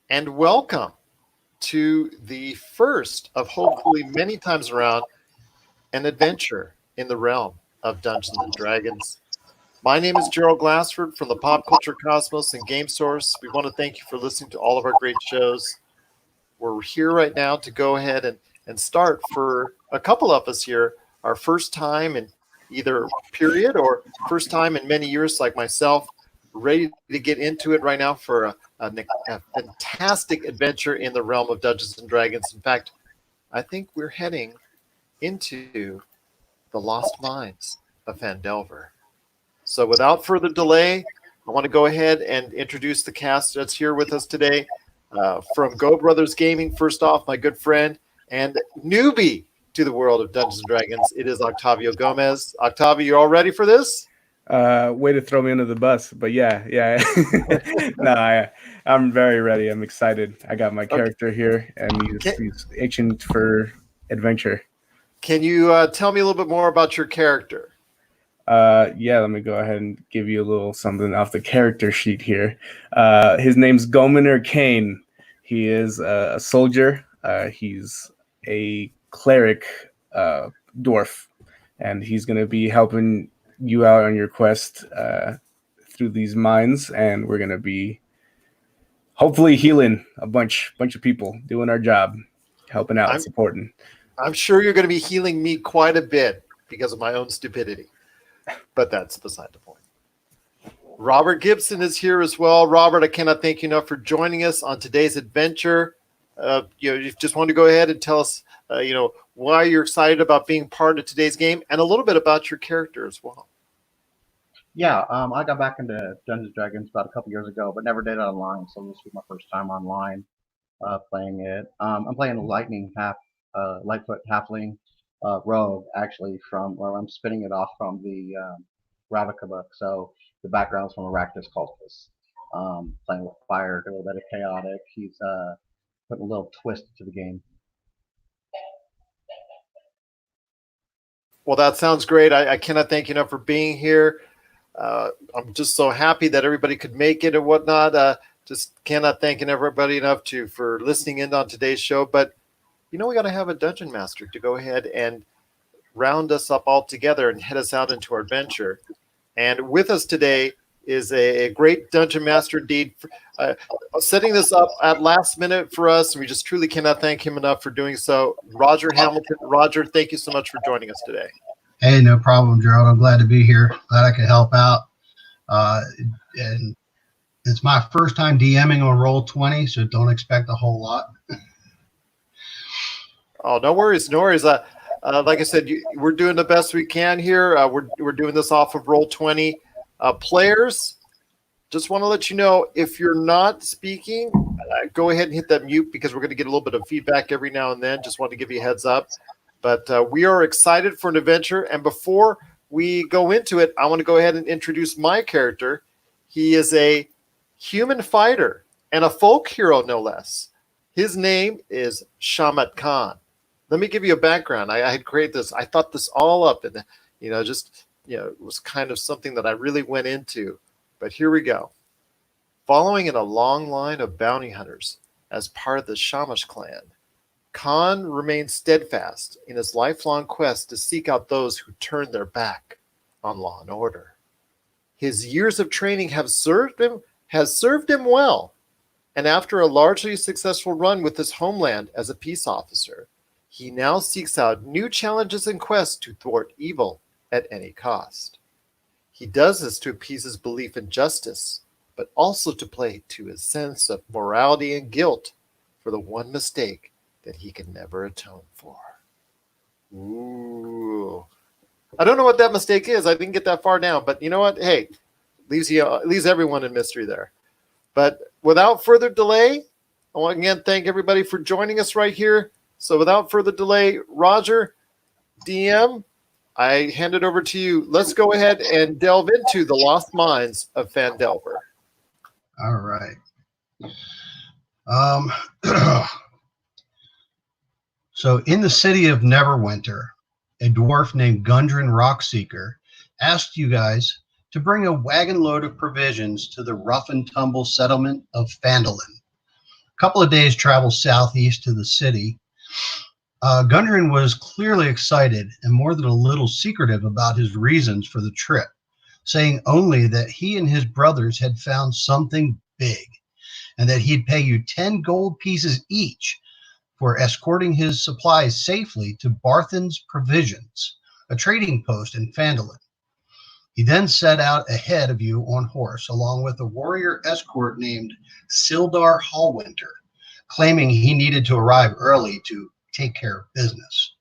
And welcome to the first of hopefully many times around an adventure in the realm of Dungeons and Dragons. My name is Gerald Glassford from the Pop Culture Cosmos and Game Source. We want to thank you for listening to all of our great shows. We're here right now to go ahead and start for a couple of us here, our first time in either period or first time in many years like myself, ready to get into it right now for a fantastic adventure in the realm of Dungeons and Dragons. In fact, I think we're heading into the Lost Mines of Phandelver. So without further delay, I want to go ahead and introduce the cast that's here with us today. From Go Brothers Gaming, first off, my good friend and newbie to the world of Dungeons and Dragons, it is Octavio Gomez. Octavio, you all ready for this? Way to throw me under the bus, but yeah. No, I'm very ready. I'm excited. I got my character here, and he's itching for adventure. Can you tell me a little bit more about your character? Yeah, let me go ahead and give you a little something off the character sheet here. His name's Gomer Kane. He is a soldier. He's a cleric dwarf, and he's going to be helping you out on your quest through these mines, and we're going to be hopefully healing a bunch of people, doing our job, helping out, supporting. I'm sure you're going to be healing me quite a bit because of my own stupidity. But that's beside the point. Robert Gibson is here as well. Robert, I cannot thank you enough for joining us on today's adventure. You just want to go ahead and tell us, why you're excited about being part of today's game and a little bit about your character as well. Yeah, I got back into Dungeons & Dragons about a couple years ago, but never did it online, so this was my first time online playing it. I'm playing a Lightfoot Halfling rogue, actually, from where I'm spinning it off from the Ravnica book. So the background's from Arachnus Cultus. Playing with fire, a little bit of chaotic. He's putting a little twist to the game. Well, that sounds great. I cannot thank you enough for being here. I'm just so happy that everybody could make it and whatnot. Just cannot thank everybody enough for listening in on today's show. But we got to have a dungeon master to go ahead and round us up all together and head us out into our adventure. And with us today is a great dungeon master indeed, setting this up at last minute for us. And we just truly cannot thank him enough for doing so. Roger Hamilton. Roger, thank you so much for joining us today. Hey, no problem, Gerald. I'm glad to be here. Glad I could help out. And it's my first time DMing on Roll20, so don't expect a whole lot. Oh, no worries, no worries. Like I said, we're doing the best we can here. We're doing this off of Roll20. Players, just want to let you know, if you're not speaking, go ahead and hit that mute because we're going to get a little bit of feedback every now and then. Just want to give you a heads up. But we are excited for an adventure. And before we go into it, I want to go ahead and introduce my character. He is a human fighter and a folk hero, no less. His name is Shamat Khan. Let me give you a background. I had created this. I thought this all up, and it was kind of something that I really went into. But here we go. Following in a long line of bounty hunters as part of the Shamash clan, Khan remains steadfast in his lifelong quest to seek out those who turn their back on law and order. His years of training has served him well, and after a largely successful run with his homeland as a peace officer, he now seeks out new challenges and quests to thwart evil at any cost. He does this to appease his belief in justice, but also to play to his sense of morality and guilt for the one mistake that he can never atone for. Ooh. I don't know what that mistake is. I didn't get that far down, but you know what? Hey, leaves everyone in mystery there. But without further delay, I want to again thank everybody for joining us right here. So without further delay, Roger, DM, I hand it over to you. Let's go ahead and delve into the Lost Mines of Phandelver. All right. So in the city of Neverwinter, a dwarf named Gundren Rockseeker asked you guys to to bring a wagon load of provisions to the rough and tumble settlement of Phandelver. A couple of days travel southeast to the city. Gundren was clearly excited and more than a little secretive about his reasons for the trip, saying only that he and his brothers had found something big and that he'd pay you 10 gold pieces each for escorting his supplies safely to Barthen's Provisions, a trading post in Phandelver. He then set out ahead of you on horse, along with a warrior escort named Sildar Hallwinter, claiming he needed to arrive early to take care of business.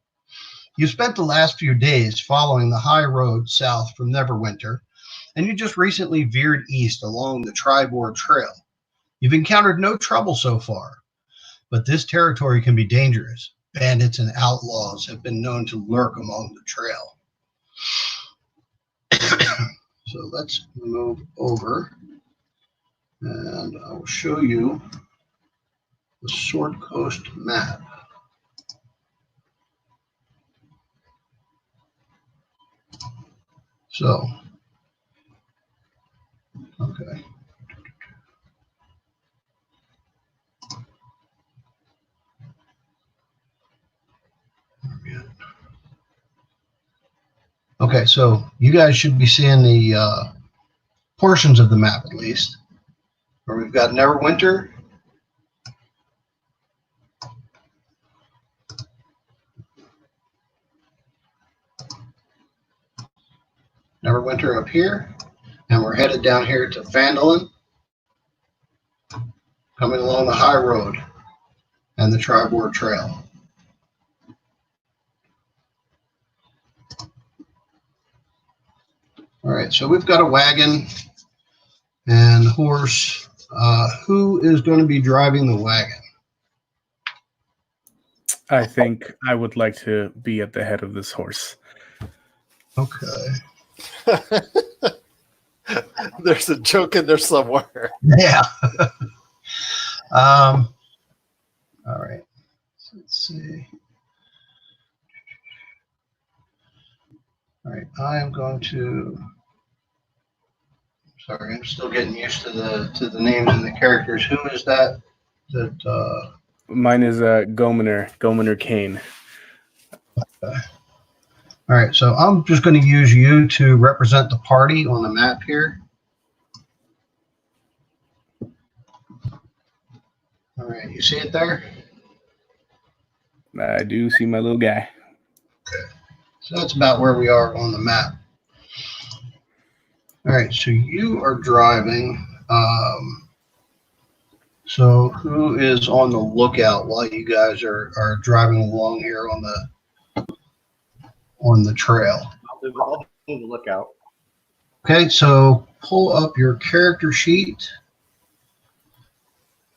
You spent the last few days following the high road south from Neverwinter, and you just recently veered east along the Tribor Trail. You've encountered no trouble so far, but this territory can be dangerous. Bandits and outlaws have been known to lurk along the trail. So let's move over, and I will show you the Sword Coast map. So, okay. Okay, so you guys should be seeing the portions of the map at least, where we've got Neverwinter, Neverwinter up here, and we're headed down here to Phandelver, coming along the high road and the Tribor Trail. All right, so we've got a wagon and horse. Who is going to be driving the wagon? I think I would like to be at the head of this horse. Okay. There's a joke in there somewhere. Yeah. All right. Let's see. All right. I am going to. Sorry, I'm still getting used to the names and the characters. Who is that? Mine is Gomener Kane. All right, so I'm just going to use you to represent the party on the map here. All right, you see it there? I do see my little guy. Okay, so that's about where we are on the map. All right, so you are driving. So who is on the lookout while you guys are driving along here on the trail? I'll do the lookout. Okay, so pull up your character sheet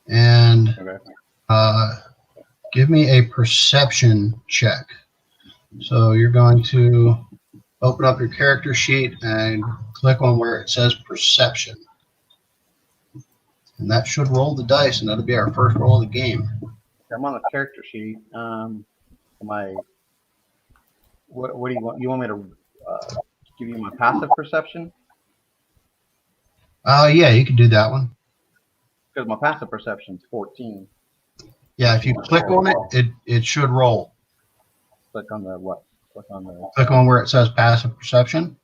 and give me a perception check. So you're going to open up your character sheet and click on where it says perception. And that should roll the dice, and that'll be our first roll of the game. I'm on the character sheet. What do you want? You want me to give you my passive perception? Yeah, you can do that one. Because my passive perception is 14. Yeah, if you click on it should roll. Click on the what? Click on where it says passive perception.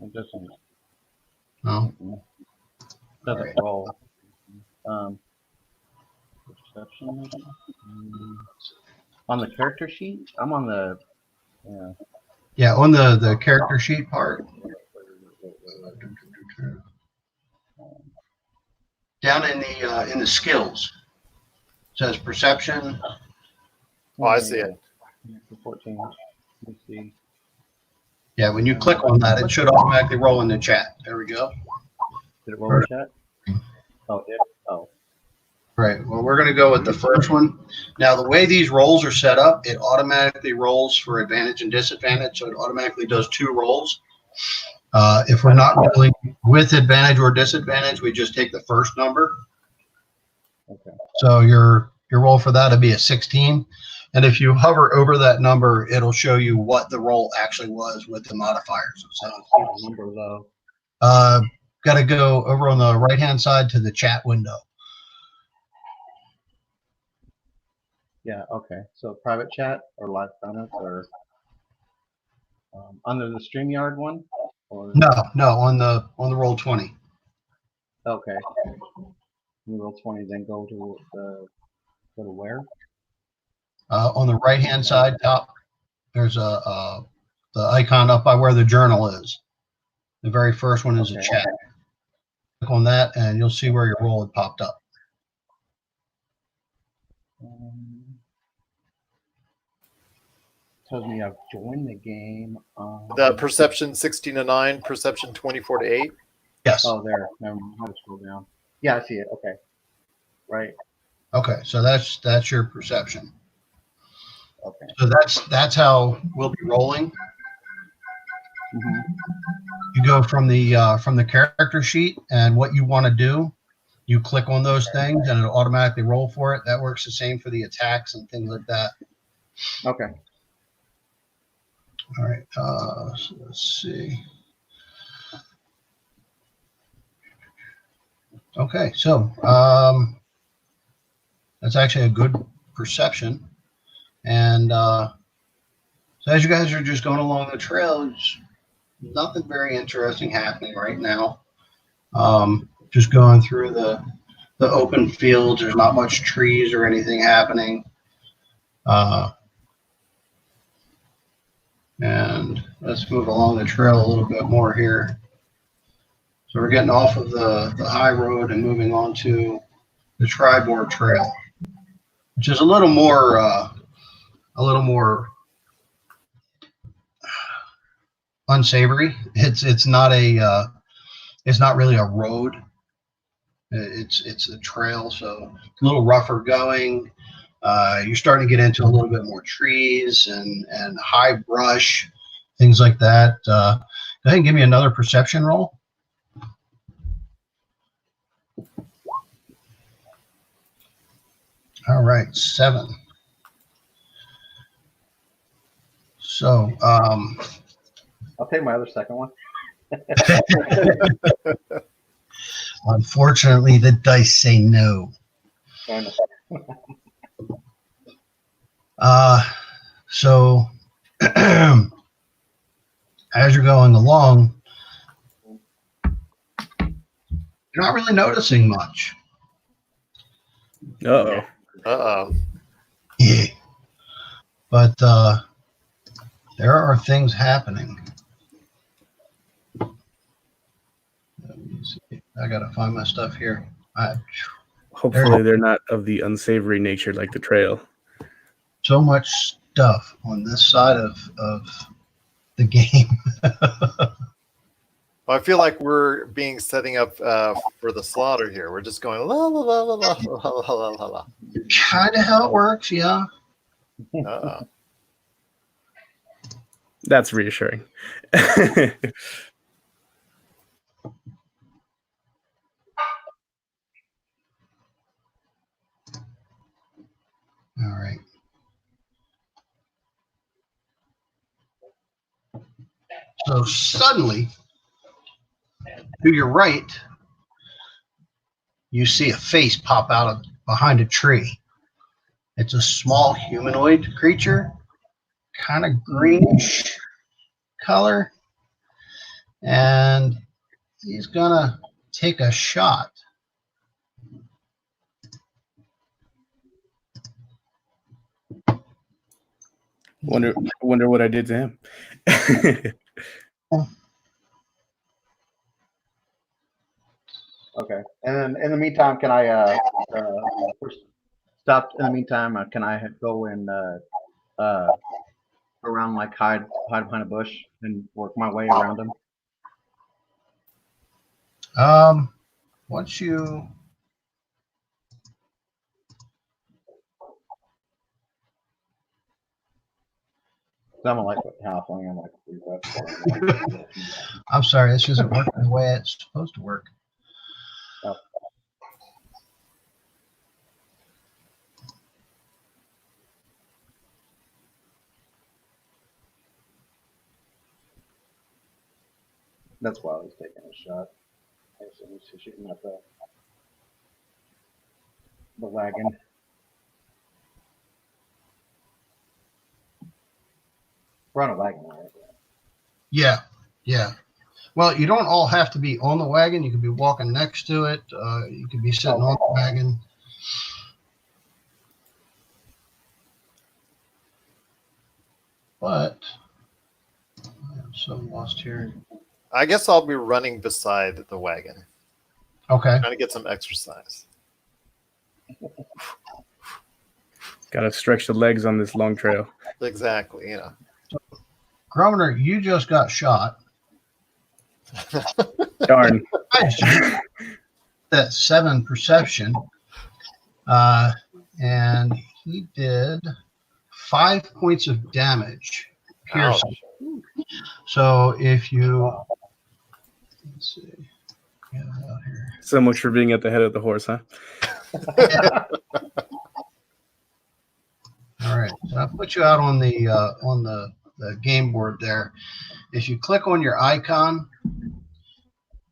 It doesn't. No. Doesn't Right. roll. Perception. Maybe? On the character sheet, I'm on the. Yeah, on the character sheet part. Down in the skills, it says perception. Oh, I see it. 14. Let me see. Yeah, when you click on that, it should automatically roll in the chat. There we go. Did it roll in chat? Oh, it. Oh. Right. Well, we're going to go with the first one. Now, the way these rolls are set up, it automatically rolls for advantage and disadvantage. So it automatically does 2 rolls. If we're not rolling with advantage or disadvantage, we just take the first number. Okay. So your roll for that would be a 16. And if you hover over that number, it'll show you what the roll actually was with the modifiers. I So, don't see the number though. got to go over on the right-hand side to the chat window. Yeah, okay. So private chat or live comments or under the StreamYard one? Or No, on the roll 20. okay. Roll 20, then go to where? On the right-hand side top, there's the icon up by where the journal is. The very first one is a Okay. chat. Click on that, and you'll see where your roll had popped up. Tells me I've joined the game. The perception 16 to 9, perception 24 to 8. Yes. Oh, there. Never mind. I'll just scroll down. Yeah, I see it. Okay. Right. Okay, so that's your perception. Okay. So that's how we'll be rolling. Mm-hmm. You go from the character sheet, and what you want to do, you click on those things, and it'll automatically roll for it. That works the same for the attacks and things like that. Okay. All right. So let's see. Okay, so that's actually a good perception, and so as you guys are just going along the trail, it's nothing very interesting happening right now. Just going through the open fields. There's not much trees or anything happening. And let's move along the trail a little bit more here. So we're getting off of the high road and moving on to the Tribord Trail, which is a little more unsavory. It's not really a road. It's a trail, so it's a little rougher going. You're starting to get into a little bit more trees and high brush, things like that. Go ahead and give me another perception roll. All right, 7. So, I'll take my other second one. unfortunately, the dice say no. So as you're going along, you're not really noticing much. Uh-oh. Uh-oh. Yeah. But there are things happening. Let me see. I gotta find my stuff here. Hopefully they're not of the unsavory nature like the trail. So much stuff on this side of the game. Well, I feel like we're being setting up for the slaughter here. We're just going la la la la la la la la la la. Kind of how it works, yeah. Uh-oh. That's reassuring. All right. So suddenly, to your right, you see a face pop out of behind a tree. It's a small humanoid creature, kind of greenish color, and he's gonna take a shot. Wonder what I did to him. Okay. And in the meantime, can I stop? In the meantime, can I go and around, like hide behind a bush and work my way around him? Once you I'm a lightfoot halfling. I'm like 3 foot. I'm sorry, this isn't working the way it's supposed to work. Oh. That's why I was taking a shot. I was shooting at the wagon. We're on a wagon, right? Yeah, yeah. Well, you don't all have to be on the wagon. You could be walking next to it. You could be sitting on the wagon. But I'm so lost here. I guess I'll be running beside the wagon, Okay. trying to get some exercise. Got to stretch the legs on this long trail. Exactly. Yeah. Grumner, you just got shot. Darn. That 7 perception. And he did 5 points of damage. Piercing. So if you let's see. Get it out here. So much for being at the head of the horse, huh? All right. So I'll put you out on the game board there. If you click on your icon,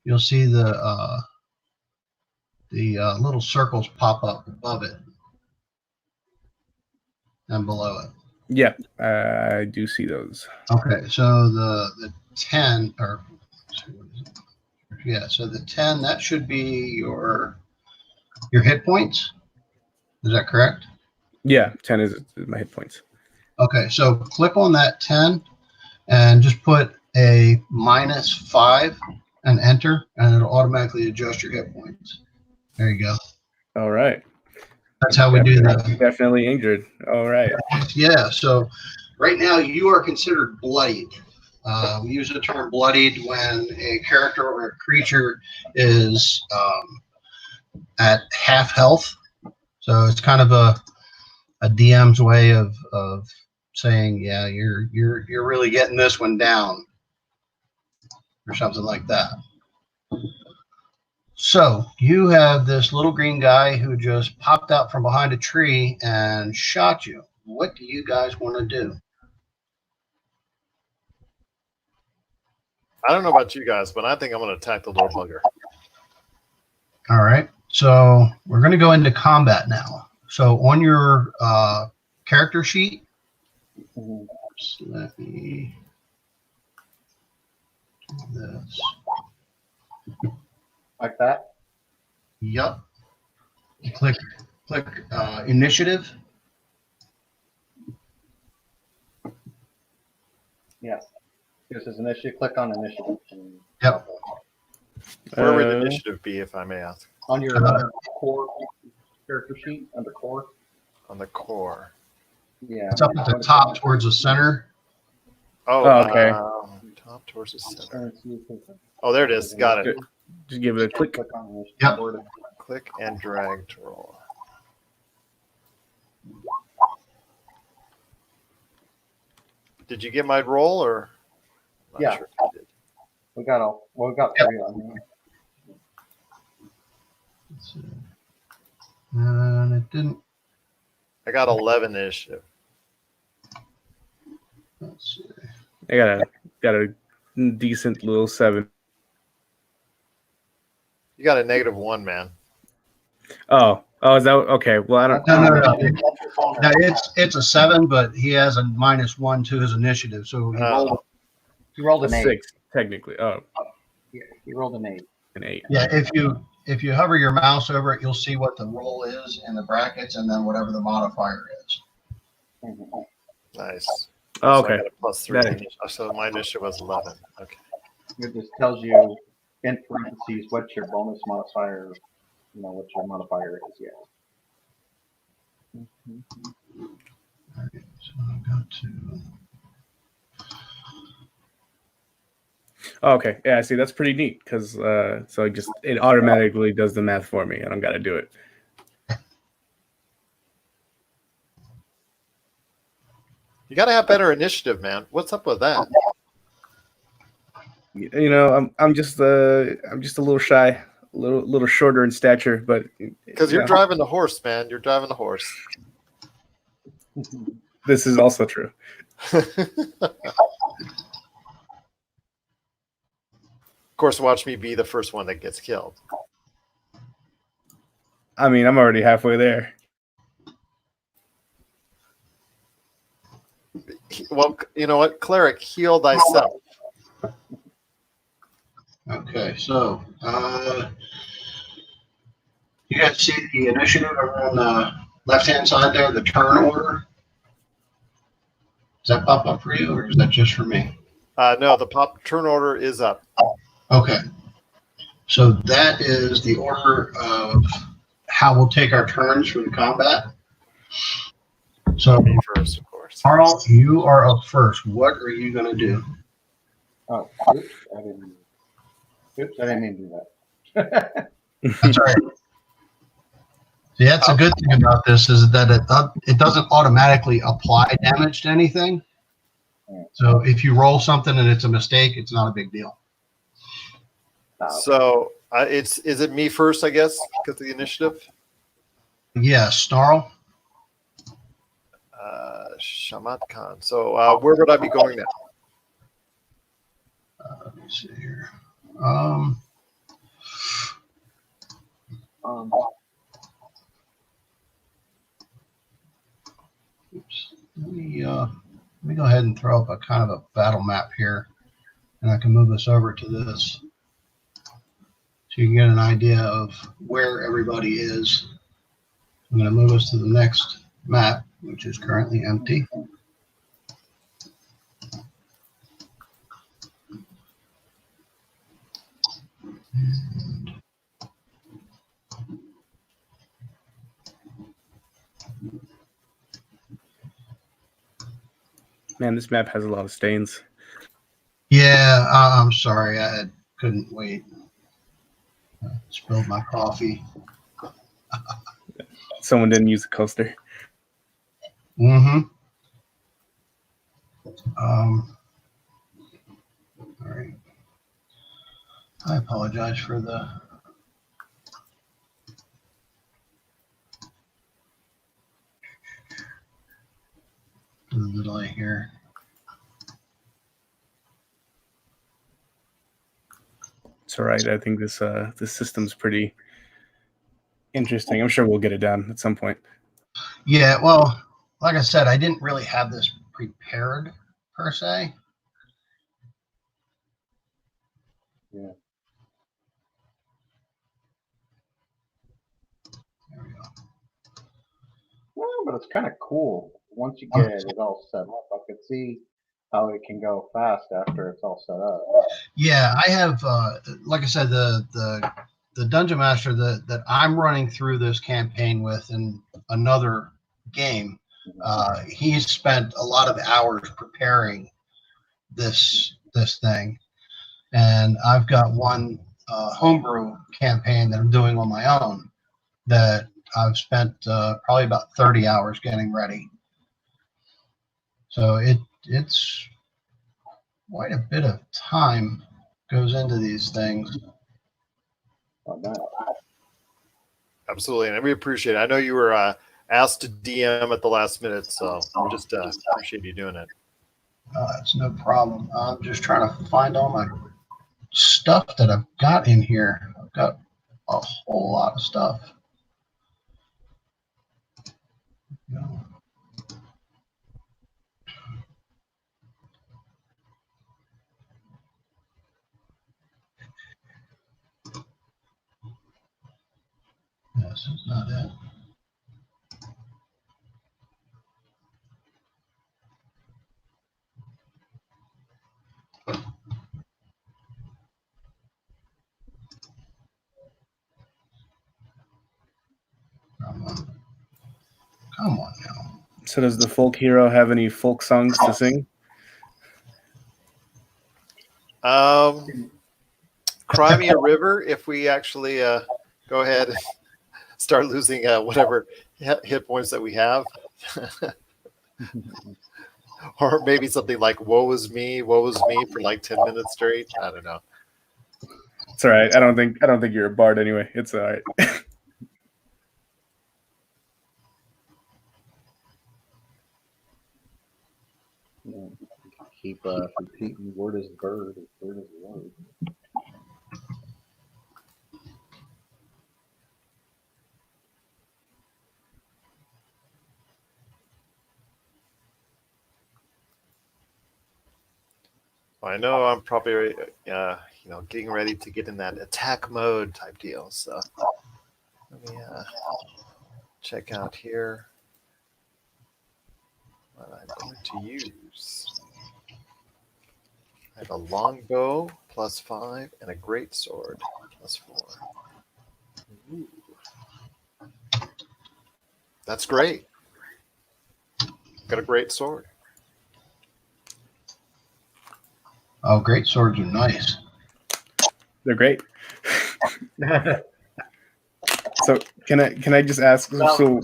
you'll see the little circles pop up above it and below it. Yeah, I do see those. Okay, so the 10 or yeah, so the 10 that should be your hit points. Is that correct? Yeah, 10 is my hit points. Okay, so click on that 10 and just put a -5 and enter, and it'll automatically adjust your hit points. There you go. All right. That's how we do that. Definitely injured. All right. Yeah, so right now you are considered bloodied. We use the term bloodied when a character or a creature is at half health. So it's kind of a DM's way of saying, yeah, you're really getting this one down, or something like that. So you have this little green guy who just popped out from behind a tree and shot you. What do you guys want to do? I don't know about you guys, but I think I'm going to attack the little bugger. All right. So we're going to go into combat now. So on your character sheet, let me do this. Like that? Yep. Click initiative. Yes. This is initiative. Click on initiative. Yep. Where would the initiative be, if I may ask? On your core character sheet, under core. On the core. Yeah. It's up at the top towards the center. Oh, okay. Top towards the center. Oh, there it is. Got it. Just give it a click. Click on initiative. Yep. Click and drag to roll. Did you get my roll, or? Not Yeah. Sure if you did. We got 3 on here. Let's see. And it didn't. I got 11 initiative. Let's see. I got a decent little 7. You got a -1, man. Oh, is that okay? Well, I don't. No. Now it's a 7, but he has a -1 to his initiative, so You rolled A an 8. 6 technically. Oh, Yeah, you rolled an 8. an 8. yeah. If you hover your mouse over it, you'll see what the roll is in the brackets, and then whatever the modifier is. Mm-hmm. Nice. Oh, So I okay. got a +3. That- So my initiative was 11. Okay. It just tells you in parentheses what your bonus modifier, what your modifier is. Yeah. All right, so I'll go to. Oh, okay. Yeah. See, that's pretty neat because so it automatically does the math for me. I don't got to do it. You got to have better initiative, man. What's up with that? I'm just a little shy, a little shorter in stature, but Because you're driving the horse, man. You're driving the horse. This is also true. Of course, watch me be the first one that gets killed. I mean, I'm already halfway there. Well, you know what, cleric, heal thyself. Okay, so you guys see the initiative over on the left-hand side there, the turn order? Does that pop up for you, or is that just for me? No, the pop turn order is up. Okay. So that is the order of how we'll take our turns for the combat. So, Me first, of course. Carl, you are up first. What are you going to do? Oh, oops! I didn't mean to do that. That's all right. See, that's a good thing about this is that it doesn't automatically apply damage to anything. So if you roll something and it's a mistake, it's not a big deal. So is it me first, I guess, because of the initiative? Yes, Snarl. Shamat Khan. So where would I be going now? Let me see here. Oops. Let me go ahead and throw up a kind of a battle map here, and I can move us over to this, so you can get an idea of where everybody is. I'm going to move us to the next map, which is currently empty. Man, this map has a lot of stains. Yeah, I'm sorry. I couldn't wait. Spilled my coffee. Someone didn't use a coaster. Mm-hmm. All right. I apologize for the delay here. It's all right. I think this system's pretty interesting. I'm sure we'll get it done at some point. Yeah, well, like I said, I didn't really have this prepared per se. Yeah. There we go. Well, but it's kind of cool once you get it all set up. I could see how it can go fast after it's all set up. Yeah, I have, like I said, the dungeon master that I'm running through this campaign with in another game. He's spent a lot of hours preparing this thing, and I've got one homebrew campaign that I'm doing on my own that I've spent probably about 30 hours getting ready. So it's quite a bit of time goes into these things. Absolutely, and we appreciate it. I know you were asked to DM at the last minute, so we just appreciate you doing it. It's no problem. I'm just trying to find all my stuff that I've got in here. I've got a whole lot of stuff. You know. This is not it. Come on now. So does the folk hero have any folk songs to sing? Cry me a river if we actually go ahead and start losing whatever hit points that we have. Or maybe something like woe is me for like 10 minutes straight. I don't know. It's all right. I don't think you're a bard anyway. It's all right. Keep repeating word is bird, word is word. I know I'm probably getting ready to get in that attack mode type deal. So let me check out here what I'm going to use. I have a longbow +5 and a great sword +4. Ooh. That's great. Got a great sword. Oh, great swords are nice. They're great. So can I just ask? So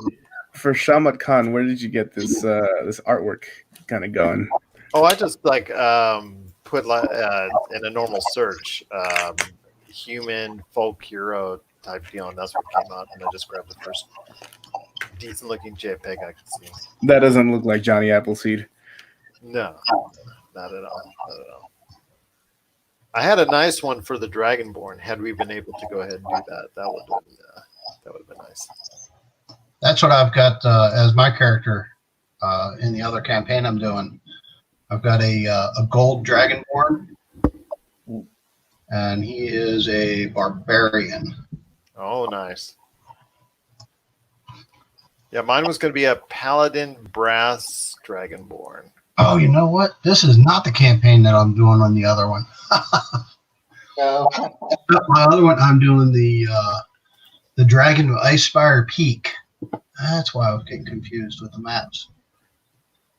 for Shamat Khan, where did you get this this artwork kind of going? Oh, I just put in a normal search, human folk hero type deal, and that's what came out. And I just grabbed the first decent looking JPEG I could see. That doesn't look like Johnny Appleseed. No, not at all. Not at all. I had a nice one for the Dragonborn. Had we been able to go ahead and do that, that would have been nice. That's what I've got as my character in the other campaign I'm doing. I've got a gold Dragonborn, and he is a barbarian. Oh, nice. Yeah, mine was going to be a Paladin Brass Dragonborn. Oh, you know what? This is not the campaign that I'm doing on the other one. My other one, I'm doing the Dragon of Icespire Peak. That's why I was getting confused with the maps,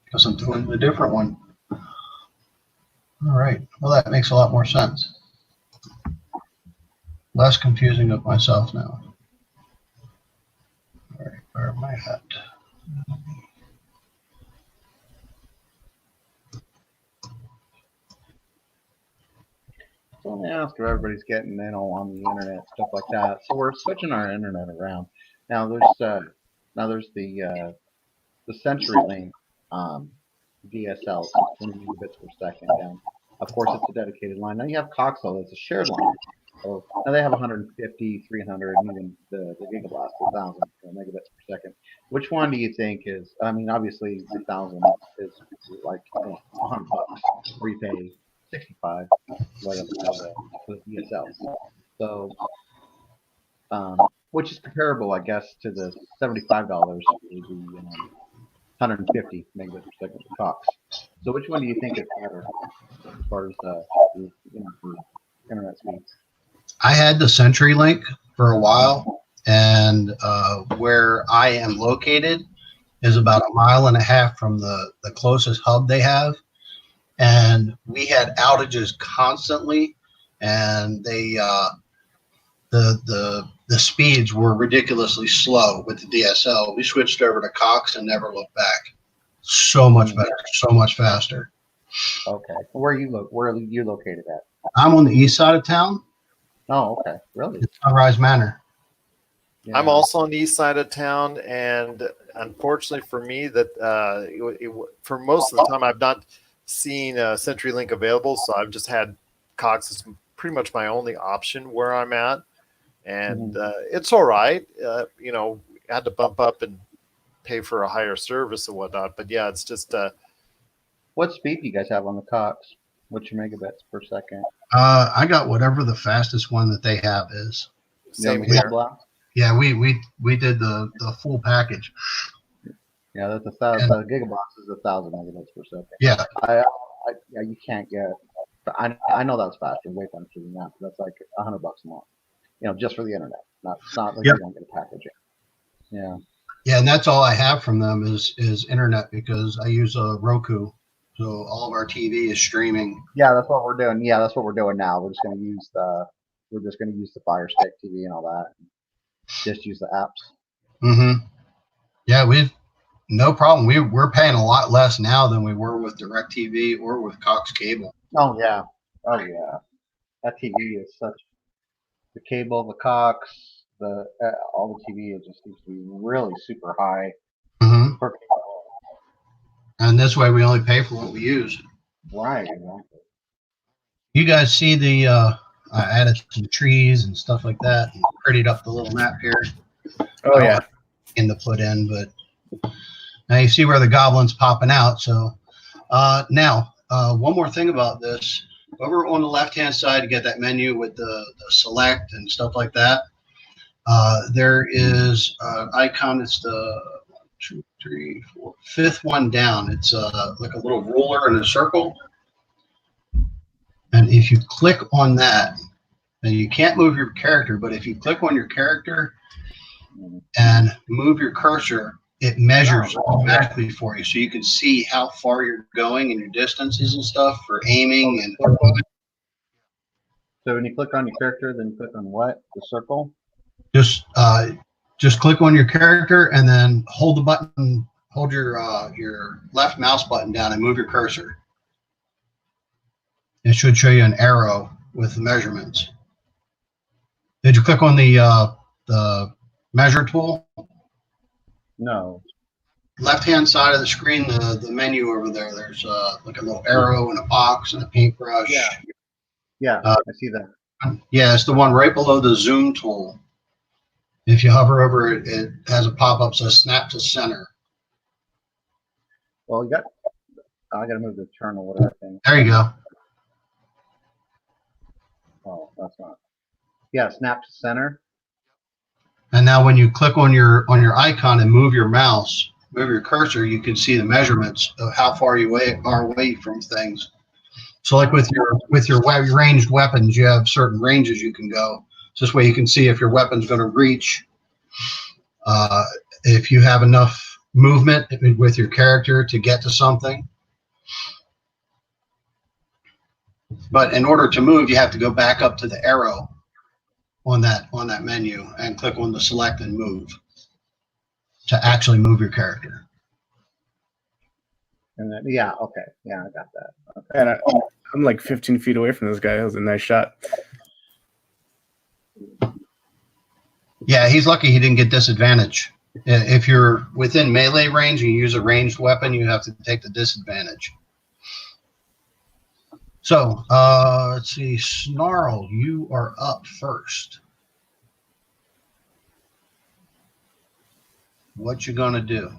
because I'm doing a different one. All right. Well, that makes a lot more sense. Less confusing of myself now. All right. Where am I at? So let me ask if everybody's getting in on the internet, stuff like that. So we're switching our internet around. Now there's the CenturyLink DSL, 20 megabits per second. And of course, it's a dedicated line. Now you have Coxel, it's a shared line. So now they have 150, 300, and even the Gigablast, 1,000 megabits per second. Which one do you think is? I mean, obviously, 1,000 is like $100, where you pay 65 whatever for the DSL. So, which is comparable, I guess, to the $75 for the 150 megabits per second for Cox. So, which one do you think is better as far as for internet speed? I had the CenturyLink for a while, and where I am located is about 1.5 miles from the closest hub they have. And we had outages constantly, and they the speeds were ridiculously slow with the DSL. We switched over to Cox and never looked back. So much better, so much faster. Okay, where are you located at? I'm on the east side of town. Oh, okay, really? It's Sunrise Manor. Yeah. I'm also on the east side of town, and unfortunately for me, that for most of the time I've not seen CenturyLink available, so I've just had Cox as pretty much my only option where I'm at, and it's all right. I had to bump up and pay for a higher service and whatnot, but yeah, it's just. What speed do you guys have on the Cox? What's your megabits per second? I got whatever the fastest one that they have is. Same here. Yeah, we did the full package. Yeah, that's 1,000. The Gigabox is 1,000 megabits per second. Yeah. Yeah, you can't get. I know that's faster, way faster than that. But that's like $100 a month, just for the internet. It's not like you don't get a package. Yeah. Yeah, and that's all I have from them is internet, because I use a Roku, so all of our TV is streaming. Yeah, that's what we're doing. Yeah, that's what we're doing now. We're just going to use the Fire Stick TV and all that. Just use the apps. Mm-hmm. Yeah, no problem. We're paying a lot less now than we were with DirecTV or with Cox Cable. Oh yeah. That TV is such the cable, the Cox, all the TV. It just seems to be really super high. Mm-hmm. And this way, we only pay for what we use. Right. Exactly. You guys see the I added some trees and stuff like that, and prettied up the little map here. Oh yeah. To put in, but now you see where the goblin's popping out. So now one more thing about this. over on the left-hand side, you get that menu with the select and stuff like that. There is an icon. It's the 2, 3, 4, fifth one down. It's like a little ruler in a circle. And if you click on that, and you can't move your character, but if you click on your character and move your cursor, it measures automatically for you, so you can see how far you're going and your distances and stuff for aiming. And So when you click on your character, then you click on what? The circle? just click on your character and then hold the button, hold your left mouse button down and move your cursor. It should show you an arrow with the measurements. Did you click on the measure tool? No. Left-hand side of the screen, the menu over there, there's like a little arrow and a box and a paintbrush. Yeah, I see that. Yeah, it's the one right below the zoom tool. If you hover over it, it has a pop-up says snap to center. Well, I got to move the turn or whatever thing. There you go. Oh, that's not. Yeah, snap to center. And now when you click on your icon and move your mouse, move your cursor, you can see the measurements of how far you are away from things. So like with your ranged weapons, you have certain ranges you can go. So this way you can see if your weapon's going to reach, if you have enough movement with your character to get to something. But in order to move, you have to go back up to the arrow on that menu and click on the select and move to actually move your character. And then, yeah, okay. Yeah, I got that. Okay. And I'm like 15 feet away from this guy. That was a nice shot. Yeah, he's lucky he didn't get disadvantage. If you're within melee range and you use a ranged weapon, you have to take the disadvantage. So, let's see. Snarl, you are up first. What you gonna do?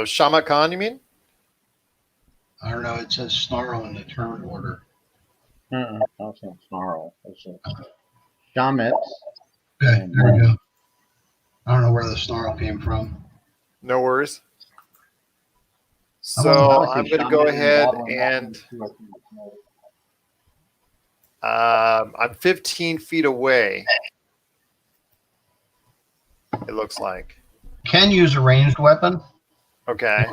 Shama Khan, you mean? I don't know. It says Snarl in the turn order. That's not Snarl. That's Shamet. Okay, there we go. I don't know where the Snarl came from. No worries. So I'm going to go ahead and I'm 15 feet away. It looks like. Can use a ranged weapon. Okay.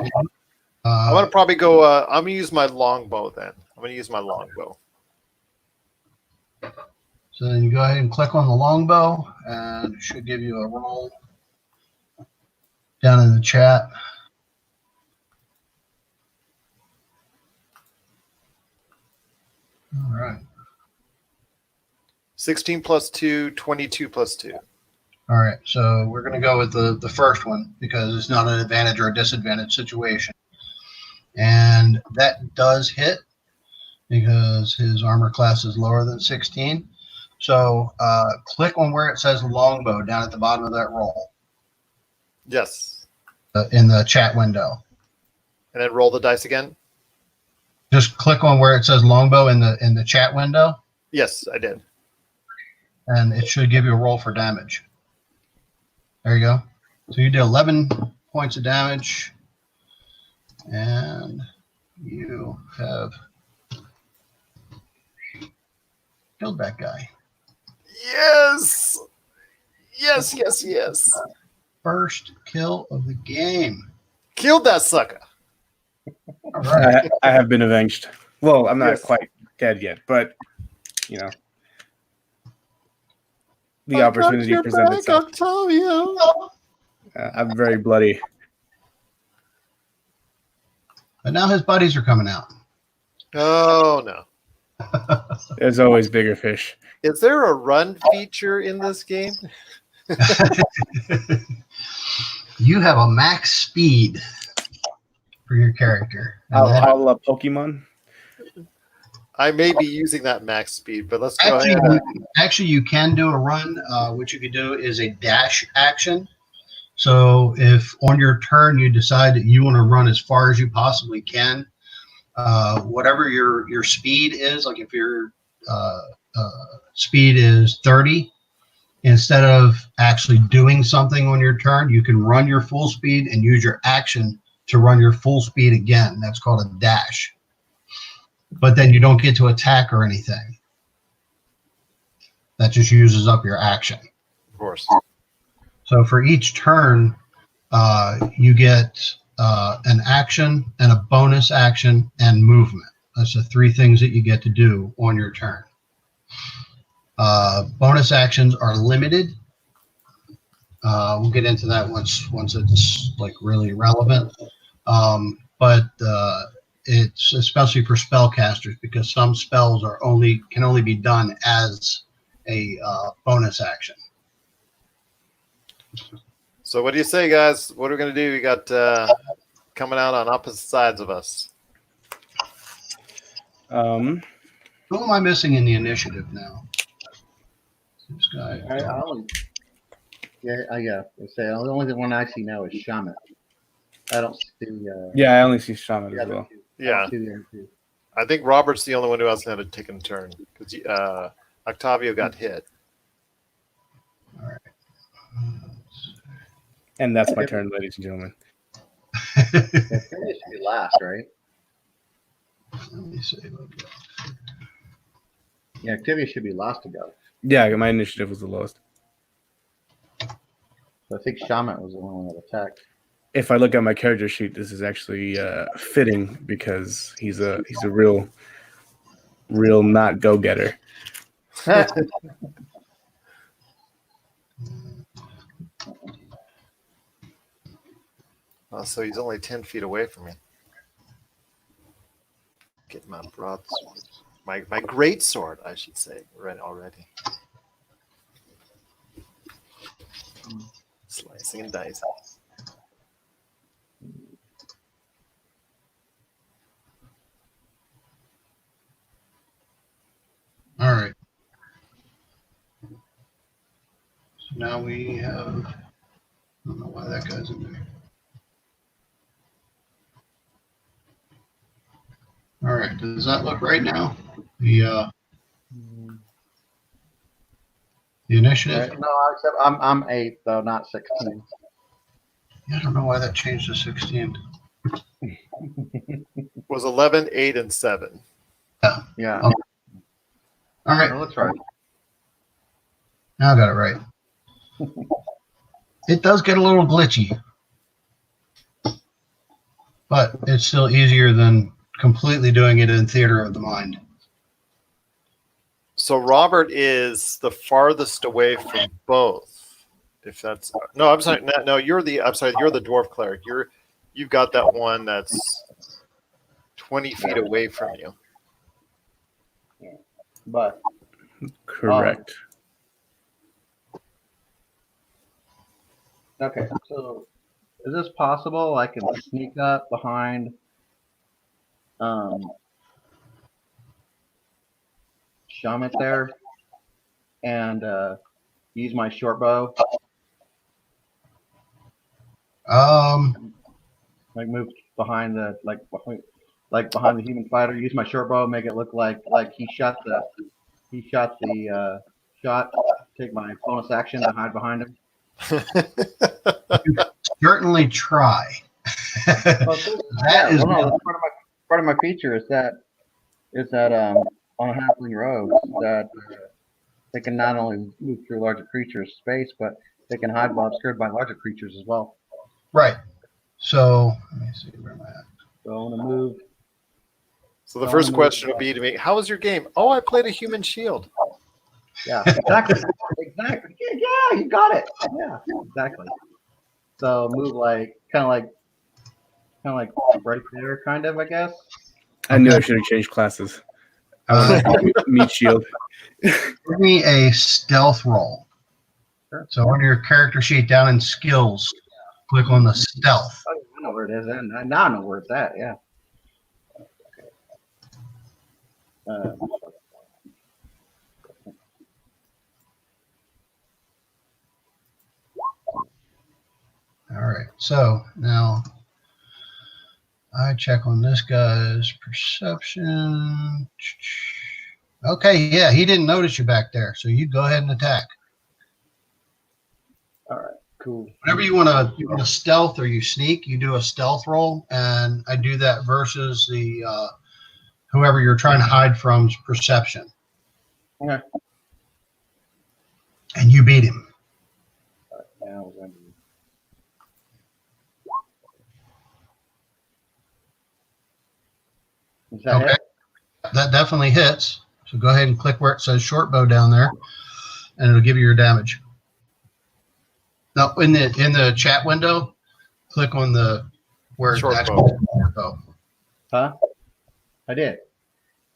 I'm going to probably go. I'm going to use my longbow then. I'm going to use my longbow. So then you go ahead and click on the longbow, and it should give you a roll down in the chat. All right. 16 plus 2, 22 plus 2. All right. So we're going to go with the first one because it's not an advantage or a disadvantage situation. And that does hit because his armor class is lower than 16. So click on where it says longbow down at the bottom of that roll. Yes. In the chat window. And then roll the dice again. Just click on where it says longbow in the chat window. Yes, I did. And it should give you a roll for damage. There you go. So you did 11 points of damage. And you have killed that guy. Yes. Yes, yes, yes. First kill of the game. Killed that sucker. All right. I have been avenged. Well, I'm not Yes. quite dead yet, but you know, the opportunity presented itself. Octavio. I'm very bloody. But now his buddies are coming out. Oh no. There's always bigger fish. Is there a run feature in this game? You have a max speed for your character. And I'll Pokemon. I may be using that max speed, but let's go ahead. Actually, you can do a run. What you could do is a dash action. So if on your turn you decide that you want to run as far as you possibly can, whatever your speed is, like if your speed is 30, instead of actually doing something on your turn, you can run your full speed and use your action to run your full speed again. That's called a dash. But then you don't get to attack or anything. That just uses up your action. Of course. So for each turn, you get an action and a bonus action and movement. That's the three things that you get to do on your turn. Bonus actions are limited. We'll get into that once it's like really relevant. But it's especially for spellcasters because some spells can only be done as a bonus action. So what do you say, guys? What are we going to do? We got coming out on opposite sides of us. Who am I missing in the initiative now? This guy. I only, yeah. I say the only one I see now is Shaman. I don't see. Yeah, I only see Shaman the as other well. two. I Yeah. don't see the other two. I think Robert's the only one who hasn't had a taken turn because Octavio got hit. All right. And that's my turn, ladies and gentlemen. Yeah, Octavia should be last, right? Let me see. Yeah, Octavia should be last to go. Yeah, my initiative was the lowest. So I think Shaman was the only one that attacked. If I look at my character sheet, this is actually fitting because he's a real not go getter. So he's only 10 feet away from me. Get my broadsword. My great sword, I should say, right already. Slicing and dicing. All right. So now we have. I don't know why that guy's in there. All right. Does that look right now? The initiative. No, except I'm 8 though, not 16. I don't know why that changed to 16. Was 11, 8, and 7. Yeah, Oh. All that right. looks right. Now I got it right. It does get a little glitchy, but it's still easier than completely doing it in theater of the mind. So Robert is the farthest away from both. If that's no, I'm sorry. No, you're the. I'm sorry. You're the dwarf cleric. You've got that one that's 20 feet away from you. But Correct. okay, so is this possible? I can sneak up behind Shaman there and use my short bow. Like move behind the behind the human fighter. Use my short bow, make it look like he shot the shot. Take my bonus action to hide behind him. Certainly try. That is part of my feature is that on halfling rogues that they can not only move through larger creatures' space, but they can hide while obscured by larger creatures as well. right. So let me see where am I at. So I'm gonna move. So the first question would be to me, how was your game? Oh, I played a human shield. Yeah, exactly. Exactly. Yeah, you got it. Yeah, exactly. So move kind of like right there, kind of, I guess. I knew I should have changed classes. Meat shield. Give me a stealth roll. Sure. So on your character sheet down in skills, click on the stealth. Oh, I know where it is. And now I know where it's at. Yeah. All right. So now I check on this guy's perception. Okay, yeah, he didn't notice you back there, so you go ahead and attack. All right, cool. Whenever you want to stealth or you sneak, you do a stealth roll, and I do that versus the whoever you're trying to hide from's perception. Okay. And you beat him. Now we're going to. Is that Okay, it? that definitely hits. So go ahead and click where it says short bow down there, and it'll give you your damage. Now, in the chat window, click on the where it's Short actually bow. short bow. Huh? I did.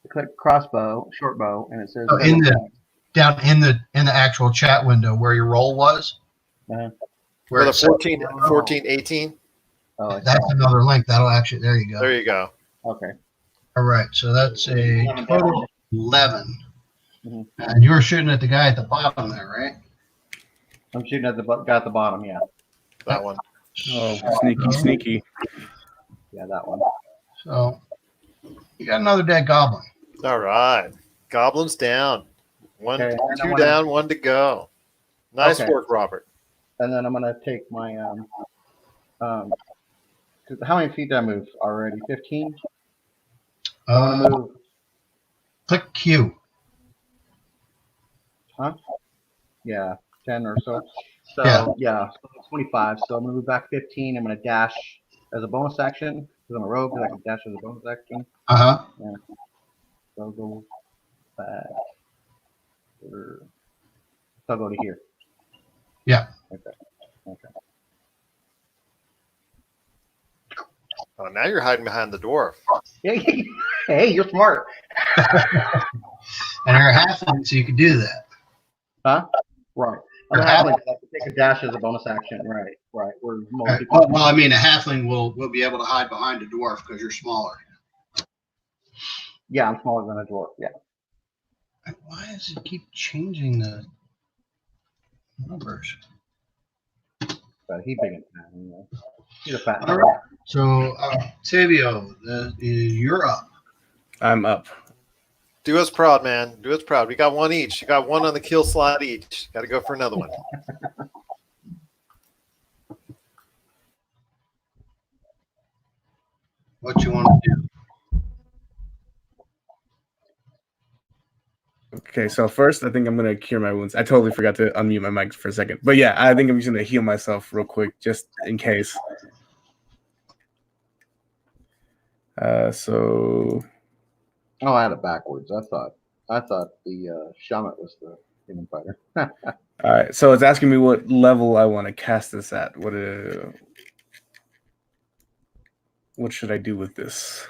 I click crossbow, short bow, and it says. So down in the actual chat window where your roll was, Uh-huh. For where the it says, 14, 18. Oh, I that's another link. That'll actually, there you go. There you go. okay. All right, so that's a total of 11. Mhm. And you were shooting at the guy at the bottom there, right? I'm shooting at the guy at the bottom. Yeah, That one. Oh, sneaky. yeah, that one. So you got another dead goblin. All right. Goblins down. One, Okay, and I two wanna- down, one to go. Nice Okay. work, Robert. And then I'm gonna take my 'cause how many feet did I move already? 15. I want to move. Click Q. Huh? Yeah, 10 or so. So Yeah. so 25. So I'm gonna move back 15. I'm gonna dash as a bonus action because I'm a rogue. Because I can dash as a bonus action. Uh-huh. So I'll go back. So I'll go to here. Yeah. Okay. Oh, now you're hiding behind the dwarf. Hey, you're smart. And you're a halfling, so you can do that. Huh? Right. I'm a halfling, 'cause I can take a dash as a bonus action. Right. Where most Right. people. Well, I mean, a halfling will be able to hide behind a dwarf because you're smaller. Yeah, I'm smaller than a dwarf. Yeah. Why does it keep changing the numbers? But he's big and fat. You know. He's a fat. All right. So, Savio, you're up. I'm up. Do us proud, man. Do us proud. We got one each. You got one on the kill slot each. Got to go for another one. What you want to do? Okay, so first, I think I'm gonna cure my wounds. I totally forgot to unmute my mic for a second, but yeah, I think I'm just gonna heal myself real quick, just in case. So Oh, I had it backwards. I thought the Shaman was the human fighter. all right, so it's asking me what level I want to cast this at. What should I do with this?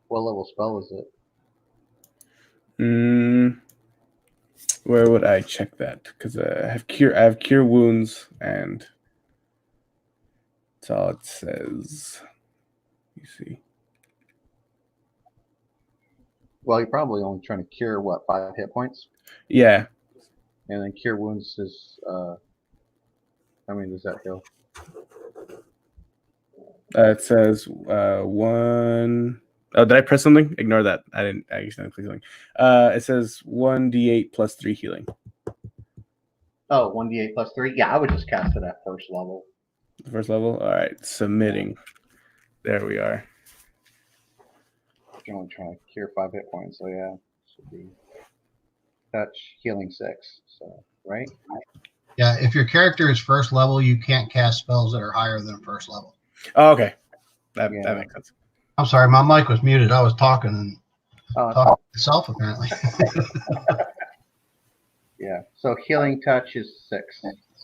What level spell is it? Where would I check that? Because I have cure wounds, and that's all it says. You see. Well, you're probably only trying to cure what 5 hit points, Yeah. and then cure wounds is how many does that heal? It says 1. Oh, did I press something? Ignore that. I didn't. I accidentally clicked something. It says 1d8 plus 3 healing. Oh, 1d8 plus 3. Yeah, I would just cast it at first level. First level. All right. Submitting. There we are. I'm trying to cure 5 hit points. So yeah, should be touch healing 6. So right. Yeah, if your character is first level, you can't cast spells that are higher than first level. Oh, okay. That Yeah. makes sense. I'm sorry, my mic was muted. I was talking and Oh, talking to myself, apparently. yeah. So healing touch is 6.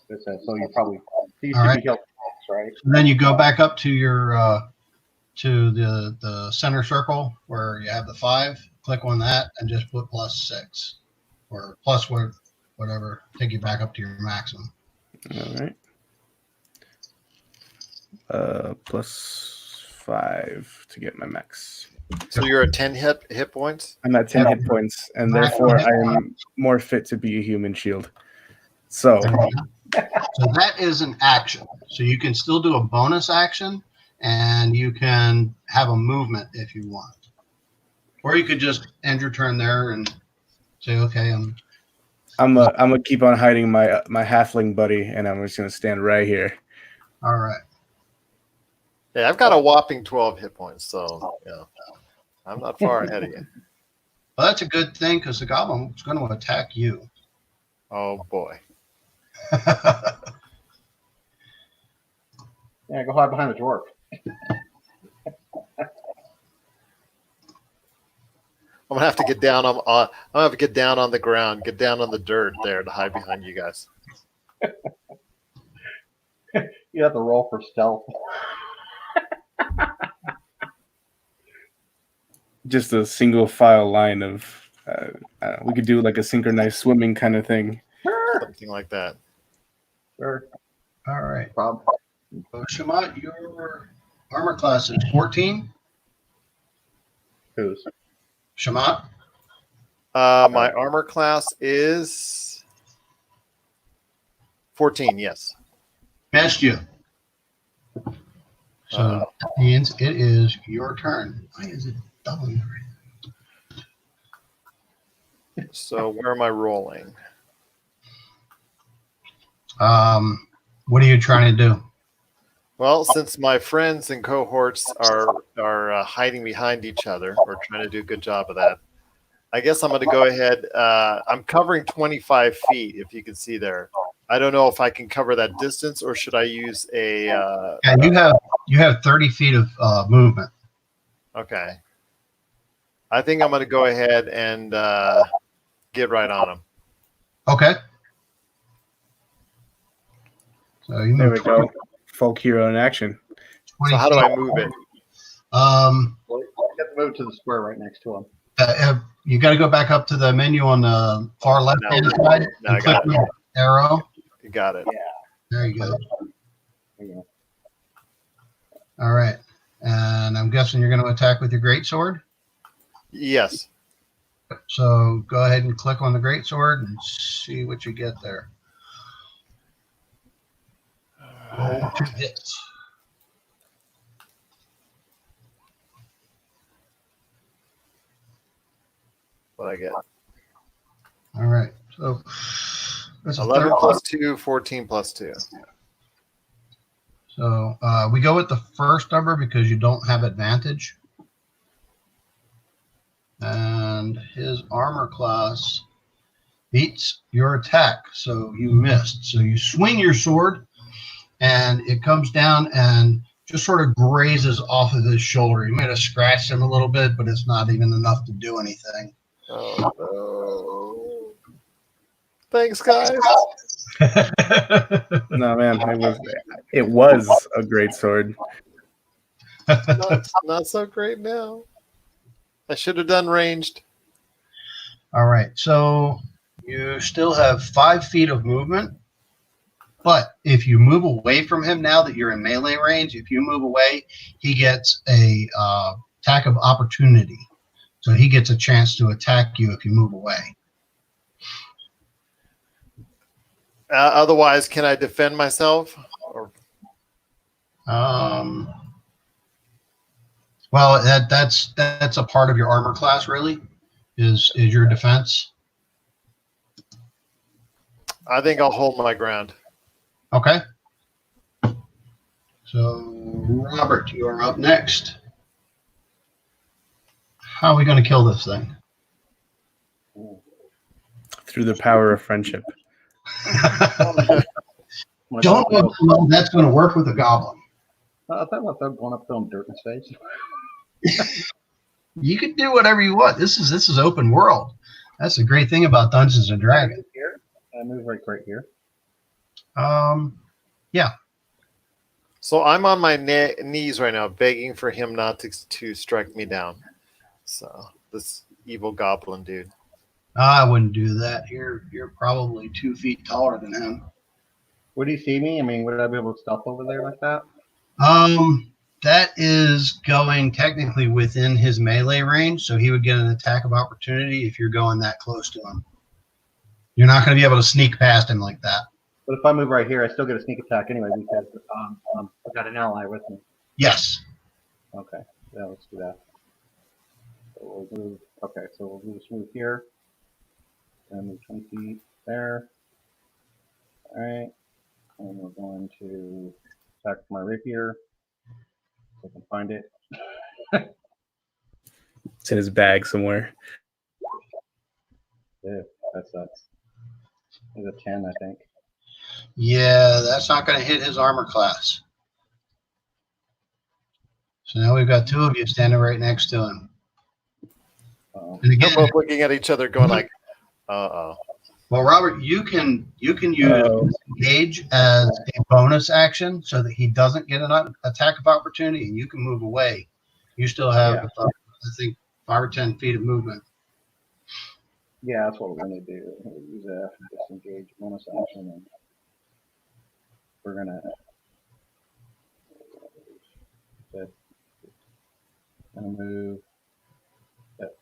It says, so you probably you All should right. be healed 6, right? And then you go back up to your to the center circle where you have the 5. Click on that and just put +6 or plus whatever. Take you back up to your maximum. All right. +5 to get my max. So you're at 10 hit points? I'm at 10 hit points, and therefore I am more fit to be a human shield. So So that is an action. So you can still do a bonus action, and you can have a movement if you want. Or you could just end your turn there and say, okay, I'm gonna keep on hiding my halfling buddy, and I'm just gonna stand right here. all right. Yeah, I've got a whopping 12 hit points, so yeah, I'm not far ahead of you. Well, that's a good thing because the goblin is going to attack you. Oh boy. Yeah, go hide behind the dwarf. I'm gonna have to get down on. I'm gonna have to get down on the ground, get down on the dirt there to hide behind you guys. You have to roll for stealth. Just a single file line of. We could do like a synchronized swimming kind of thing. Something like that. Sure. All right. Problem. So, Shamat, your armor class is 14. Who's? Shamat? My armor class is 14. Yes. Missed you. So that means it is your turn. Why is it doubling? So where am I rolling? What are you trying to do? Well, since my friends and cohorts are hiding behind each other, or trying to do a good job of that, I guess I'm going to go ahead. I'm covering 25 feet, if you can see there. I don't know if I can cover that distance, or should I use a? Yeah, you have 30 feet of movement. Okay. I think I'm going to go ahead and get right on him. Okay. So you There move we go. Folk hero in action. 20 So how do feet. I move it? Well, you have to move to the square right next to him. You got to go back up to the menu on the far left hand side No, I and click got it. the arrow. You got it. There you go. There you go. All right. And I'm guessing you're going to attack with your greatsword. Yes. So go ahead and click on the greatsword and see what you get there. Roll 2 hits. What I get? All right. So that's a 11 third. plus 2, 14 plus 2. So we go with the first number because you don't have advantage. And his armor class beats your attack. So you missed. So you swing your sword and it comes down and just sort of grazes off of his shoulder. You might have scratched him a little bit, but it's not even enough to do anything. Oh, no. Thanks, guys. No man, it was a great sword. Not so great now. I should have done ranged. All right. So you still have 5 feet of movement. But if you move away from him now that you're in melee range, if you move away, he gets a attack of opportunity. So he gets a chance to attack you if you move away. Otherwise, can I defend myself? Or Well, that's a part of your armor class, really, is your defense. I think I'll hold my ground. Okay. So, Robert, you are up next. How are we going to kill this thing? Through the power of friendship. Don't know how that's going to work with a goblin. I thought about going up throwing dirt in his face. You can do whatever you want. This is open world. That's the great thing about Dungeons and Dragons. Here, I move right here. Yeah. So I'm on my knees right now, begging for him not to strike me down. So this evil goblin dude. I wouldn't do that. You're probably 2 feet taller than him. Would he see me? I mean, would I be able to stealth over there like that? That is going technically within his melee range, so he would get an attack of opportunity if you're going that close to him. You're not going to be able to sneak past him like that. But if I move right here, I still get a sneak attack anyway because I've got an ally with me. Yes. Okay, yeah, let's do that. So we'll move. Okay, so we'll just move here and move 20 feet there. All right, and we're going to attack my rapier. If I can find it. It's in his bag somewhere. Yeah, that sucks. It's a 10, I think. Yeah, that's not going to hit his armor class. So now we've got two of you standing right next to him. And They're again, both looking at each other, going like, "Uh-oh." well, Robert, you can use engage as a bonus action so that he doesn't get an attack of opportunity, and you can move away. You still have, I think, 5 or 10 feet of movement. Yeah, that's what we're going to do. We'll use a disengage bonus action, and we're going to move.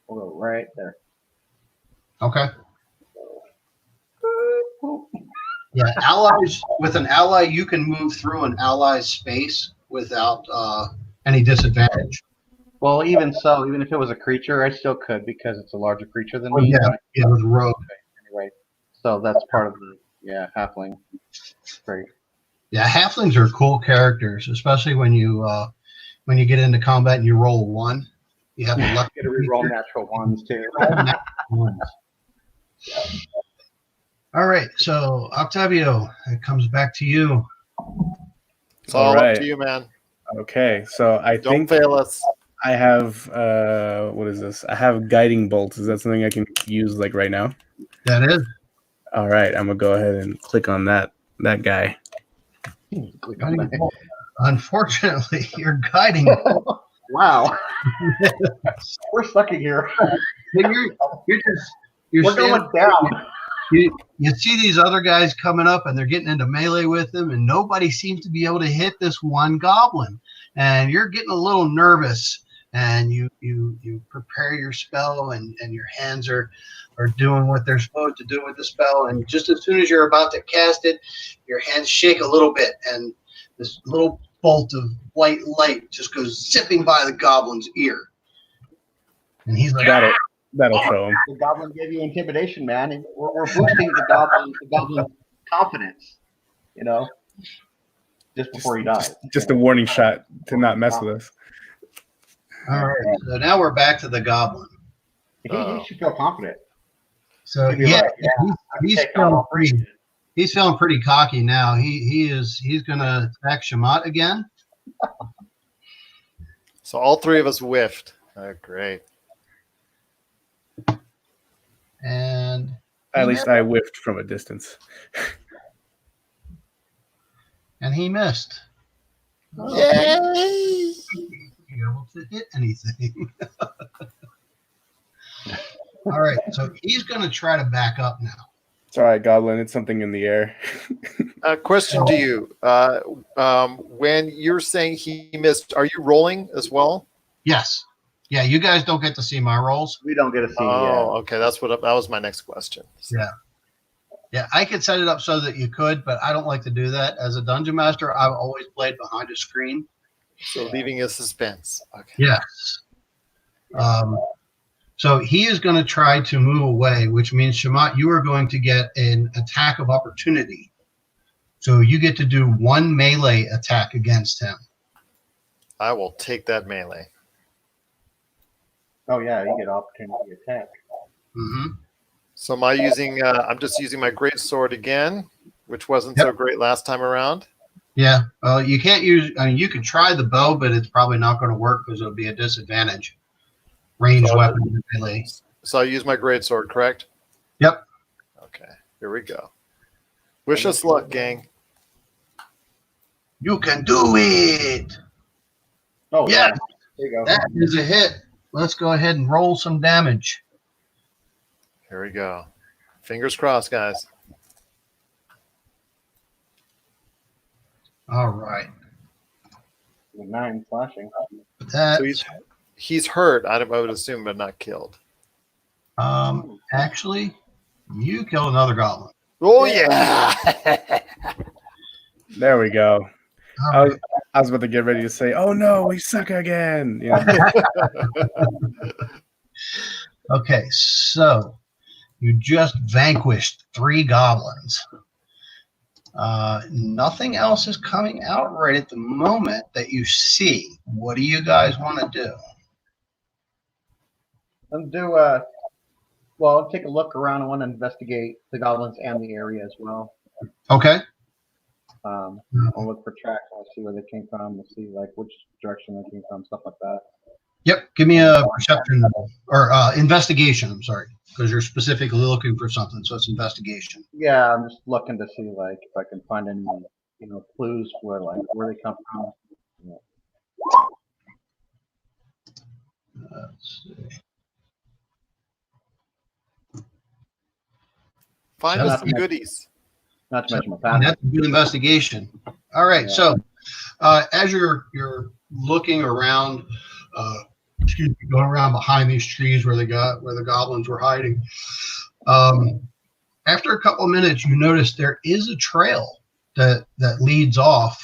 We'll go right there. Okay. Yeah, allies with an ally, you can move through an ally's space without any disadvantage. Well, even so, even if it was a creature, I still could because it's a larger creature than me. Yeah, with rogue. Anyway, so that's part of the halfling trait. Yeah, halflings are cool characters, especially when you get into combat and you roll a 1. You have the luck to reroll natural ones too. All right, so Octavio, it comes back to you. It's all up to you, man. Okay, so I Don't think fail us. I have what is this? I have guiding bolts. Is that something I can use like right now? That is. All right, I'm gonna go ahead and click on that guy. Unfortunately, you're guiding. Wow, we're sucking here. We're going down. You see these other guys coming up, and they're getting into melee with them, and nobody seems to be able to hit this one goblin. And you're getting a little nervous, and you prepare your spell, and your hands are doing what they're supposed to do with the spell. And just as soon as you're about to cast it, your hands shake a little bit, and this little bolt of white light just goes zipping by the goblin's ear. And he's like, That'll show him. The goblin gave you intimidation, man. And we're boosting the goblin's confidence, just before he dies. Just a warning shot to not mess with us. all right, so now we're back to the goblin. He should feel confident. So he's feeling pretty cocky now. He's gonna attack Shamat again. So all three of us whiffed. Oh, great. And at least I whiffed from a distance. And he missed. Yay! Be able to hit anything. All right, so he's going to try to back up now. It's all right, Goblin. It's something in the air. Question to you. When you're saying he missed, are you rolling as well? Yes. Yeah, you guys don't get to see my rolls. We don't get to see. Oh, okay. That was my next question. Yeah. Yeah, I could set it up so that you could, but I don't like to do that. As a dungeon master, I've always played behind a screen. So leaving a suspense. Okay. Yes. So he is going to try to move away, which means, Shamat, you are going to get an attack of opportunity. So you get to do one melee attack against him. I will take that melee. Oh, yeah, you get opportunity attack. Mm-hmm. So am I using, I'm just using my great sword again, which wasn't so great last time around. Yeah. Well, you can't use, you could try the bow, but it's probably not going to work because it'll be a disadvantage. Ranged weapon melee. So I use my great sword, correct? Yep. Okay. Here we go. Wish us luck, gang. You can do it. Oh, yeah. There you go. That is a hit. Let's go ahead and roll some damage. Here we go. Fingers crossed, guys. All right. With 9 slashing. That, So he's hurt, I would assume, but not killed. actually, you killed another goblin. Oh, yeah. There we go. All right. I was about to get ready to say, "Oh no, we suck again." You know? Okay, so you just vanquished 3 goblins. Nothing else is coming out right at the moment that you see. What do you guys want to do? Let's do well, I'll take a look around. I want to investigate the goblins and the area as well. Okay. I'll look for tracks. I'll see where they came from. We'll see like which direction they came from, stuff like that. Yep. Give me a perception or investigation. I'm sorry, because you're specifically looking for something, so it's investigation. Yeah, I'm just looking to see like if I can find any clues where they come from. Let's see. Find us some goodies. Not to mention my path. That's a good investigation. All right. Yeah. So as you're looking around, going around behind these trees where the goblins were hiding. After a couple of minutes, you notice there is a trail that leads off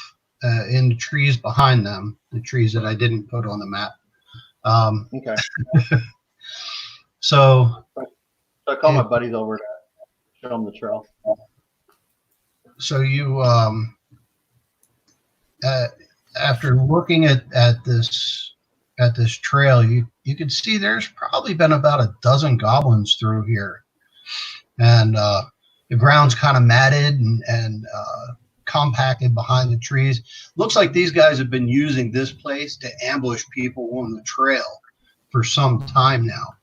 in the trees behind them, the trees that I didn't put on the map. Okay. So I call my buddies over to show them the trail. So you, after looking at this trail, you can see there's probably been about a dozen goblins through here, and the ground's kind of matted and compacted behind the trees. Looks like these guys have been using this place to ambush people on the trail for some time now.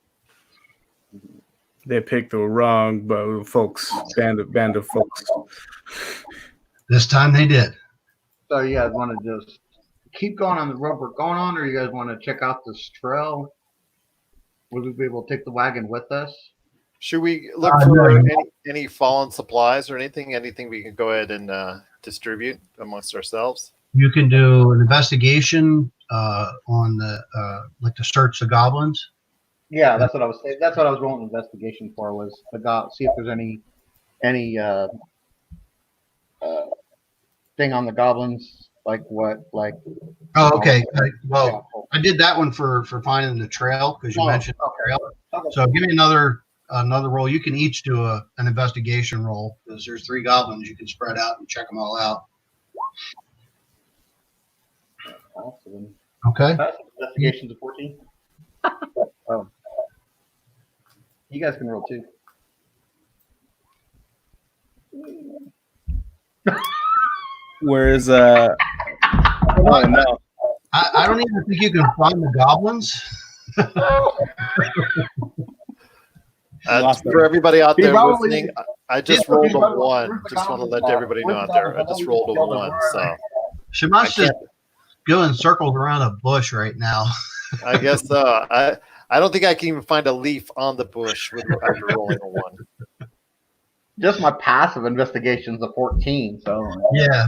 They picked the wrong band of folks. This time they did. So you guys want to just keep going on the road we're going on, or you guys want to check out this trail? Would we be able to take the wagon with us? Should we look for any fallen supplies or anything? Anything we can go ahead and distribute amongst ourselves? You can do an investigation on the to search the goblins. Yeah, that's what I was saying. That's what I was rolling investigation for, was see if there's any thing on the goblins, like what, like. Oh, okay. Well, I did that one for finding the trail, because you mentioned the trail. Okay. So give me another roll. You can each do an investigation roll, because there's 3 goblins. You can spread out and check them all out. Awesome. Okay. Investigation's a 14. Oh. You guys can roll too. Whereas, oh no, I don't even think you can find the goblins. For everybody out there probably- listening, I just rolled a 1. Just want to let everybody know out there. I just rolled a 1. So Shamash just going circles around a bush right now. I guess so. I don't think I can even find a leaf on the bush after rolling a 1. Just my passive investigation's a 14, so. Yeah.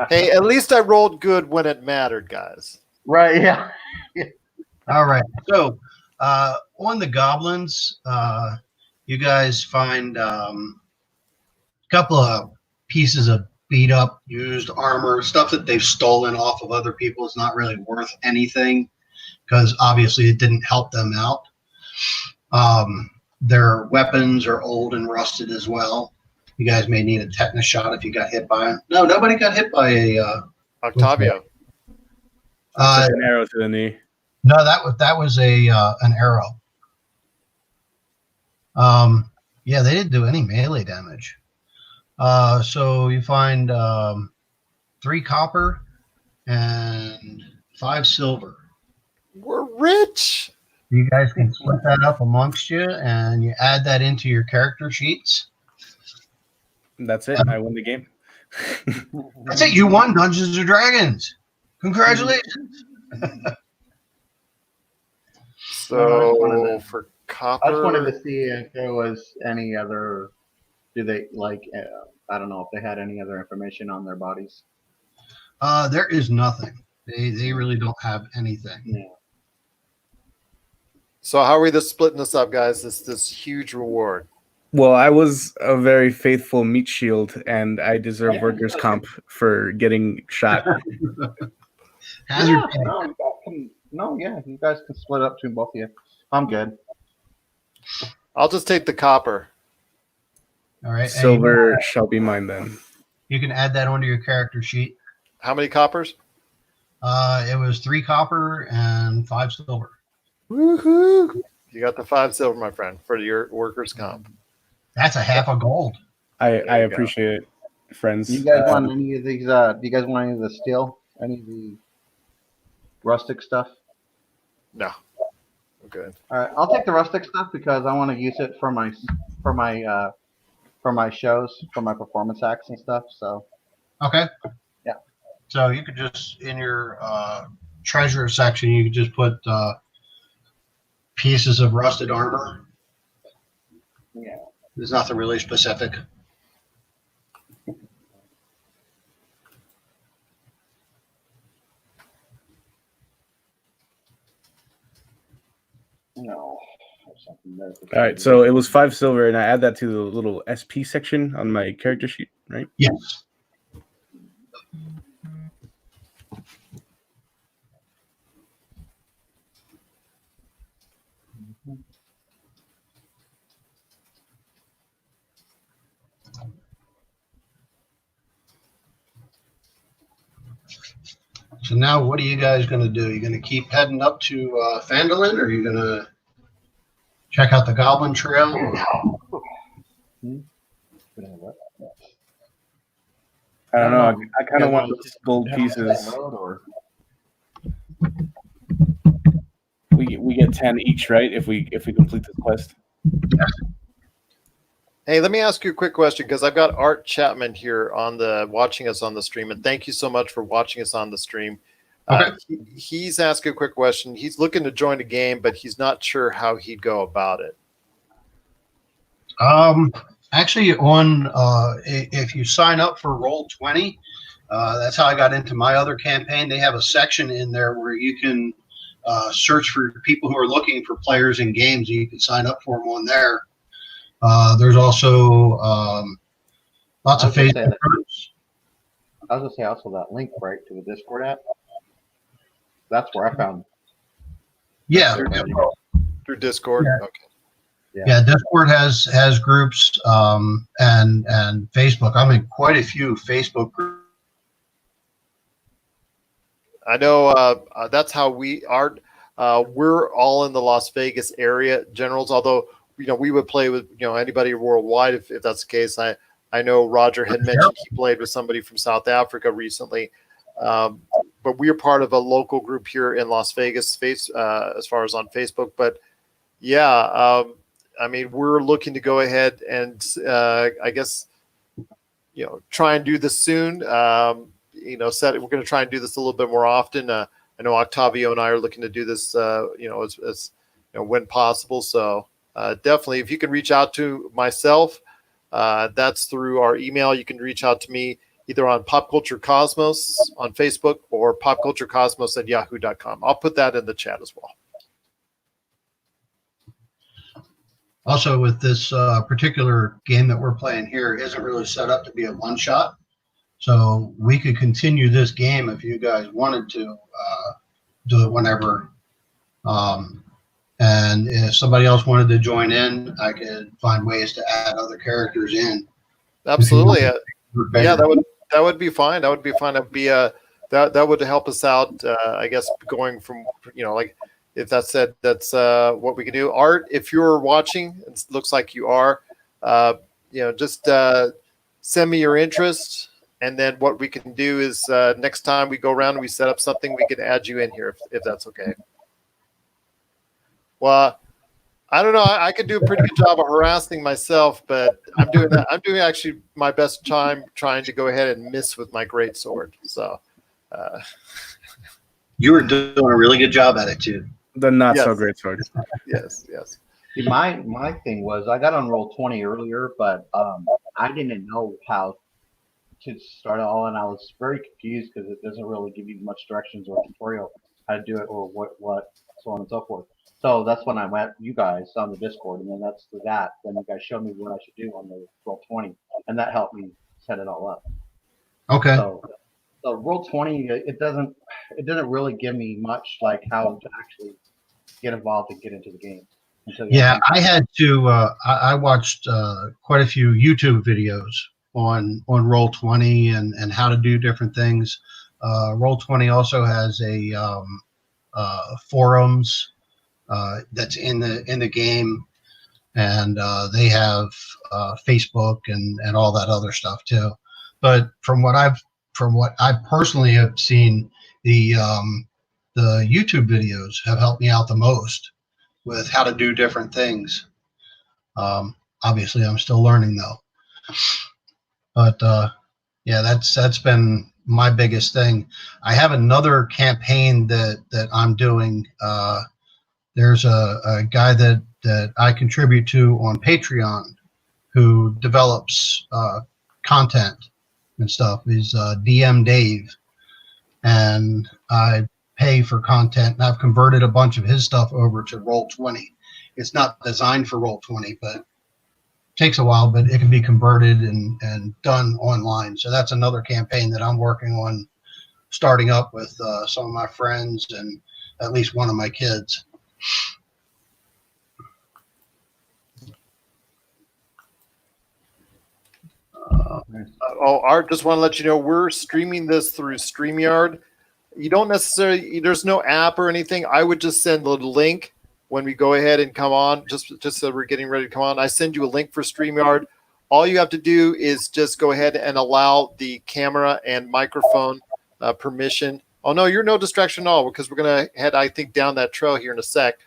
Hey, at least I rolled good when it mattered, guys. Right, yeah. All right. So on the goblins, you guys find a couple of pieces of beat up, used armor, stuff that they've stolen off of other people. It's not really worth anything, because obviously it didn't help them out. Their weapons are old and rusted as well. You guys may need a tetanus shot if you got hit by it. No, nobody got hit by a Octavio. an arrow to the knee. No, that was an arrow. Yeah, they didn't do any melee damage. So you find 3 copper and 5 silver. We're rich. You guys can split that up amongst you, and you add that into your character sheets. That's it. I win the game. That's it. You won Dungeons and Dragons. Congratulations. So for copper, I just wanted to see if there was any other. Do they I don't know if they had any other information on their bodies. There is nothing. They really don't have anything. Yeah. So how are we splitting this up, guys? This huge reward. Well, I was a very faithful meat shield, and I deserve workers' comp for getting shot. Hazard Yeah, pay. no, you guys can, no, yeah, you guys can split up between both of you. I'm good. I'll just take the copper. All right. And Silver shall be mine then. you can add that onto your character sheet. How many coppers? It was 3 copper and 5 silver. Woohoo! You got the 5 silver, my friend, for your workers' comp. That's a half a gold. I you go. appreciate it, friends. Do you guys want any of these? Do you guys want any of the steel? Any of the rustic stuff? No. I'm good. All right, I'll take the rustic stuff because I want to use it for my shows, for my performance acts and stuff. So Okay. Yeah. So you could just, in your treasure section, you could just put pieces of rusted armor. yeah. There's nothing really specific. No. All right, so it was 5 silver, and I add that to the little SP section on my character sheet, right? Yes. So now what are you guys going to do? You going to keep heading up to Phandelver, or are you going to check out the Goblin Trail? I don't know. I kind of want those gold That pieces. road or We get 10 each, right? If we complete this quest. Hey, let me ask you a quick question because I've got Art Chapman here on the watching us on the stream, and thank you so much for watching us on the stream. Okay. He's asking a quick question. He's looking to join the game, but he's not sure how he'd go about it. Actually, if you sign up for Roll20, that's how I got into my other campaign. They have a section in there where you can search for people who are looking for players in games. You can sign up for them on there. There's also lots of Facebook groups. I was gonna say also that link right to the Discord app. That's where I found. Yeah, Through Discord? Yeah. Okay. yeah. Discord has groups and Facebook. I'm in quite a few Facebook groups. I know that's how we are. We're all in the Las Vegas area, Generals, although we would play with anybody worldwide if that's the case. I know Roger had mentioned he played with somebody from South Africa recently, but we're part of a local group here in Las Vegas, as far as on Facebook. But yeah, I mean, we're looking to go ahead and I guess try and do this soon. We're going to try and do this a little bit more often. I know Octavio and I are looking to do this, as when possible. So definitely, if you can reach out to myself, that's through our email. You can reach out to me either on Pop Culture Cosmos on Facebook or popculturecosmos@yahoo.com. I'll put that in the chat as well. Also, with this particular game that we're playing here, isn't really set up to be a one-shot. So we could continue this game if you guys wanted to do it whenever. And if somebody else wanted to join in, I could find ways to add other characters in. Absolutely. Yeah, that would be fine. That would be fine. That would help us out. I guess going from like if that's said, that's what we can do. Art, if you're watching, it looks like you are. Just send me your interest, and then what we can do is next time we go around and we set up something, we can add you in here if that's okay. Well, I don't know. I could do a pretty good job of harassing myself, but I'm doing that. I'm doing actually my best time trying to go ahead and miss with my great sword. So you were doing a really good job at it too. The not so great sword. Yes. See, my thing was I got on Roll20 earlier, but I didn't know how to start it all, and I was very confused because it doesn't really give you much directions or tutorial how to do it or what so on and so forth. So that's when I met you guys on the Discord, and then then you guys showed me what I should do on the Roll20, and that helped me set it all up. Okay. So Roll20, it doesn't really give me much like how to actually get involved and get into the game. Yeah, I had to. I watched quite a few YouTube videos on Roll20 and how to do different things. Roll20 also has a forums that's in the game, and they have Facebook and all that other stuff too. But from what I personally have seen, the YouTube videos have helped me out the most with how to do different things. Obviously, I'm still learning though. But yeah, that's been my biggest thing. I have another campaign that I'm doing. There's a guy that I contribute to on Patreon who develops content and stuff. He's DM Dave, and I pay for content, and I've converted a bunch of his stuff over to Roll20. It's not designed for Roll20, but it takes a while, but it can be converted and done online. So that's another campaign that I'm working on starting up with some of my friends and at least one of my kids. Art, just want to let you know we're streaming this through StreamYard. You don't necessarily, there's no app or anything. I would just send the link when we go ahead and come on, just so we're getting ready to come on. I send you a link for StreamYard. All you have to do is just go ahead and allow the camera and microphone permission. Oh, no, you're no distraction at all, because we're going to head, I think, down that trail here in a sec.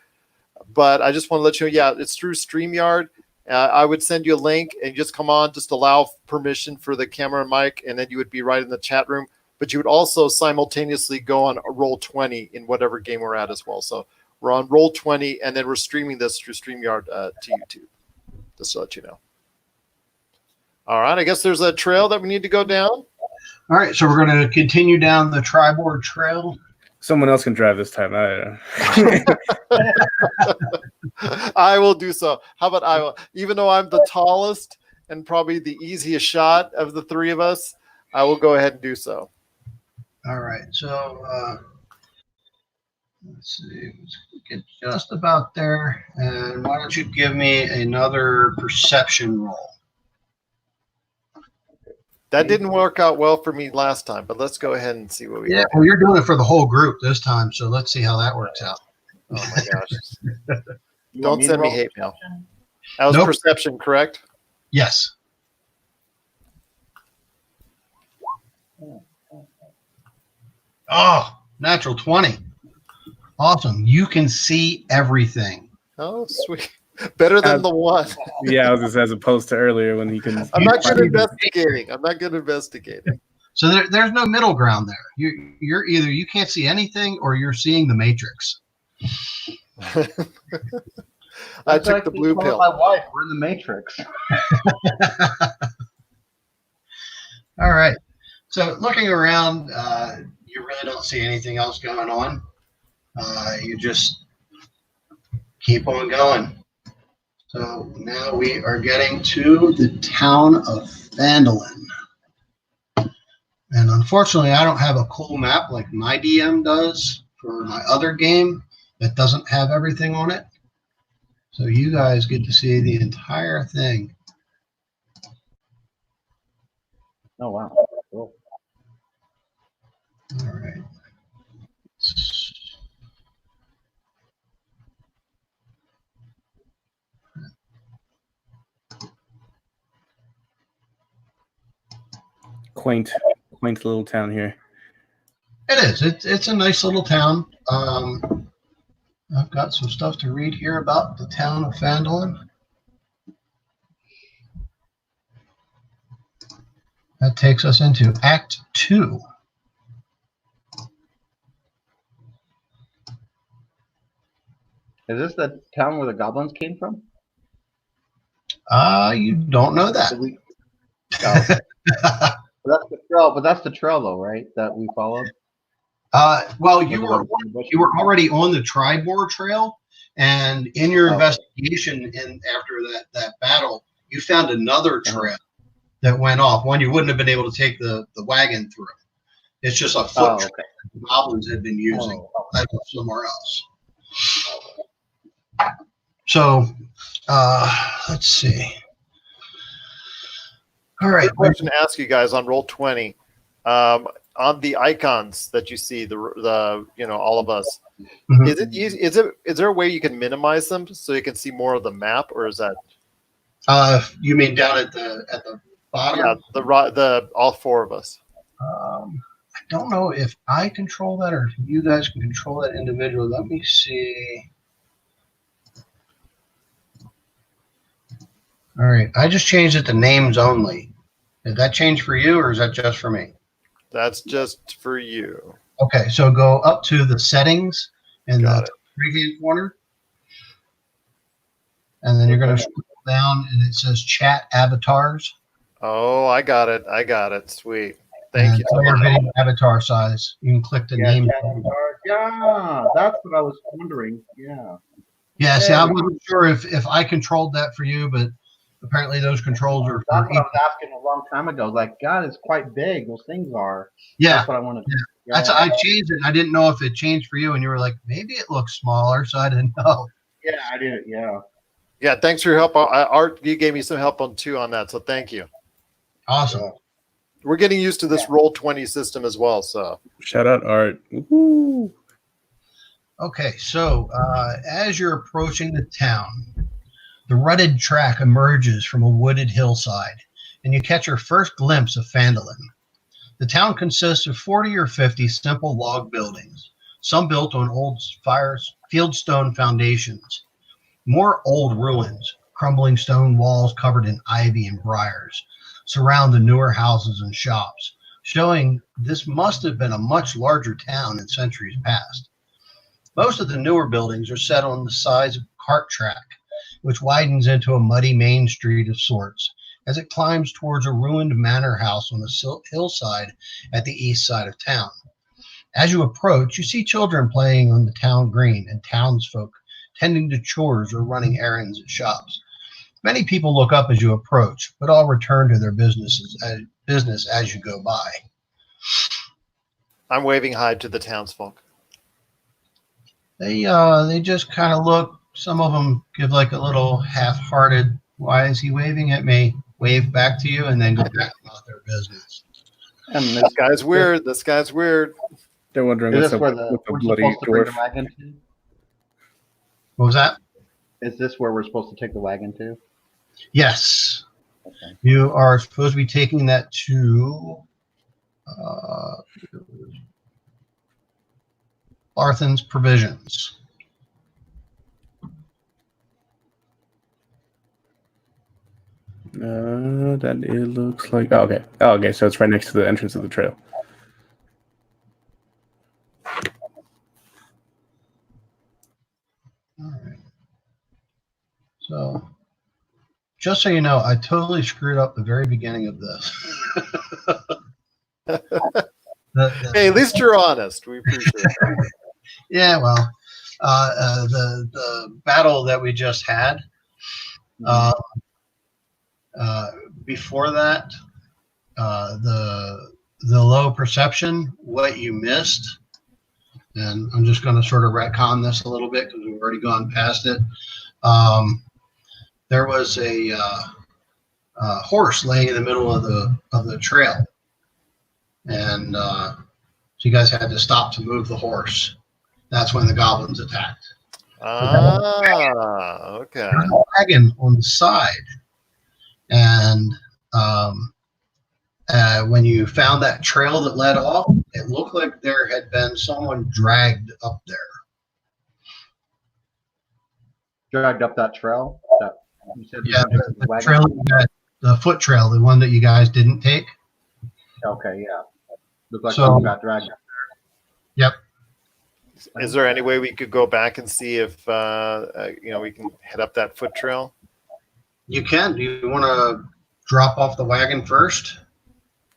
But I just want to let you know, yeah, it's through StreamYard. I would send you a link and just come on, just allow permission for the camera and mic, and then you would be right in the chat room. But you would also simultaneously go on Roll20 in whatever game we're at as well. So we're on Roll20, and then we're streaming this through StreamYard to YouTube, just to let you know. All right, I guess there's a trail that we need to go down. All right, so we're going to continue down the Triboard Trail. Someone else can drive this time. I will do so. How about I will? Even though I'm the tallest and probably the easiest shot of the three of us, I will go ahead and do so. All right, so let's see, let's get just about there. And why don't you give me another perception roll? That didn't work out well for me last time, but let's go ahead and see what we got. Well, you're doing it for the whole group this time, so let's see how that works out. Oh my gosh. Don't send me hate mail. That was Nope. perception, correct? Yes. Oh, natural 20. Awesome. You can see everything. Oh, sweet. Better than the one. Yeah, I was just as opposed to earlier when he can. I'm not good at investigating. I'm not good at investigating. So there's no middle ground there. You're either you can't see anything or you're seeing the Matrix. I took the blue pill. My wife, we're in the Matrix. All right. So looking around, you really don't see anything else going on. You just keep on going. So now we are getting to the town of Phandelver. And unfortunately, I don't have a cool map like my DM does for my other game that doesn't have everything on it. So you guys get to see the entire thing. Oh, wow. Cool. All right. Quaint little town here. It is. It's a nice little town. I've got some stuff to read here about the town of Phandelver. That takes us into Act 2. Is this the town where the goblins came from? You don't know that. Oh. That's the trail, but that's the trail though, right? That we followed. Well, you were already on the Tribor Trail, and in your investigation in after that battle, you found another trail that went off. One you wouldn't have been able to take the wagon through. It's just a foot trail the goblins had been using somewhere else. So, let's see. All right. Question to ask you guys on Roll20. On the icons that you see, the all of us, is it easy? Is there a way you can minimize them so you can see more of the map, or is that? You mean down at the bottom? Yeah, the all four of us. I don't know if I control that or if you guys can control that individually. Let me see. All right, I just changed it to names only. Did that change for you, or is that just for me? That's just for you. Okay, so go up to the settings in the right-hand corner, and then you're going to scroll down, and it says Chat Avatars. Oh, I got it. Sweet. Thank you. Your video avatar size. You can click the name. Yeah, that's what I was wondering. Yeah. Yeah, see, I wasn't sure if I controlled that for you, but apparently those controls are. That's what I was asking a long time ago. Like, God, it's quite big. Those things are. Yeah. That's what I wanted to. Yeah. I changed it. I didn't know if it changed for you, and you were like, maybe it looks smaller, so I didn't know. Yeah, I did. Yeah. Yeah, thanks for your help. Art, you gave me some help on that, so thank you. Awesome. Yeah. We're getting used to this Roll20 system as well. So shout out Art. Woo-hoo. Okay, so as you're approaching the town, the rutted track emerges from a wooded hillside, and you catch your first glimpse of Phandelver. The town consists of 40 or 50 simple log buildings, some built on old fieldstone foundations. More old ruins, crumbling stone walls covered in ivy and briars, surround the newer houses and shops, showing this must have been a much larger town in centuries past. Most of the newer buildings are set on the sides of a cart track, which widens into a muddy main street of sorts as it climbs towards a ruined manor house on a hillside at the east side of town. As you approach, you see children playing on the town green and townsfolk tending to chores or running errands at shops. Many people look up as you approach, but all return to their business as you go by. I'm waving hi to the townsfolk. They just kind of look. Some of them give like a little half-hearted, why is he waving at me? Wave back to you, and then go back about their business. And This guy's weird. This guy's weird. They're wondering is what's this up where with the we're bloody supposed to bring dwarf. the wagon to? What was that? Is this where we're supposed to take the wagon to? Yes. Okay. You are supposed to be taking that to Arthan's Provisions. That it looks like. Oh, okay. Oh, okay. So it's right next to the entrance of the trail. All right. So, just so you know, I totally screwed up the very beginning of this. Hey, at least you're honest. We appreciate it. Yeah, well, the battle that we just had. Before that, the low perception, what you missed, and I'm just going to sort of retcon this a little bit because we've already gone past it. There was a horse laying in the middle of the trail, and so you guys had to stop to move the horse. That's when the goblins attacked. Okay. Wagon on the side. And when you found that trail that led off, it looked like there had been someone dragged up there. Dragged up that trail? You said Yeah, the the wagon? trail, the foot trail, the one that you guys didn't take. Okay, yeah. Looked like So- someone got dragged up. Yep. Is there any way we could go back and see if we can head up that foot trail? You can. Do you want to drop off the wagon first?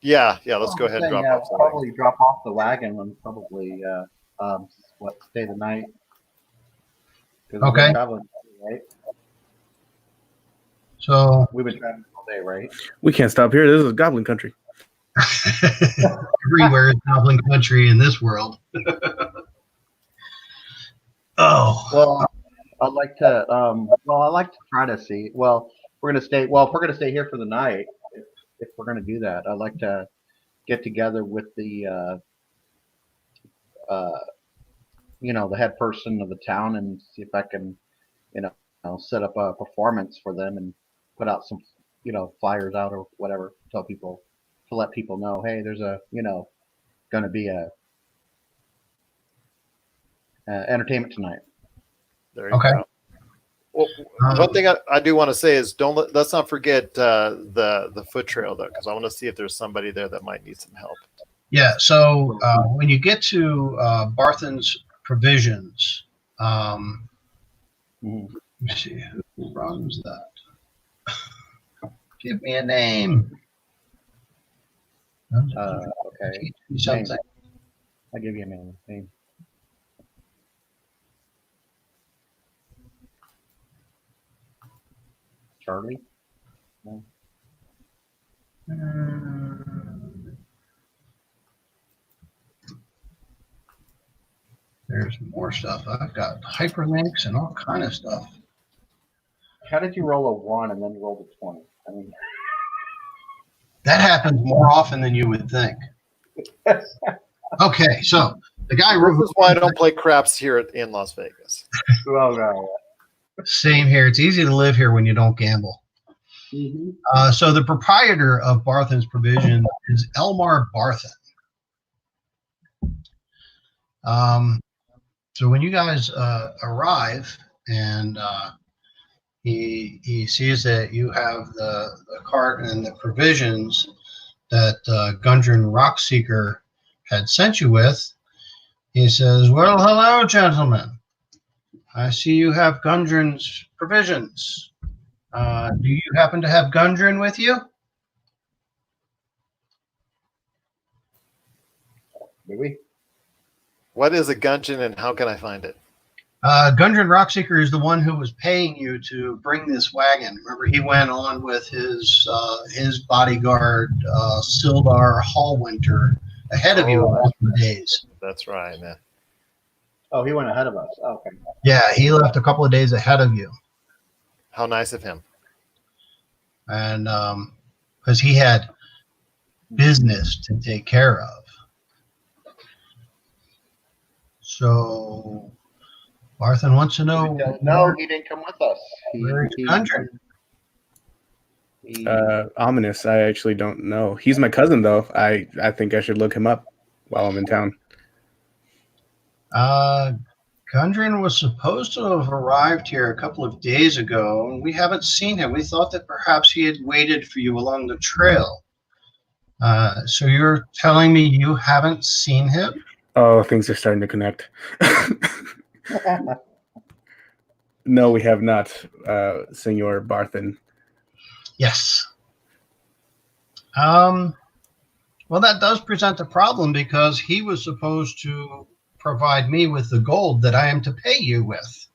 Yeah, let's go I'm ahead and saying, drop yeah, off the we'll wagon. probably drop off the wagon and probably stay the night. 'Cause we've Okay. been traveling, right? So We've been traveling all day, right? We can't stop here. This is Goblin Country. everywhere is Goblin Country in this world. Oh, Well, I'd like to. Well, I like to try to see. Well, we're gonna stay. Well, if we're gonna stay here for the night, if we're gonna do that, I'd like to get together with the, uh, the head person of the town and see if I can, you set up a performance for them and put out some, flyers out or whatever. Tell people to let people know, hey, there's gonna be a entertainment tonight. There you okay. go. Well, one thing I do want to say is let's not forget the foot trail though, because I want to see if there's somebody there that might need some help. Yeah. So when you get to Barthen's Provisions, let me see who runs that. Give me a name. Okay. Something. I'll give you a name. Charlie? No. There's more stuff. I've got hyperlinks and all kind of stuff. How did you roll a 1 and then roll the 20? I mean, That happens more often than you would think. Okay, so the guy This is why I don't play craps here in Las Vegas. well, no. Same here. It's easy to live here when you don't gamble. Mm-hmm. So the proprietor of Barthen's Provision is Elmar Barthen. So when you guys arrive and he sees that you have the cart and the provisions that Gundren Rockseeker had sent you with, he says, well, hello, gentlemen. I see you have Gundren's provisions. Do you happen to have Gundren with you? Do we? What is a Gungeon and how can I find it? Gundren Rockseeker is the one who was paying you to bring this wagon. Remember, he went on with his bodyguard, Sildar Hallwinter, ahead of you a couple of days. That's right, man. Oh, he went ahead of us. Okay. Yeah, he left a couple of days ahead of you. How nice of him. And because he had business to take care of. So Barthen wants to know. No, he didn't come with us. Where's Gundren? Ominous. I actually don't know. He's my cousin, though. I think I should look him up while I'm in town. Gundren was supposed to have arrived here a couple of days ago, and we haven't seen him. We thought that perhaps he had waited for you along the trail. So you're telling me you haven't seen him? Oh, things are starting to connect. No, we have not, Senor Barthen. Yes. Well, that does present a problem because he was supposed to provide me with the gold that I am to pay you with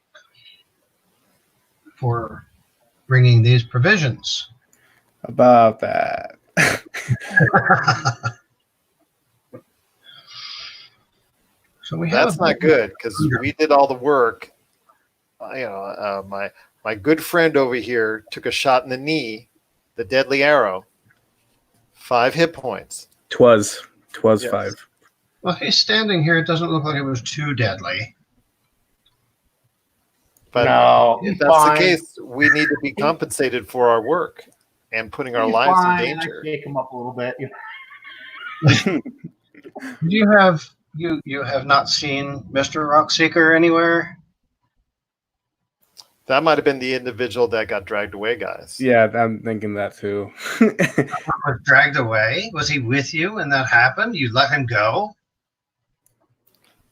for bringing these provisions. About that. So we have That's not good because we did all the work. My good friend over here took a shot in the knee, the deadly arrow. 5 hit points. Twas Yes. 5. Well, he's standing here. It doesn't look like it was too deadly. But no, if he's that's fine. the case, we need to be compensated for our work and putting our He's lives fine. in danger. I shake him up a little bit. You have not seen Mr. Rockseeker anywhere? That might have been the individual that got dragged away, guys. Yeah, I'm thinking that too. Was dragged away? Was he with you when that happened? You let him go?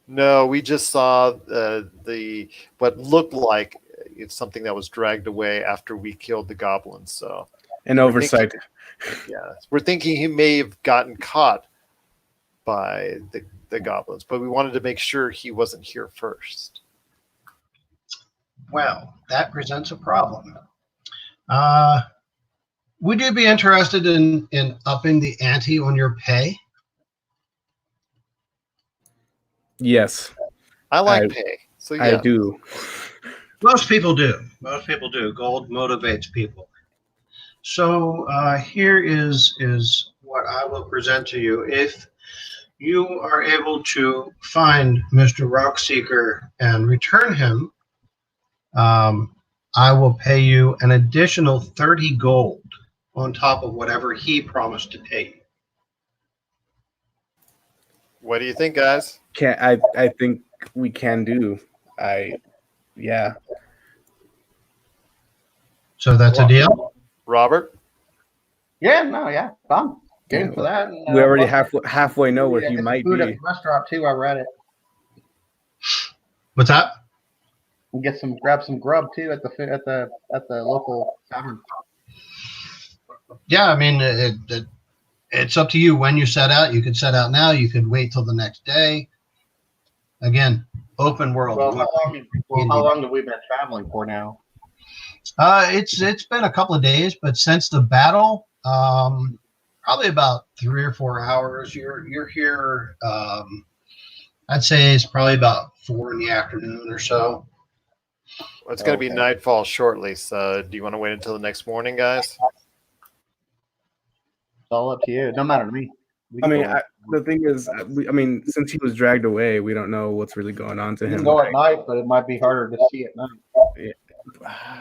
No, we just saw what looked like it's something that was dragged away after we killed the goblins. So An oversight. Yeah, we're thinking he may have gotten caught by the goblins, but we wanted to make sure he wasn't here first. Well, that presents a problem. Would you be interested in upping the ante on your pay? Yes, I like pay, so yeah. I do. Most people do. Most people do. Gold motivates people. So here is what I will present to you. If you are able to find Mr. Rockseeker and return him, I will pay you an additional 30 gold on top of whatever he promised to pay you. What do you think, guys? I think we can do. Yeah. So that's a deal? Robert? Yeah, no, yeah, I'm game for that. And, We already halfway know where he might food be. at the restaurant too. I read it. What's that? And grab some grub too at the local tavern. Yeah, I mean, it's up to you when you set out. You could set out now. You could wait till the next day. Again, open world. Well, how long have we been traveling for now? It's been a couple of days, but since the battle, probably about 3 or 4 hours. You're here. I'd say it's probably about 4 in the afternoon or so. Well, it's going to be nightfall shortly, so do you want to wait until the next morning, guys? It's all up to you. No matter to me. The thing is, since he was dragged away, we don't know what's really going on to you him. can go at night, but it might be harder to see at night.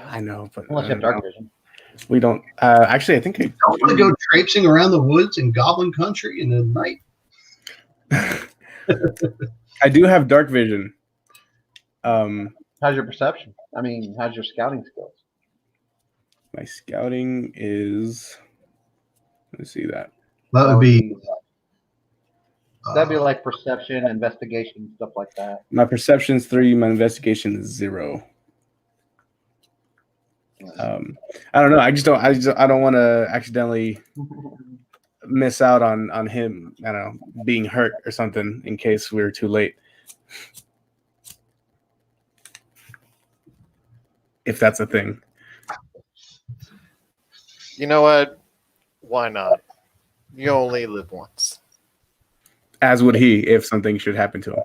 I know, but Unless you have dark vision. we don't. Actually, I think Don't want to go traipsing around the woods in Goblin Country in the night. I do have dark vision. How's your perception? How's your scouting skills? My scouting is. Let's see that. That would be. That'd be like perception, investigation, stuff like that. My perception's 3. My investigation is 0. I don't know. I don't want to accidentally miss out on him. I don't know, being hurt or something in case we're too late. If that's a thing. You know what? Why not? You only live once. As would he if something should happen to him.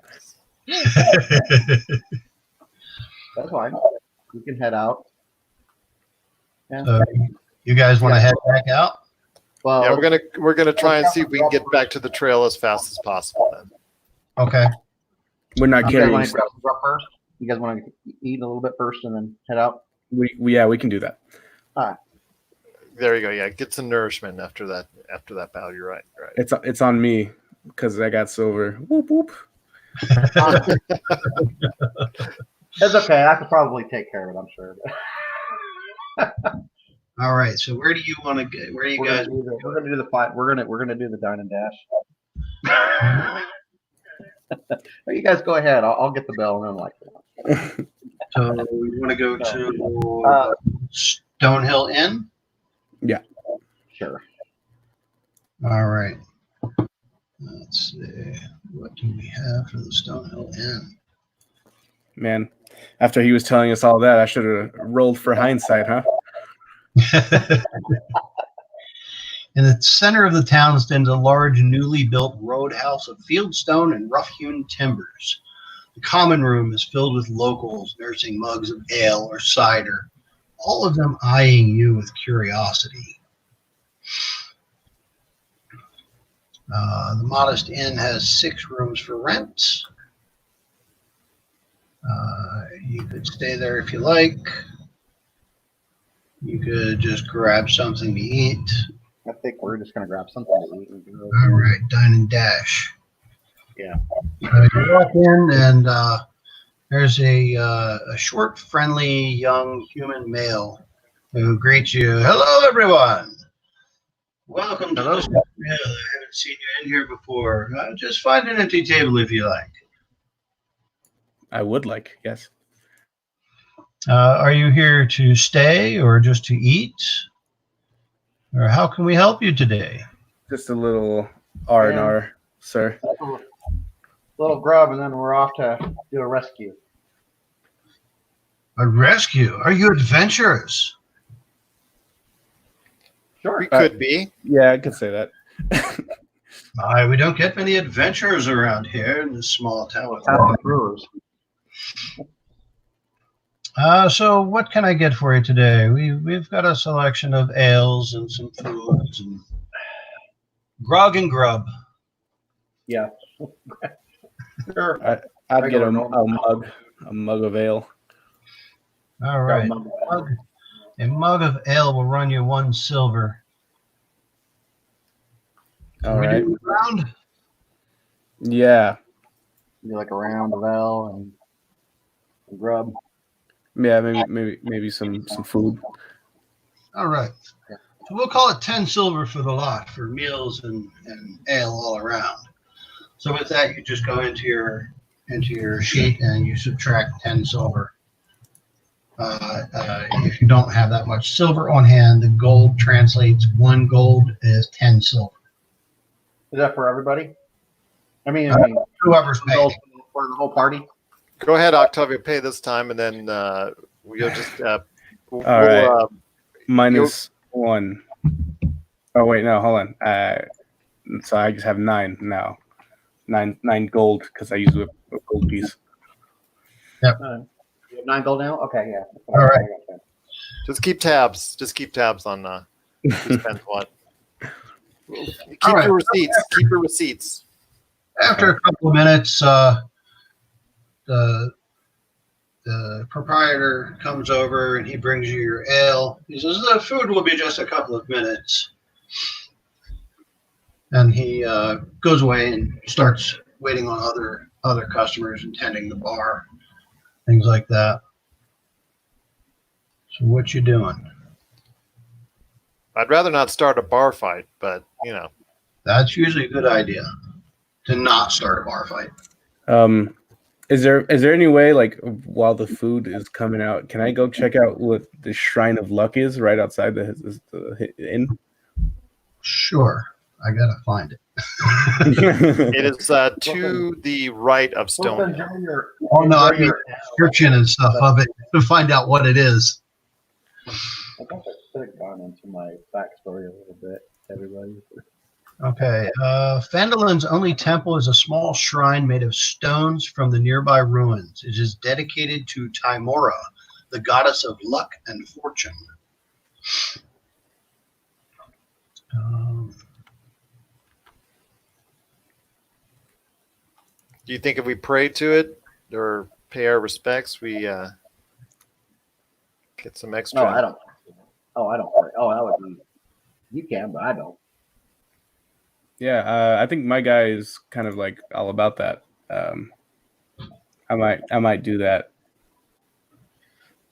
That's fine. We can head out. Yeah. So you guys want to head back out? Well, Yeah, we're gonna try and see if we can get back to the trail as fast as possible. Then. Okay. We're not you guys carrying. want to grab some grub first? You guys want to eat a little bit first and then head out? We can do that. All right. There you go. Yeah, get some nourishment after that battle. You're right. Right. It's on me because I got silver. Whoop whoop. It's okay. I could probably take care of it. I'm sure. All right. So where do you want to go? Where do you guys? We're gonna do the fight. We're gonna do the dine and dash. Well, you guys go ahead. I'll get the bell and then like. So we want to go to Stonehill Inn. Yeah. Sure. All right. Let's see. What do we have for the Stonehill Inn? Man, after he was telling us all that, I should have rolled for hindsight, huh? In the center of the town stands a large, newly built roadhouse of fieldstone and rough-hewn timbers. The common room is filled with locals nursing mugs of ale or cider, all of them eyeing you with curiosity. The modest inn has 6 rooms for rent. You could stay there if you like. You could just grab something to eat. I think we're just gonna grab something to eat and go. All right, dine and dash. Yeah. You walk in and there's a short, friendly, young human male who greets you. Hello, everyone. Welcome to Lost Mines. I haven't seen you in here before. Just find an empty table if you like. I would like, yes. Are you here to stay or just to eat? Or how can we help you today? Just a little R&R, sir. Little grub, and then we're off to do a rescue. A rescue? Are you adventurous? Sure. We could be. Yeah, I could say that. We don't get many adventurers around here in this small town. Brewers. So what can I get for you today? We've got a selection of ales and some foods and grog and grub. Yeah. Sure. I'd get Regular a normal. mug of ale. All right. A mug of ale will run you 1 silver. All we right. do round? Yeah. Do like a round of ale and grub. Yeah, maybe some food. All right. So we'll call it 10 silver for the lot for meals and ale all around. So with that, you just go into your sheet and you subtract 10 silver. If you don't have that much silver on hand, the gold translates 1 gold is 10 silver. Is that for everybody? I mean, Whoever's paying. for the whole party. Go ahead, Octavio, pay this time, and then we'll just. All right. Minus 1. Oh wait, no, hold on. So I just have 9 now. 9 gold because I use a gold piece. Yep. You have 9 gold now. Okay, yeah. All right. Just keep tabs. Just keep tabs on who spends what. Keep All right. your receipts. Keep your receipts. After a couple of minutes, the proprietor comes over and he brings you your ale. He says, the food will be just a couple of minutes. And he goes away and starts waiting on other customers and tending the bar, things like that. So what you doing? I'd rather not start a bar fight, but That's usually a good idea, to not start a bar fight. Is there any way, like, while the food is coming out, can I go check out what the Shrine of Luck is right outside the inn? Sure. I gotta find it. it is to the right of Stone. Oh no, I mean description and stuff of it to find out what it is. I think I should have gone into my backstory a little bit, everybody. Okay. Phandelver's only temple is a small shrine made of stones from the nearby ruins. It is dedicated to Timora, the goddess of luck and fortune. Do you think if we pray to it or pay our respects, we get some extra? No, I don't. Oh, I don't. Oh, that would be. You can, but I don't. Yeah, I think my guy is kind of like all about that. I might do that.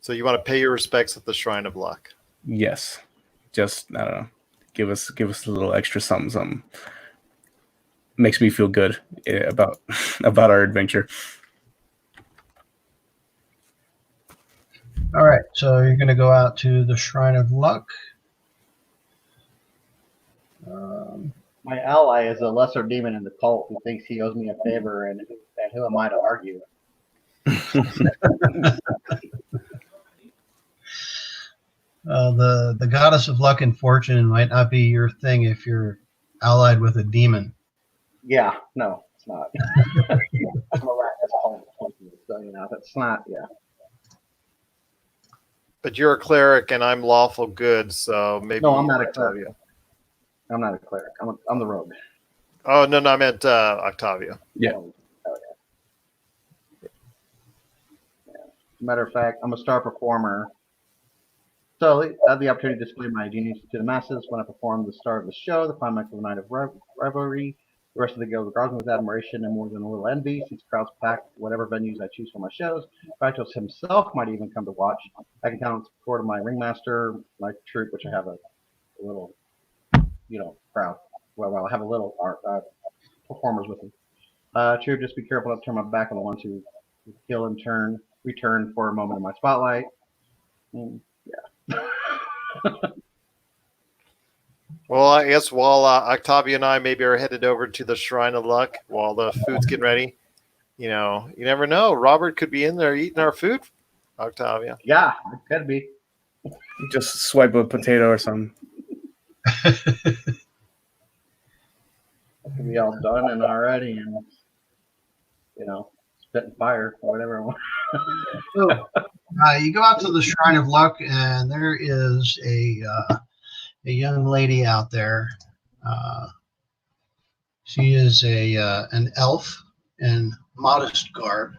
So you want to pay your respects at the Shrine of Luck? Yes, just I don't know. Give us a little extra something. Makes me feel good about our adventure. All right, so you're going to go out to the Shrine of Luck. My ally is a lesser demon in the cult who thinks he owes me a favor, and who am I to argue? The goddess of luck and fortune might not be your thing if you're allied with a demon. Yeah, no, it's not. I'm a rat. That's all. So that's not. Yeah. But you're a cleric, and I'm lawful good, so maybe. No, I'm not a cleric. I'm not a cleric. I'm the rogue. Oh no, I meant Octavio. Yeah. Oh, yeah. Matter of fact, I'm a star performer. So I have the opportunity to display my genius to the masses when I perform the start of the show, the climax of the night of revelry. The rest of the guild regards me with admiration and more than a little envy, since crowds pack whatever venues I choose for my shows. Fractals himself might even come to watch. I can count on support of my ringmaster, my troupe, which I have a little, crowd. Well, I have a little performers with me. Troupe, just be careful not to turn my back on the ones who kill and return for a moment in my spotlight. Yeah. Well, I guess while Octavia and I maybe are headed over to the Shrine of Luck while the food's getting ready, you never know. Robert could be in there eating our food, Octavia. Yeah, it could be. Just swipe a potato or something. It could be all done and already, and spitting fire or whatever. So, you go out to the Shrine of Luck, and there is a young lady out there. She is an elf in modest garb,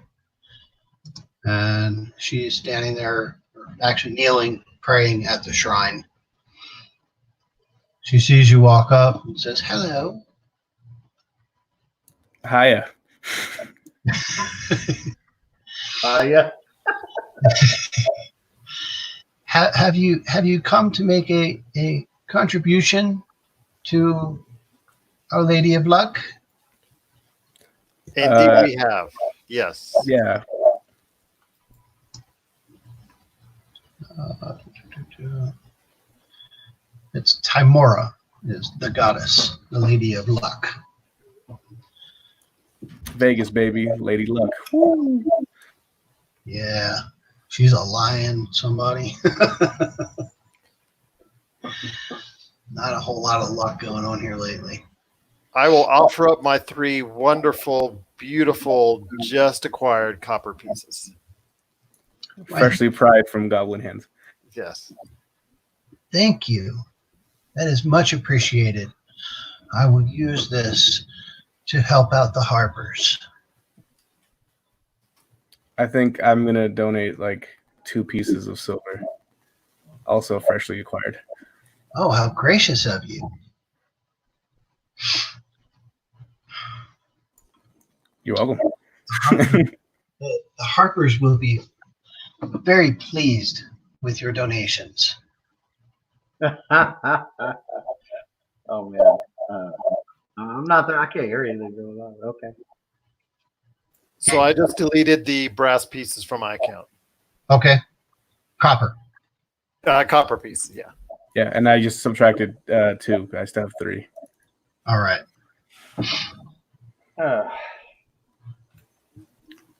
and she is standing there, actually kneeling, praying at the shrine. She sees you walk up and says, "Hello." Hiya. Yeah. Have you come to make a contribution to Our Lady of Luck? Indeed, we have. Yes. Yeah. It's Timora, is the goddess, the Lady of Luck. Vegas, baby. Lady Luck. Yeah, she's a lion, somebody. Not a whole lot of luck going on here lately. I will offer up my 3 wonderful, beautiful, just acquired copper pieces. Freshly pried from Goblin Hands. Yes. Thank you. That is much appreciated. I will use this to help out the Harpers. I think I'm going to donate like 2 pieces of silver. Also freshly acquired. Oh, how gracious of you. You're welcome. The Harpers will be very pleased with your donations. Oh man, I'm not there. I can't hear anything going on. Okay. So I just deleted the brass pieces from my account. Okay. Copper. Copper pieces, yeah. Yeah, and I just subtracted 2. I still have 3. All right.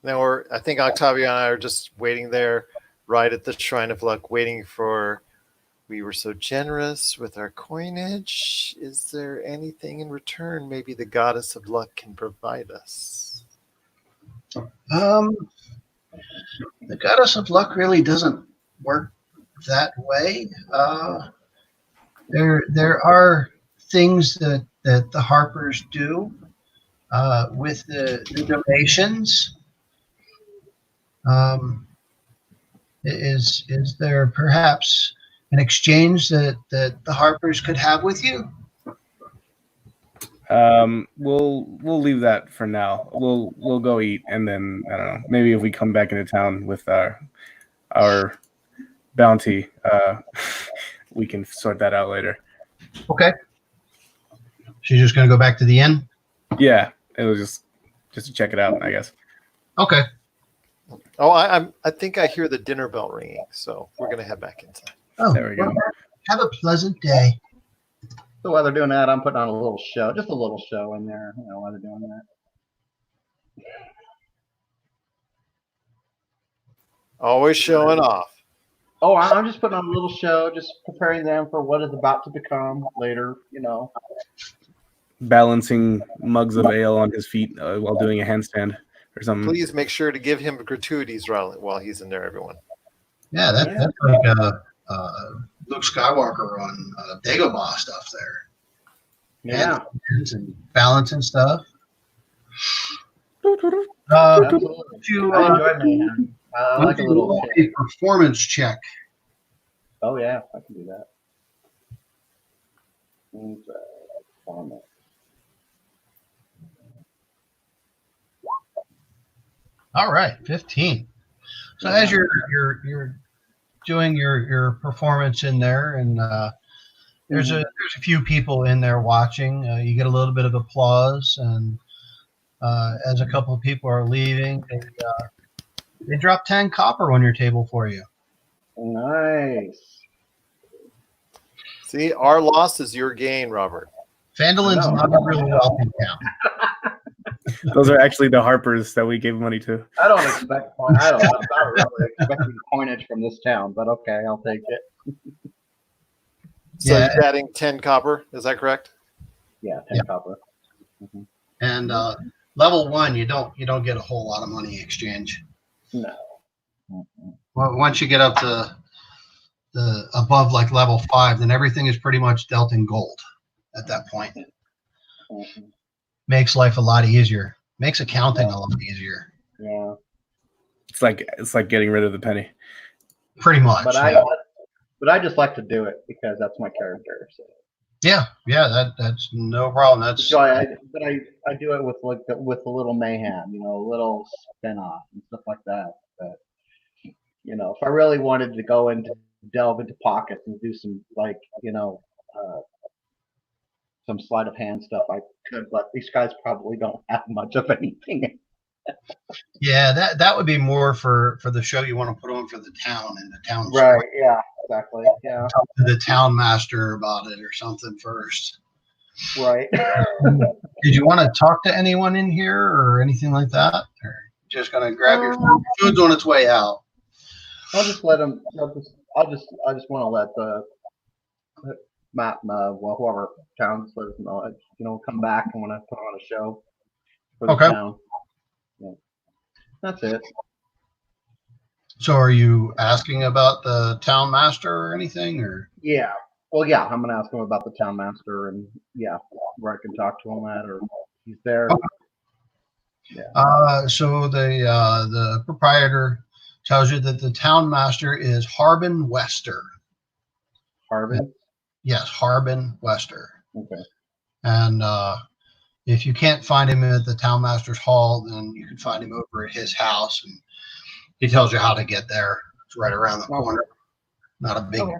Now I think Octavia and I are just waiting there right at the Shrine of Luck, waiting for, we were so generous with our coinage. Is there anything in return maybe the Goddess of Luck can provide us? The Goddess of Luck really doesn't work that way. There are things that the Harpers do with the donations. Is there perhaps an exchange that the Harpers could have with you? We'll leave that for now. We'll go eat, and then I don't know. Maybe if we come back into town with our bounty, we can sort that out later. Okay. She's just going to go back to the inn? Yeah, it was just to check it out, I guess. Okay. Oh, I think I hear the dinner bell ringing, so we're gonna head back inside. Oh, There we go. Have a pleasant day. So while they're doing that, I'm putting on a little show, just a little show in there. While they're doing that. Always showing off. Oh, I'm just putting on a little show, just preparing them for what is about to become later. Balancing mugs of ale on his feet while doing a handstand or something. Please make sure to give him gratuities while he's in there, everyone. Yeah, that's like Luke Skywalker on Dagobah stuff there. Yeah. And balance and stuff. Absolutely. I enjoy mayhem. I like a little a performance check. Oh yeah, I can do that. All right, 15. So as you're doing your performance in there, and there's a few people in there watching. You get a little bit of applause, and as a couple of people are leaving, they drop 10 copper on your table for you. Nice. See, our loss is your gain, Robert. Phandelin's No. not a really wealthy town. Those are actually the Harpers that we gave money to. I don't expect. I don't. I'm not really expecting coinage from this town, but okay, I'll take it. So Yeah. you're adding 10 copper. Is that correct? Yeah, 10 copper. Mm-hmm. And level 1, you don't get a whole lot of money exchange. No. Mm-hmm. Well, once you get up to the above like level 5, then everything is pretty much dealt in gold at that point. Mm-hmm. Makes life a lot easier. Makes accounting a lot easier. Yeah. It's like getting rid of the penny. Pretty much. But yeah. I just like to do it because that's my character. So. Yeah, that's no problem. That's So I do it with with a little mayhem, a little spin off and stuff like that. But if I really wanted to go into delve into pockets and do some some sleight of hand stuff, I could. But these guys probably don't have much of anything. yeah, that would be more for the show you want to put on for the town and the town. Right? Yeah. Exactly. Yeah. Talk to the town master about it or something first. Right. Did you want to talk to anyone in here or anything like that, or just gonna grab your food? Food's on its way out? I'll just let them. I just want to let the Matt, whoever town let us know. Come back and want to put on a show for the town. Yeah. That's it. So, are you asking about the town master or anything, or? Yeah. Well, yeah. I'm gonna ask him about the town master and where I can talk to him at, or he's there. Okay. Yeah. So the proprietor tells you that the town master is Harbin Wester. Harbin? Yes, Harbin Wester. Okay. And if you can't find him at the town master's hall, then you can find him over at his house, and he tells you how to get there. It's right around the corner. Not a big. Okay.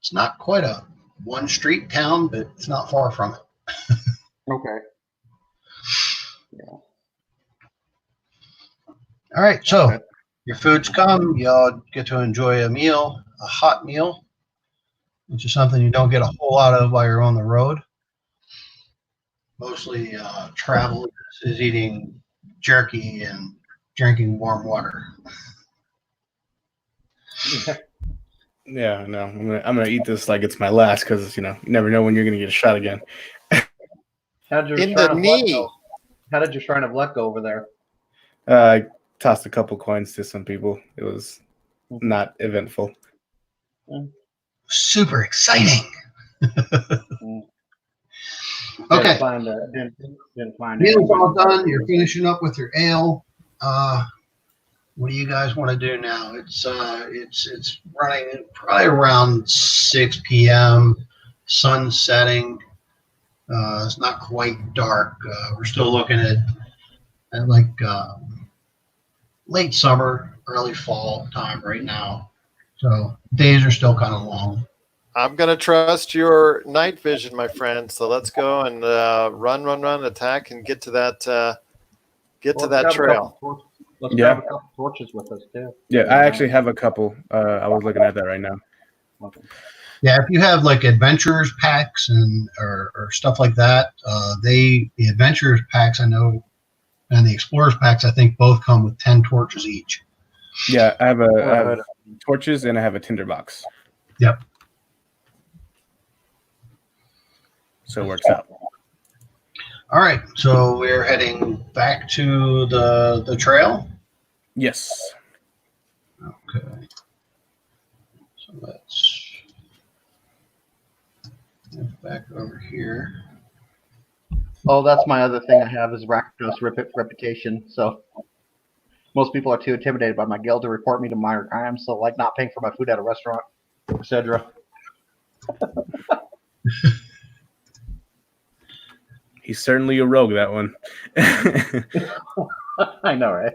It's not quite a one street town, but it's not far from it. Okay. Yeah. All right, so Okay. your food's come. Y'all get to enjoy a meal, a hot meal, which is something you don't get a whole lot of while you're on the road. Mostly travelers is eating jerky and drinking warm water. Yeah, no, I'm gonna eat this like it's my last because you never know when you're gonna get a shot again. How did your In shrine the of luck knee. go? How did your shrine of luck go over there? I tossed a couple coins to some people. It was not eventful. Super exciting. Okay. Didn't find Meal's all anything. done. You're finishing up with your ale. What do you guys want to do now? It's running probably around 6 p.m. Sun setting. It's not quite dark. We're still looking at like late summer, early fall time right now. So days are still kind of long. I'm going to trust your night vision, my friend. So let's go and run, attack, and get to that trail. Let's Yeah. grab a couple torches with us too. Yeah, I actually have a couple. I was looking at that right now. Okay. Yeah, if you have like adventurers packs and or stuff like that, the adventurers packs I know, and the explorers packs I think both come with 10 torches each. Yeah, I have torches and I have a tinderbox. Yep. So it works out. All right, so we're heading back to the trail. Yes. Okay. So let's get back over here. Oh, that's my other thing I have is Rakdos reputation. So most people are too intimidated by my guild to report me to minor crimes. So like not paying for my food at a restaurant, etc. He's certainly a rogue, that one. I know, right?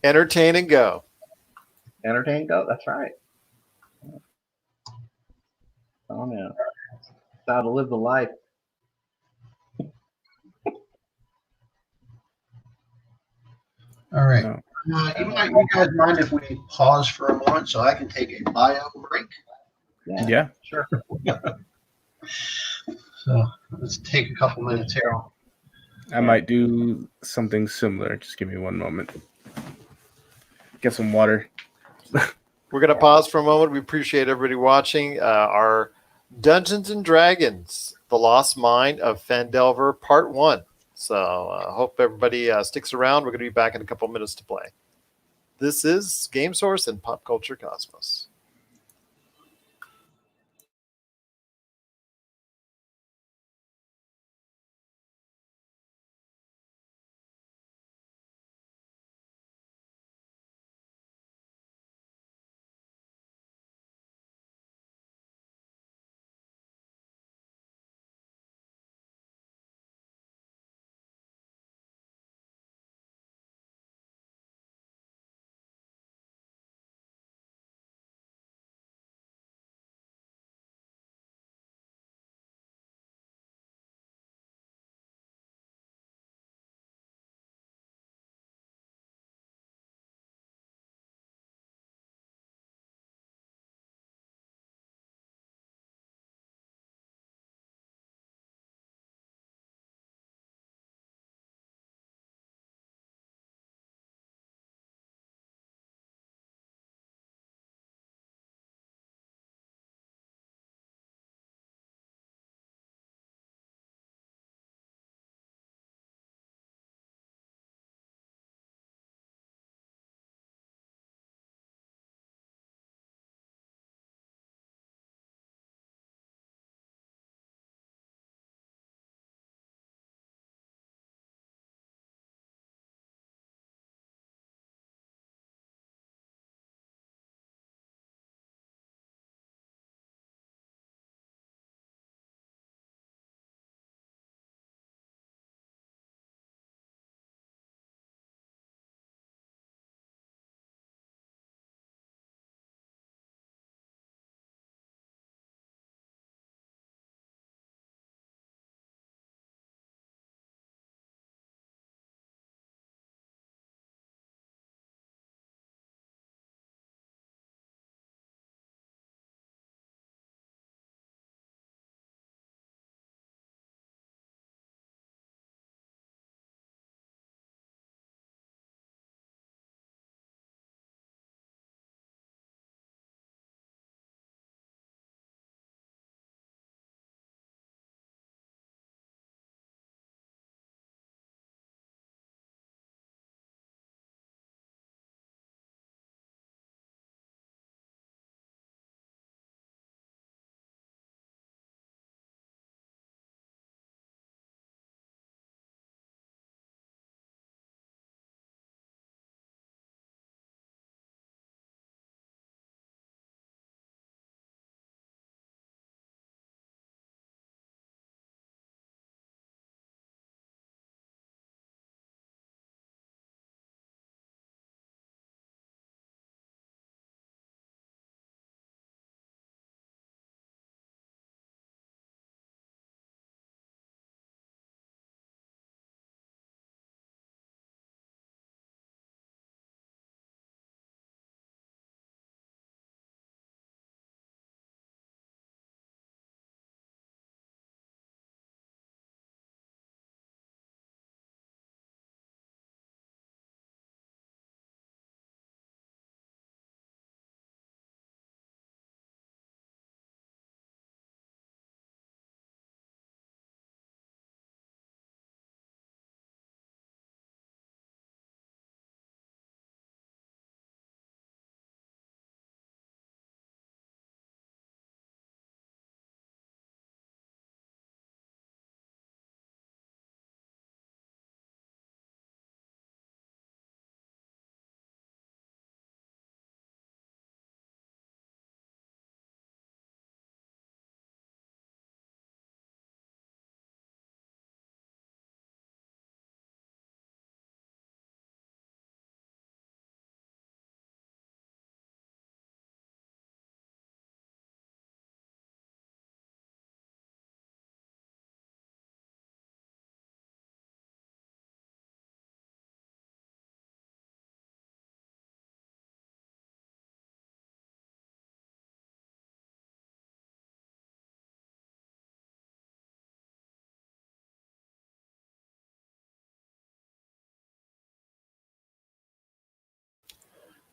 Entertain and go. Entertain, go. That's right. Oh yeah, it's how to live the life. All right. No. You guys mind if we pause for a moment so I can take a bio break? Yeah. Sure. So let's take a couple minutes here. I might do something similar. Just give me one moment. Get some water. We're going to pause for a moment. We appreciate everybody watching our Dungeons and Dragons, The Lost Mine of Phandelver, Part 1. So hope everybody sticks around. We're going to be back in a couple minutes to play. This is Game Source and Pop Culture Cosmos.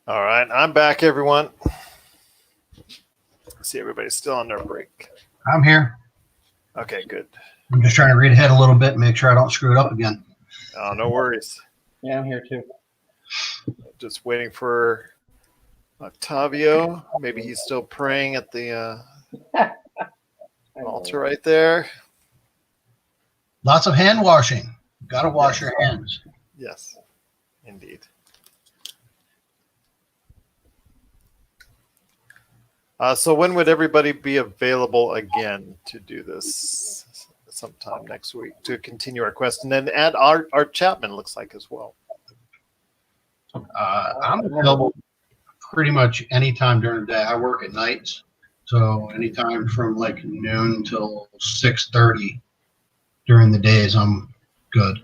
All right, I'm back, everyone. See, everybody's still on their break. I'm here. Okay, good. I'm just trying to read ahead a little bit and make sure I don't screw it up again. Oh, no worries. Yeah, I'm here too. Just waiting for Octavio. Maybe he's still praying at the altar right there. Lots of hand washing. Got to wash your hands. Yes, indeed. So when would everybody be available again to do this? Sometime next week to continue our quest, and then add Art Chapman looks like as well. I'm available pretty much anytime during the day. I work at nights, so anytime from like noon till 6:30 during the days, I'm good.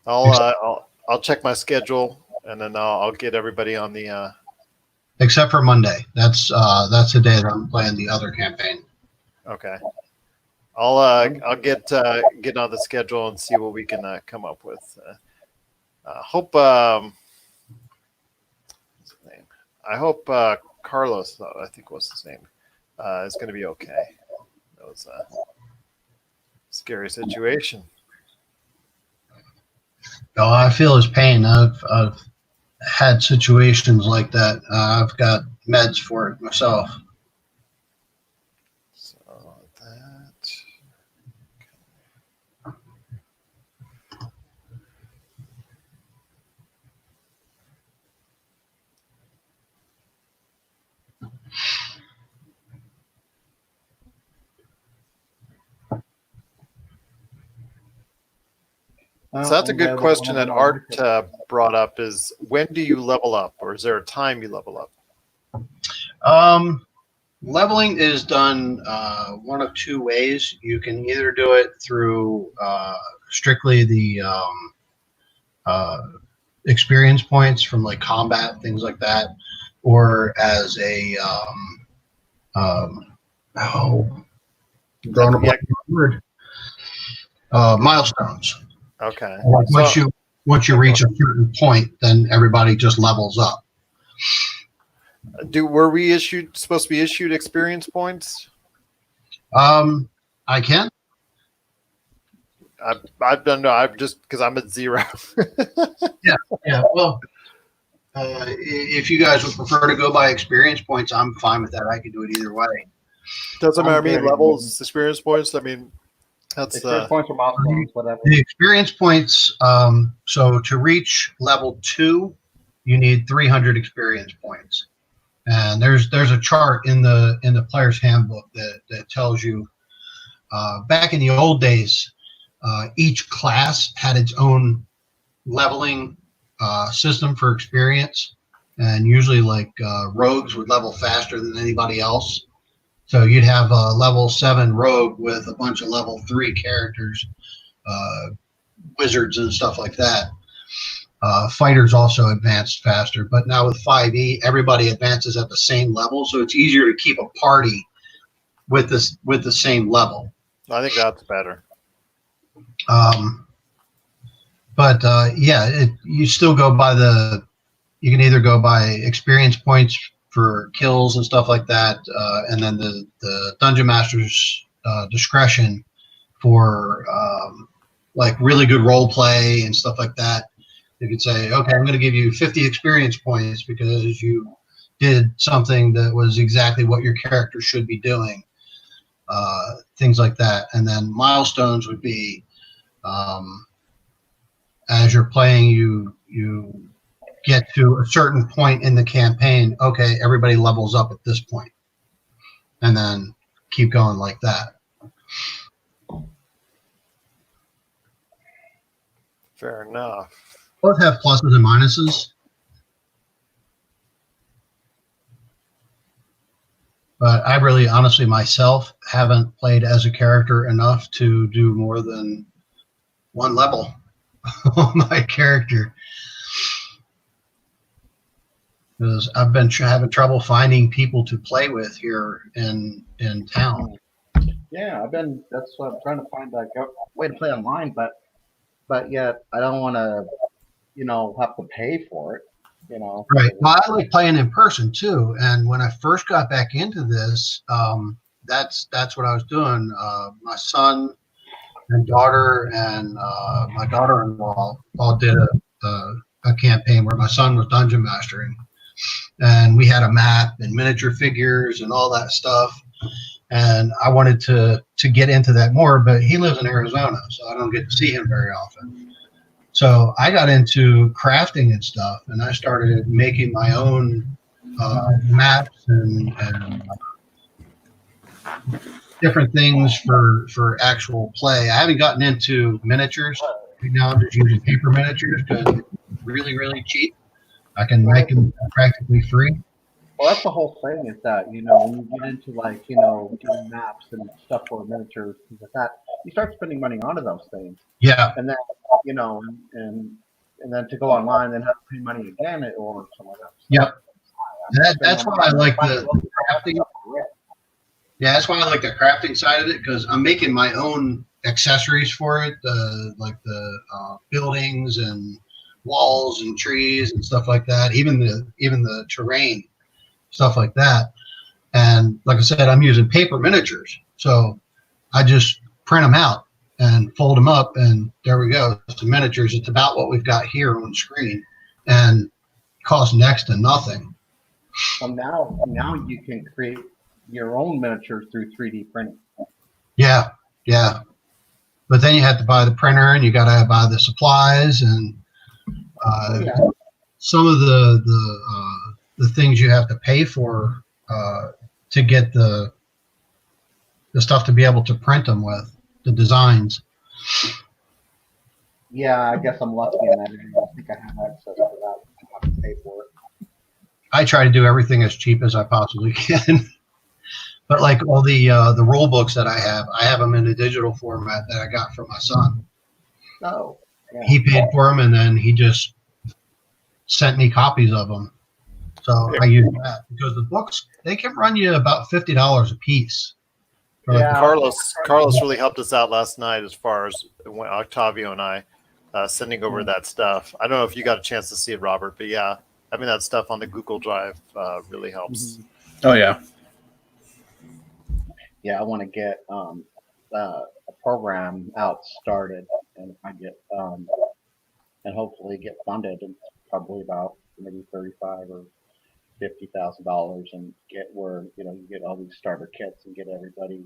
I'll check my schedule, and then I'll get everybody on the. Except for Monday. That's the day that I'm playing the other campaign. Okay. I'll get on the schedule and see what we can come up with. Hope what's his name? I hope Carlos, I think was his name, is going to be okay. That was a scary situation. Oh, I feel his pain. I've had situations like that. I've got meds for it myself. So that. So that's a good question that Art brought up is when do you level up, or is there a time you level up? Leveling is done one of two ways. You can either do it through strictly the experience points from like combat, things like that, or as a milestones. Okay. Like once you reach a certain point, then everybody just levels up. Were we supposed to be issued experience points? I can. I've done no. I'm just because I'm at 0. Yeah. Well, if you guys would prefer to go by experience points, I'm fine with that. I can do it either way. Doesn't matter. I mean, levels, experience points. I mean, that's experience points or milestones, whatever. The experience points. So to reach level 2, you need 300 experience points. And there's a chart in the player's handbook that tells you back in the old days, each class had its own leveling system for experience, and usually like rogues would level faster than anybody else. So you'd have a level 7 rogue with a bunch of level 3 characters, wizards and stuff like that. Fighters also advanced faster, but now with 5e, everybody advances at the same level, so it's easier to keep a party with the same level. I think that's better. You still go by you can either go by experience points for kills and stuff like that, and then the dungeon master's discretion for like really good role play and stuff like that. You could say, okay, I'm going to give you 50 experience points because you did something that was exactly what your character should be doing. Things like that. And then milestones would be as you're playing, you get to a certain point in the campaign. Okay, everybody levels up at this point, and then keep going like that. Fair enough. Both have pluses and minuses. But I really, honestly, myself, haven't played as a character enough to do more than one level on my character. Because I've been having trouble finding people to play with here in town. Yeah, that's what I'm trying to find a way to play online, but yet I don't want to, have to pay for it. Right. Well, I like playing in person too. And when I first got back into this, that's what I was doing. My son and daughter and my daughter-in-law all did a campaign where my son was dungeon mastering, and we had a map and miniature figures and all that stuff. And I wanted to get into that more, but he lives in Arizona, so I don't get to see him very often. So I got into crafting and stuff, and I started making my own maps and different things for actual play. I haven't gotten into miniatures. Right now I'm just using paper miniatures because it's really, really cheap. I can make them practically free. Well, that's the whole thing is that, when you get into getting maps and stuff for miniatures, things like that, you start spending money onto those things. Yeah. And then, and then to go online and have to pay money again or something like that. Yep. That's why I like the crafting. Yeah, that's why I like the crafting side of it, because I'm making my own accessories for it, like the buildings and walls and trees and stuff like that, even the terrain, stuff like that. And like I said, I'm using paper miniatures, so I just print them out and fold them up, and there we go. It's the miniatures. It's about what we've got here on screen, and costs next to nothing. Well, now you can create your own miniatures through 3D printing. Yeah. But then you have to buy the printer, and you got to buy the supplies, and some of the things you have to pay for to get the stuff to be able to print them with, the designs. Yeah, I guess I'm lucky in that area. I think I have access to that. I have to pay for it. I try to do everything as cheap as I possibly can. But like all the rule books that I have them in a digital format that I got from my son. Oh. Yeah. He paid for them, and then he just sent me copies of them. So I use that because the books, they can run you about $50 a piece. Yeah. Carlos really helped us out last night as far as when Octavio and I sending over that stuff. I don't know if you got a chance to see it, Robert, but yeah, having that stuff on the Google Drive really helps. Oh yeah. Yeah, I want to get a program started, and if I get and hopefully get funded, and probably about maybe $35,000 or $50,000, and get where you get all these starter kits and get everybody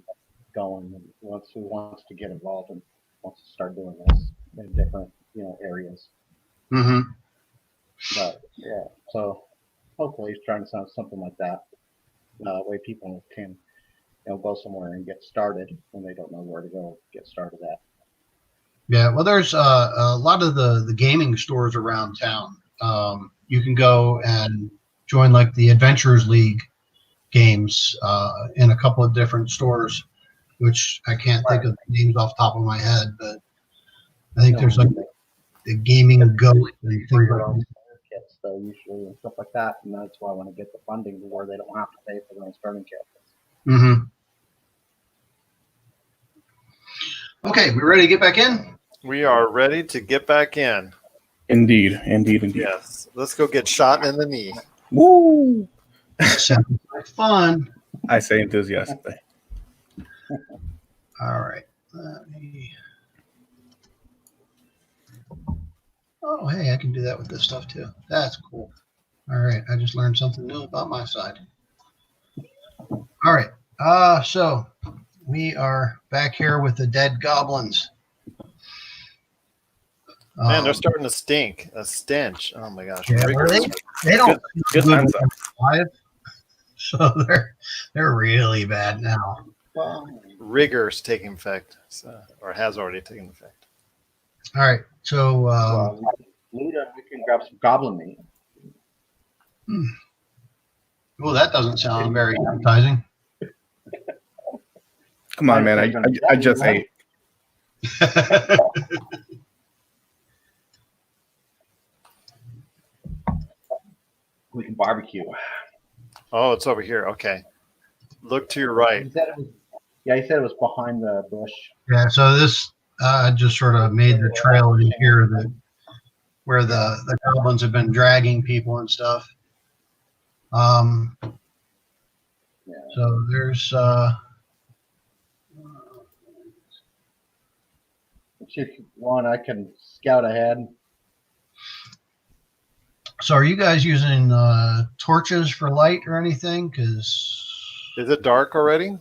going. And who wants to get involved and wants to start doing this in different areas. Mm-hmm. But yeah, so hopefully he's trying to sound something like that. Way people can go somewhere and get started when they don't know where to go get started at. Yeah, well, there's a lot of the gaming stores around town. You can go and join like the Adventurers League games in a couple of different stores, which I can't think of the names off the top of my head, but I think there's like the Gaming Goat and things like that. Kits, though, usually, and stuff like that, and that's why I want to get the funding to where they don't have to pay for their own starting kits. Mm-hmm. Okay, we ready to get back in? We are ready to get back in. Indeed. Yes. Let's go get shot in the knee. Woo! Sounds like fun. I say enthusiastically. All right. Let me... Oh, hey, I can do that with this stuff too. That's cool. All right, I just learned something new about my side. All right. So we are back here with the dead goblins. Man, they're starting to stink. A stench. Oh my gosh. Yeah, they don't good times alive, so they're really bad now. Rigor's taking effect, or has already taken effect. All right, so we can grab some goblin meat. Well, that doesn't sound very appetizing. Come on, man! I just ate. We can barbecue. Oh, it's over here. Okay. Look to your right. He said it was behind the bush. Yeah, so this just sort of made the trail in here that where the goblins have been dragging people and stuff. So there's If you want, I can scout ahead. so are you guys using torches for light or anything? Because Is it dark already?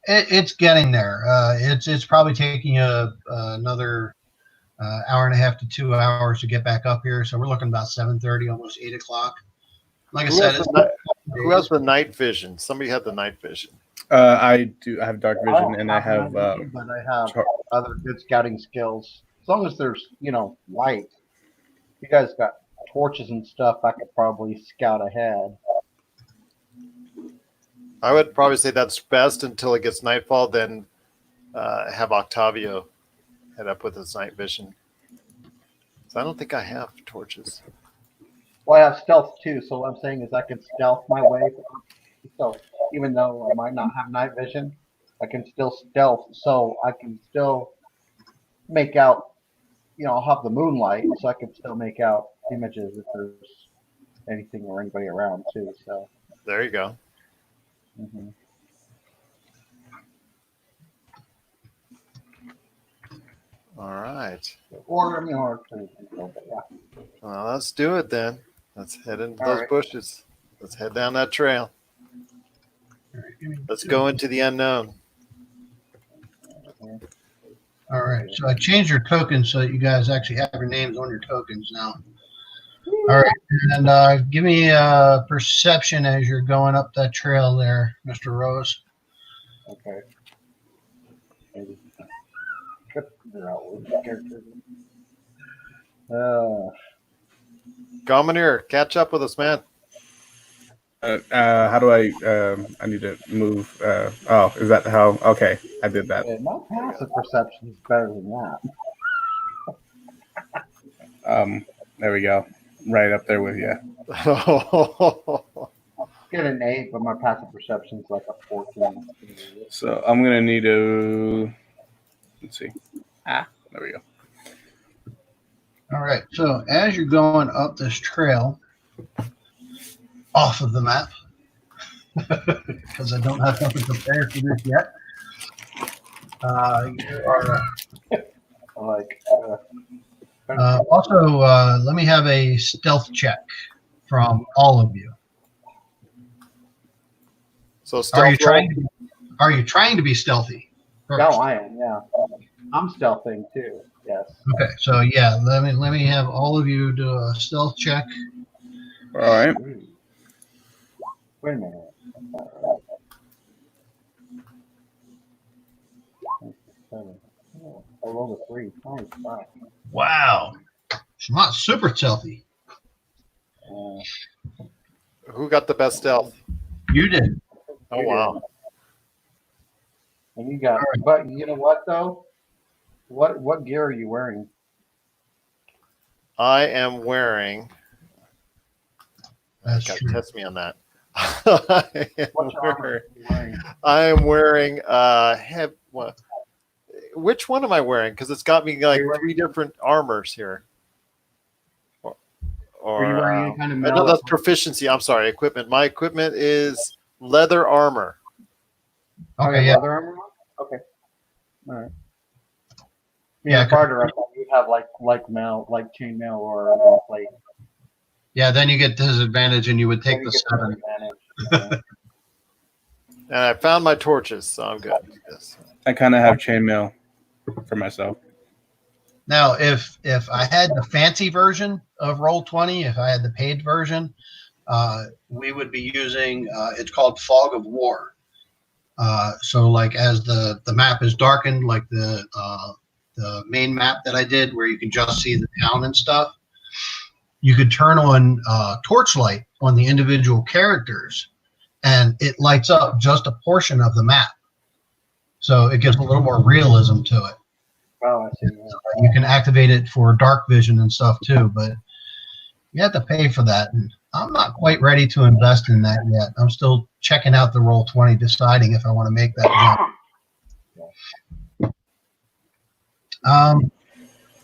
it's getting there. It's probably taking you another hour and a half to 2 hours to get back up here. So we're looking about 7:30, almost 8 o'clock. Like I Who said, has Who has the night vision? Somebody had the night vision. I do. I have dark I vision, don't and I have. night vision, but I have char- other good scouting skills. As long as there's, light. You guys got torches and stuff. I could probably scout ahead. I would probably say that's best until it gets nightfall. Then have Octavio head up with his night vision. So I don't think I have torches. Well, I have stealth too. So what I'm saying is I can stealth my way. So even though I might not have night vision, I can still stealth. So I can still make out. I'll have the moonlight, so I can still make out images if there's anything or anybody around too. So. There you go. Mm-hmm. All right. Or two people, but yeah. Well, let's do it then. Let's head into All those right. bushes. Let's head down that trail. Let's go into the unknown. all right. So I changed your tokens so that you guys actually have your names on your tokens now. All right, and give me a perception as you're going up that trail there, Mr. Rose. Okay. Maybe. Could figure out which character. Gomineer, catch up with us, man. how do I? I need to move. Oh, is that how? Okay, I did that. My passive perception is better than that. There we go. Right up there with you. Get an 8, but my passive perception is like a 14. So I'm gonna need to. Let's see. There we go. All right, so as you're going up this trail off of the map, because I don't have something prepared for this yet, you are Like, also let me have a stealth check from all of you. So Are stealth you trying to be stealthy? First? no, I am. Yeah, I'm stealthing too. Yes. Okay, so yeah, let me have all of you do a stealth check. All right. Wait a minute. I rolled a 3. Nice. Fine. Wow, it's not super stealthy. Who got the best stealth? You did. Oh, wow. And you got, but you know what though? What gear are you wearing? I am wearing. That's Gotta true. test me on that. What armor are you wearing? I am wearing which one am I wearing? Because it's got me like 3 different armors here. Or Are you wearing any kind of no, metal? that's proficiency. I'm sorry, equipment. My equipment is leather armor. Okay, yeah. Leather armor? Okay. All right. Yeah, Yeah, Carter, I thought you'd have like mail, like chainmail or plate. Yeah, then you get disadvantage and you would take Then the you get 7. advantage. And I found my torches, so I'm good. Yes. I kind of have chainmail for myself. Now, if I had the fancy version of Roll20, if I had the paid version, we would be using it's called Fog of War. So like as the map is darkened, like the main map that I did where you can just see the town and stuff, you could turn on torchlight on the individual characters and it lights up just a portion of the map. So it gives a little more realism to it. Oh, I see. Yeah. You can activate it for dark vision and stuff too, but you have to pay for that. And I'm not quite ready to invest in that yet. I'm still checking out the Roll20, deciding if I want to make that jump.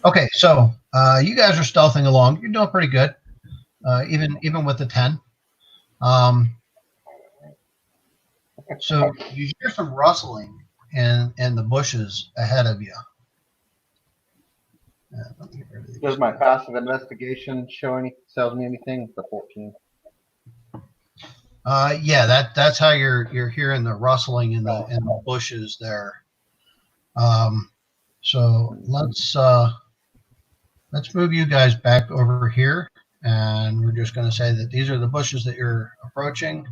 Okay, so You guys are stealthing along. You're doing pretty good, even with the 10. So you hear some rustling in the bushes ahead of you. Let me get rid of these. Does my passive investigation tells me anything? The 14. Yeah, that's how you're hearing the rustling in the bushes there. So let's move you guys back over here, and we're just going to say that these are the bushes that you're approaching.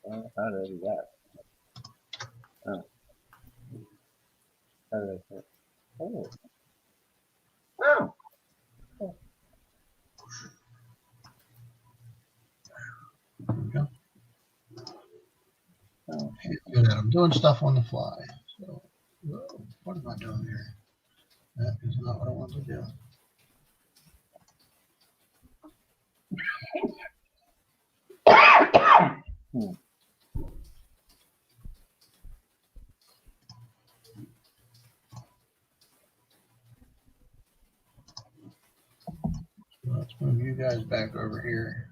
How did I do that? Oh. How did I do it? Oh. Oh. There we go. Good. I'm doing stuff on the fly. So, what am I doing here? That is not what I want to do. So let's move you guys back over here.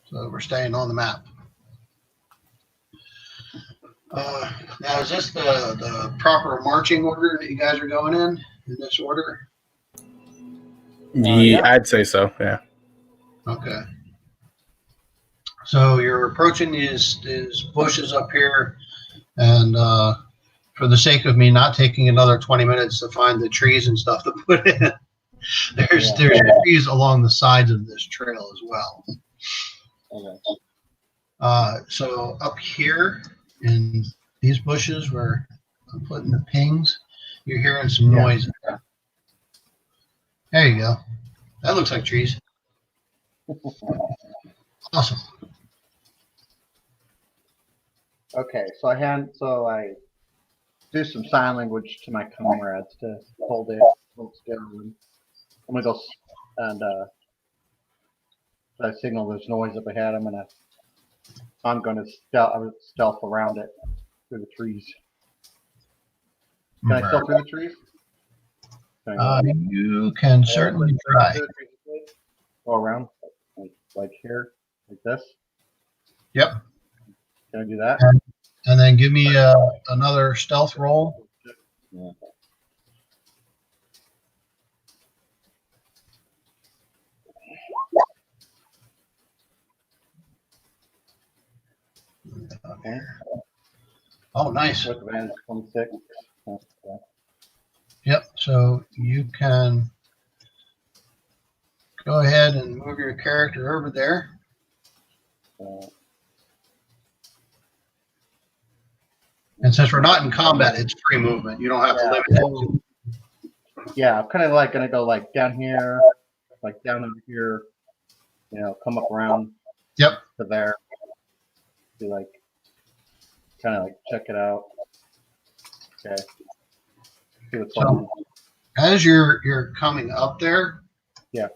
So we're staying on the map. Now, is this the proper marching order that you guys are going in this order? Yeah, I'd say so. Yeah. Okay. So you're approaching these bushes up here, and for the sake of me not taking another 20 minutes to find the trees and stuff to put in, there's trees along the sides of this trail as well. Okay. So up here in these bushes where I'm putting the pings, you're hearing some noise. There you go. That looks like trees. Awesome. Okay, so I do some sign language to my comrades to hold still. And I'm gonna go and I signal there's noise up ahead. I'm gonna stealth around it through the trees. Can I stealth through the trees? You can certainly try. Go around like here, like this. Yep. Can I do that? And then give me another stealth roll. Yeah. Okay. Oh, nice. With advantage 26. Okay. Yep. So you can go ahead and move your character over there. And since we're not in combat, it's free movement. You don't have to limit it. Yeah, I'm kind of like gonna go like down here, like down over here. You know, come up around. Yep. To there. Be like, kind of like check it out. Okay. See what's going on. As you're coming up there, yeah,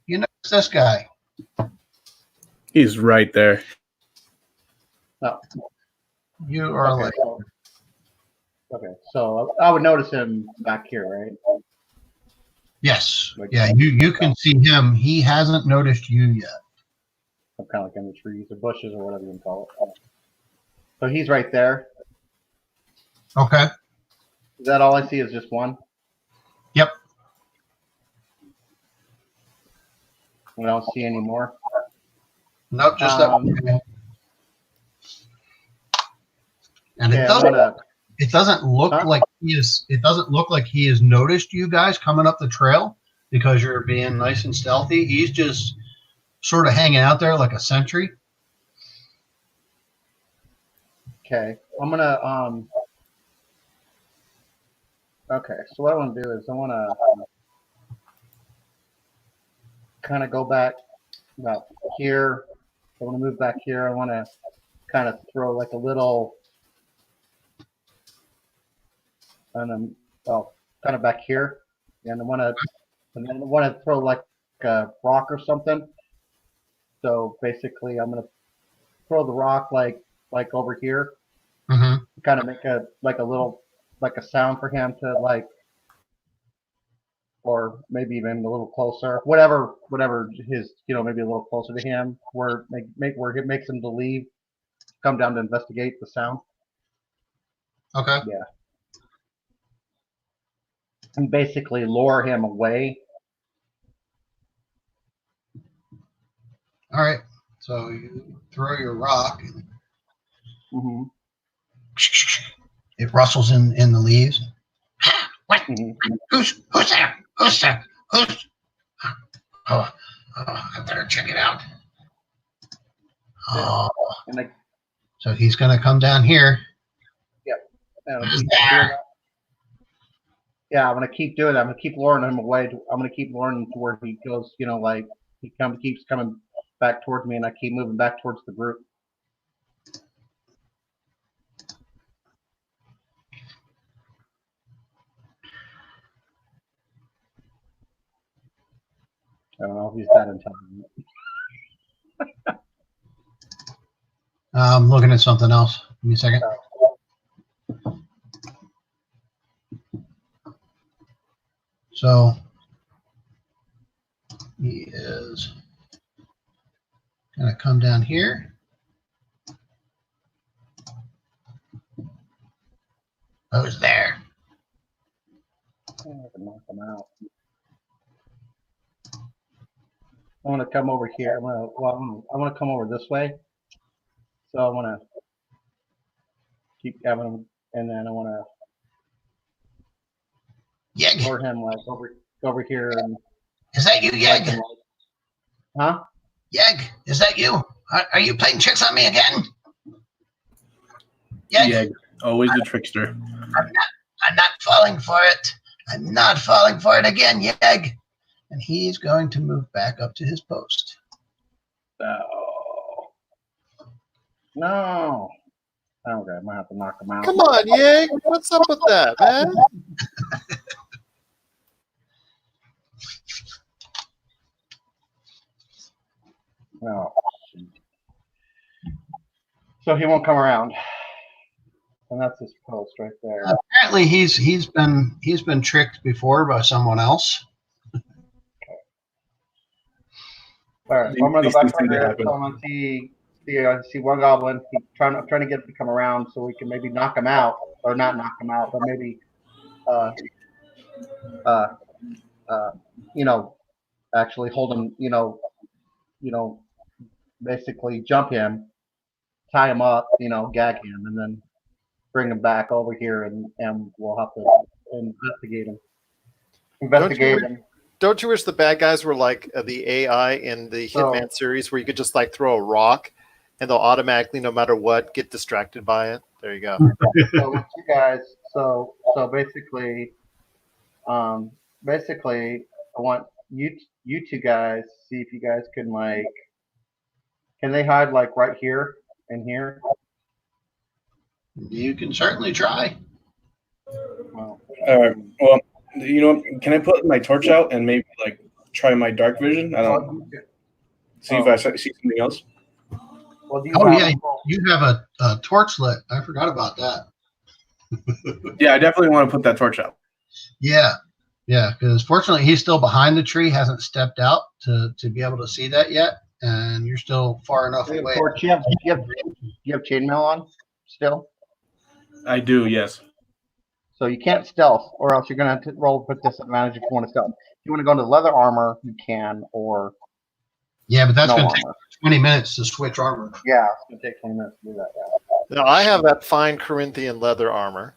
you notice this guy. He's right there. Oh. You are okay, like. Okay, so I would notice him back here, right? Yes. Like, yeah, you can see him. He hasn't noticed you yet. I'm kind of like in the trees or bushes or whatever you can call it. So he's right there. Okay. Is that all I see is just one? Yep. I don't see any more. Nope, just that one. And yeah, it doesn't look like he is. It doesn't look like he has noticed you guys coming up the trail because you're being nice and stealthy. He's just sort of hanging out there like a sentry. Okay, I'm gonna Okay, so what I want to do is I want to kind of go back about here. I want to move back here. I want to kind of throw like a little, and then kind of back here, and I want to throw like a rock or something. So basically, I'm gonna throw the rock like like over here, Mm-hmm. kind of make a little sound for him to like, or maybe even a little closer, whatever his, maybe a little closer to him, where where it makes him to leave, come down to investigate the sound. Okay. Yeah. And basically lure him away. All right. So you throw your rock. Mm-hmm. It rustles in the leaves. What? Mm-hmm. Who's there? Who's there? Who's? Oh, I better check it out. Oh, And like, so he's gonna come down here. who's there? Yeah, I'm gonna keep doing that. I'm gonna keep luring him away. I'm gonna keep luring him to where he goes. Like he keeps coming back towards me, and I keep moving back towards the group. I don't know if he's that intelligent. I'm looking at something else. Give me a second. So he is gonna come down here. Who's there? I can knock him out. I want to come over here. I want to come over this way. So I want to keep having him, and then I want to Yeg. lure him like over here and. Is that you, Yeg? Huh? Yeg, is that you? Are you playing tricks on me again? Yeg? Yeah, always the trickster. I'm not falling for it. I'm not falling for it again, Yeg. And he's going to move back up to his post. No. Okay, I might have to knock him out. Come on, Yang. What's up with that, man? No. So he won't come around. And that's his post right there. Apparently he's been tricked before by someone else. All right, so I'm gonna go back over there. So I'm gonna see one goblin. I'm trying to get him to come around so we can maybe knock him out, or not knock him out, but maybe, actually hold him. Basically jump him, tie him up, gag him, and then bring him back over here, and we'll have to investigate him. Don't you wish the bad guys were like the AI in the Hitman series, where you could just like throw a rock and they'll automatically, no matter what, get distracted by it? There you go. So with you guys, so basically, I want you two guys, see if you guys can they hide like right here and here? You can certainly try. Well, Well, can I put my torch out and maybe like try my dark vision? I don't see if I see something else. Well, you have a torch lit. I forgot about that. Yeah, I definitely want to put that torch out. Yeah, because fortunately he's still behind the tree, hasn't stepped out to be able to see that yet, and you're still far enough away. Torch, you have chainmail on still? I do, yes. So you can't stealth, or else you're gonna have to roll with disadvantage if you want to stealth. If you want to go into leather armor, you can, or yeah, but that's no going to armor. take 20 minutes to switch armor. Yeah, it's gonna take 20 minutes to do that. Yeah. Now, I have that fine Corinthian leather armor.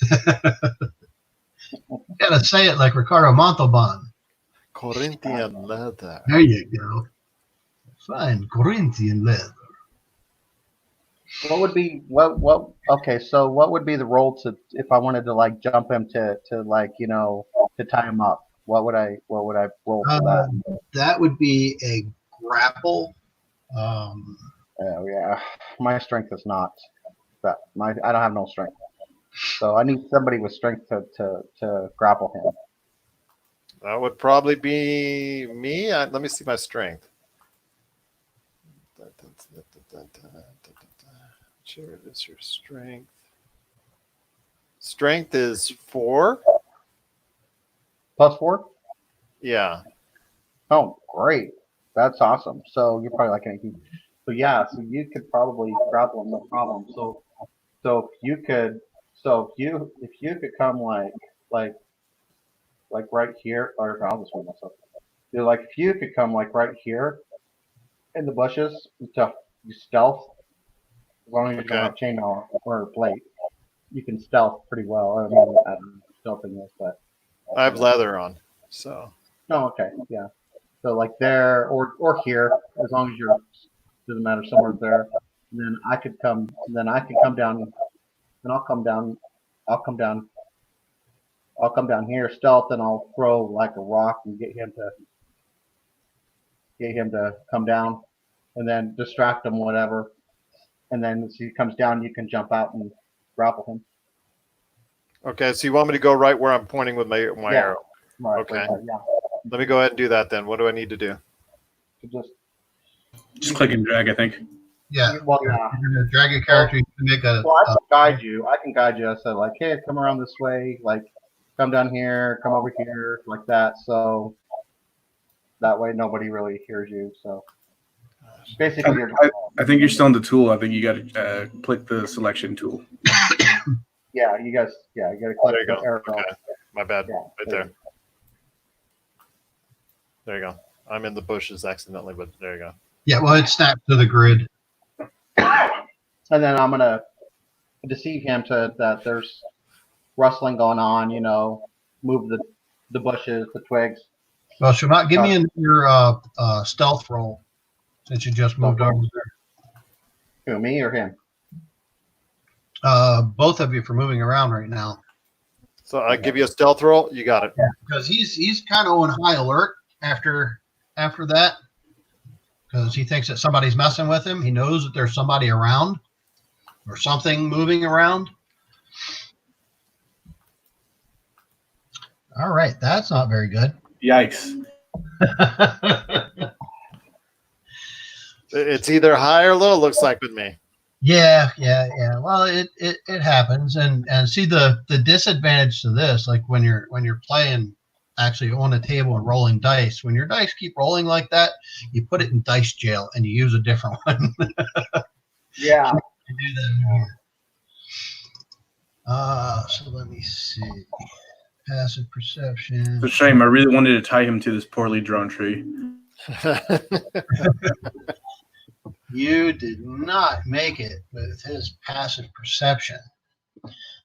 You gotta say it like Ricardo Montalban. Corinthian leather. There you go. Fine Corinthian leather. What would be what? Okay, so what would be the roll to if I wanted to like jump him to like to tie him up? What would I roll for that? That would be a grapple. Yeah, my strength is not that. I don't have no strength, so I need somebody with strength to grapple him. That would probably be me. Let me see my strength. Jared, is your strength? Strength is 4. +4. Yeah. Oh, great. That's awesome. So you're probably like 18. So yeah, so you could probably grapple him, no problem. So if you could, if you could come like right here, or I'll just move myself. Like if you could come like right here in the bushes, you stealth, as long as you don't Okay. have chainmail or plate, you can stealth pretty well. I mean, I don't know what stealthing is, but I have leather on. So oh, okay, yeah. So like there or here, as long as you're doesn't matter somewhere there. And then I could come. Then I could come down, and I'll come down. I'll come down. I'll come down here stealth, and I'll throw like a rock and get him to come down, and then distract him, whatever. And then as he comes down, you can jump out and grapple him. okay, so you want me to go right where I'm pointing with my Yeah. arrow? Right. Okay. Right, yeah. Let me go ahead and do that then. What do I need to do? So Just click and drag, I think. Yeah. well, yeah. You're gonna drag your character. You can make a. Well, I can guide you. I can guide you. I said like, hey, come around this way. Like, come down here. Come over here. Like that. So that way nobody really hears you. So basically, you're. I think you're still in the tool. I think you got to click the selection tool. Yeah, you guys. Yeah, you got to click There you the go. arrow. Okay. My bad. Yeah, Right there. There you go. I'm in the bushes accidentally, but there you go. Yeah, well, it snaps to the grid. And then I'm gonna deceive him to that there's rustling going on. You know, move the bushes, the twigs. Well, Shamat, give me your stealth roll since you just moved over there. Who, me or him? Both of you for moving around right now. So I give you a stealth roll. You got it. Because he's kind of on high alert after that. Because he thinks that somebody's messing with him. He knows that there's somebody around or something moving around. All right, that's not very good. Yikes. It's either high or low. Looks like with me. Yeah. Well, it happens, and see the disadvantage to this, like when you're playing actually on a table and rolling dice, when your dice keep rolling like that, you put it in dice jail and you use a different one. Yeah. You do that more. So let me see. Passive perception. It's a shame. I really wanted to tie him to this poorly drawn tree. You did not make it with his passive perception.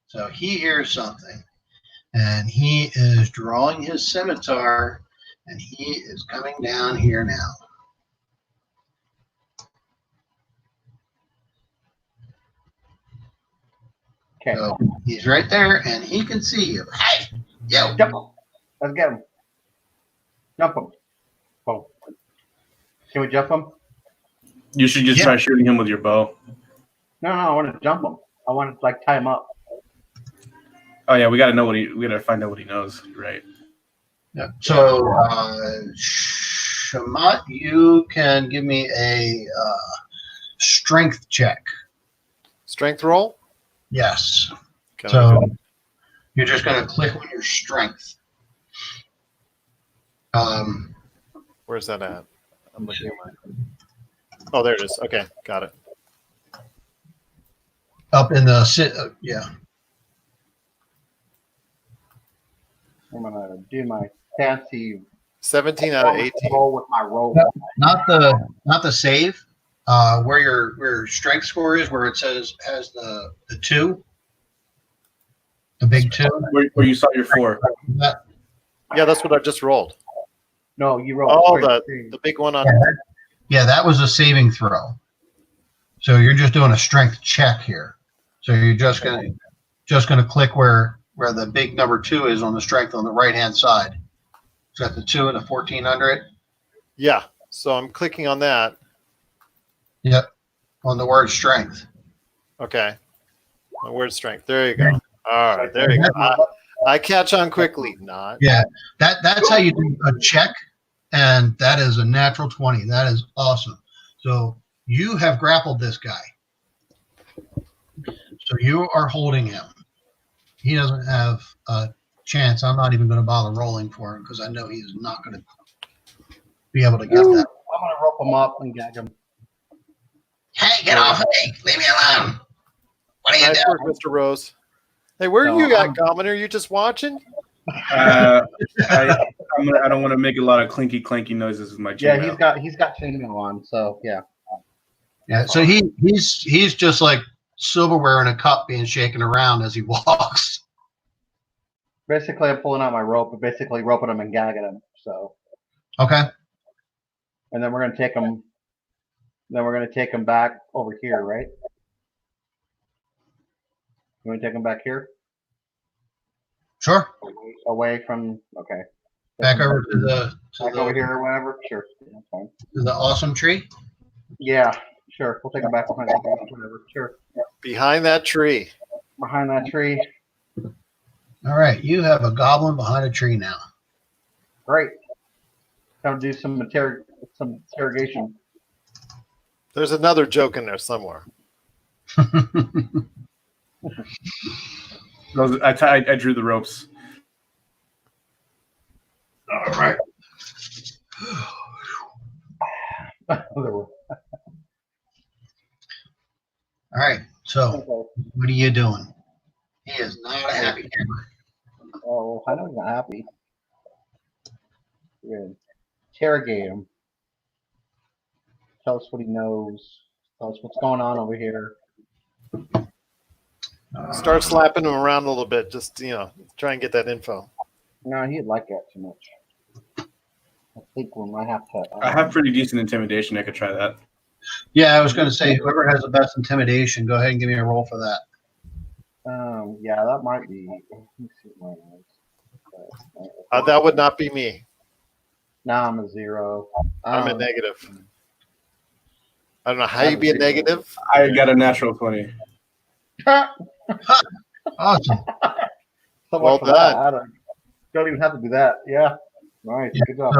So he hears something, and he is drawing his scimitar, and he is coming down here now. Okay. So he's right there, and he can see you. Hey, yo. Jump him. Let's get him. Jump him. Boom. Can we jump him? You should just try shooting him with your bow. No, I want to jump him. I want to like tie him up. Oh yeah, we gotta find out what he knows. Right. Yeah. So, Shamat, you can give me a strength check. Strength roll. Yes. Can I So do it? you're just going to click on your strength. Where's that at? I'm looking at my. Oh, there it is. Okay, got it. Up in the yeah. I'm gonna do my fancy 17 out of 18. roll with my roll. Not the save. Where your strength score is, where it says has the 2, the big 2. Where you saw your 4. That, Yeah, that's what I just rolled. No, you roll. Oh, the big one on. yeah, that was a saving throw. So you're just doing a strength check here. So you're just gonna click where the big number 2 is on the strength on the right hand side. It's got the 2 and the 1400. Yeah, so I'm clicking on that. Yep, on the word strength. Okay, my word strength. There you go. All right, there you go. I catch on quickly. Not. Yeah, that's how you do a check, and that is a natural 20. That is awesome. So you have grappled this guy. So you are holding him. He doesn't have a chance. I'm not even going to bother rolling for him because I know he's not going to be able to get that. I'm gonna rope him up and gag him. Hey, get off of me! Leave me alone! What are you Nice doing? work, Mr. Rose. Hey, where are No, you I'm- at, Goblin? Are you just watching? I don't want to make a lot of clinky clanky noises with my Yeah, chainmail. he's got chainmail on, so yeah. Yeah, so he's just like silverware in a cup being shaken around as he walks. Basically, I'm pulling out my rope, but basically roping him and gagging him. So, Okay. and then we're gonna take him. Then we're gonna take him back over here, right? You want to take him back here, Sure. away from. Okay. Back over to Back over here or whatever. Sure, that's fine. to the awesome tree. Yeah, sure. We'll take him back behind that tree, whatever. Sure. Behind that tree. Behind that tree. All right, you have a goblin behind a tree now. Great. Time to do some interrogation. There's another joke in there somewhere. I drew the ropes. All right. All right. So, what are you doing? He is not a happy camper. Oh, I know he's not happy. We're gonna interrogate him. Tell us what he knows. Tell us what's going on over here. Start slapping him around a little bit. Just, try and get that info. No, he'd like that too much. I think we might have to. I have pretty decent intimidation. I could try that. Yeah, I was going to say, whoever has the best intimidation, go ahead and give me a roll for that. Yeah, that might be. Let me see what mine is. That would not be me. Now I'm a 0. I'm a negative. I don't know how you be a negative. I got a natural 20. Awesome. So Well much for that. done. Don't even have to do that. Yeah. Nice. Yeah. Good job.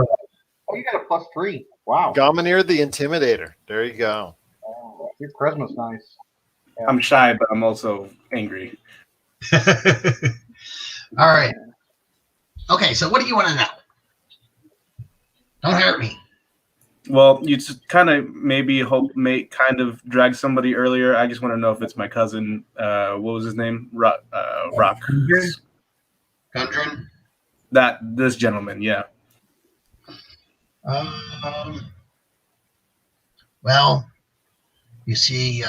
Oh, you got a +3. Wow. Gomineer the Intimidator. There you go. Oh, your charisma's nice. I'm shy, but I'm also angry. All right. Okay, so what do you want to know? Don't hurt me. Well, you just kind of kind of drag somebody earlier. I just want to know if it's my cousin. What was his name? Rock. Gundren? This gentleman, yeah. Well, you see,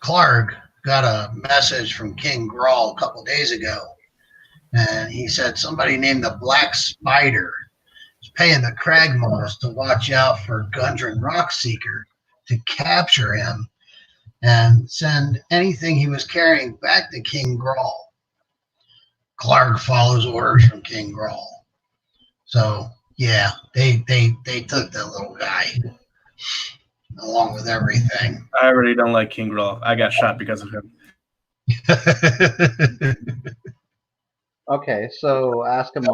Clark got a message from King Grawl a couple of days ago, and he said somebody named the Black Spider is paying the Cragmaws to watch out for Gundren Rockseeker to capture him and send anything he was carrying back to King Grawl. Clark follows orders from King Grawl. So, yeah, they took that little guy along with everything. I already don't like King Grawl. I got shot because of him. Okay, so ask him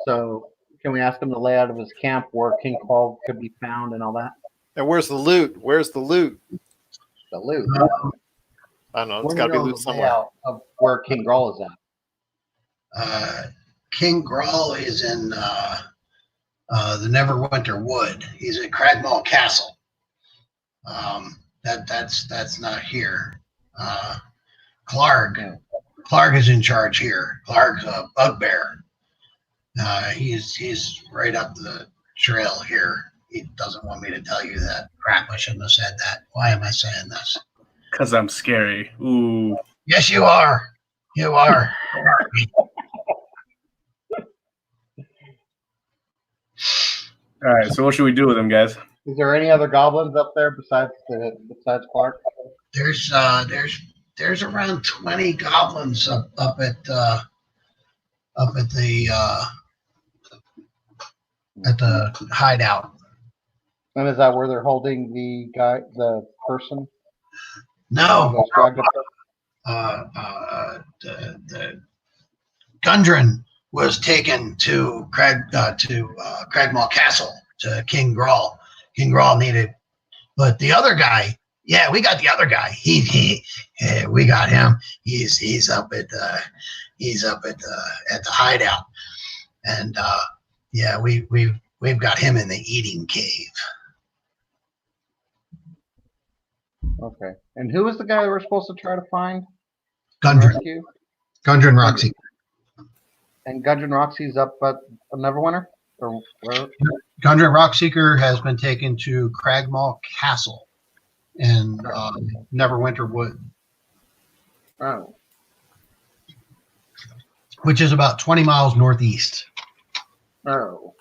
so can we ask him the layout of his camp where King Paul could be found and all that? And where's the loot? Where's the loot? The loot. I don't know. It's We're got to be gonna know loot the somewhere. layout of where King Grawl is at. King Grawl is in the Neverwinter Wood. He's at Cragmaw Castle. That's not here. Clark is in charge here. Clark's a bugbear. He's right up the trail here. He doesn't want me to tell you that. Crap, I shouldn't have said that. Why am I saying this? Because I'm scary. Ooh. Yes, you are. You are. All right, so what should we do with him, guys? Is there any other goblins up there besides Clark? There's around 20 goblins up at the hideout. And is that where they're holding the person? No, Dragged up the Gundren was taken to Cragmaw Castle to King Grawl. King Grawl needed, but the other guy Yeah, we got the other guy. We got him. He's up at the hideout, and yeah, we've got him in the eating cave. Okay. And who was the guy that we're supposed to try to find? Gundren, Rescue? Gundren Roxy. And Gundren Roxy's up at Neverwinter? Or where? Gundren Rockseeker has been taken to Cragmaw Castle in Neverwinter Wood, Oh. which is about 20 miles northeast. Oh.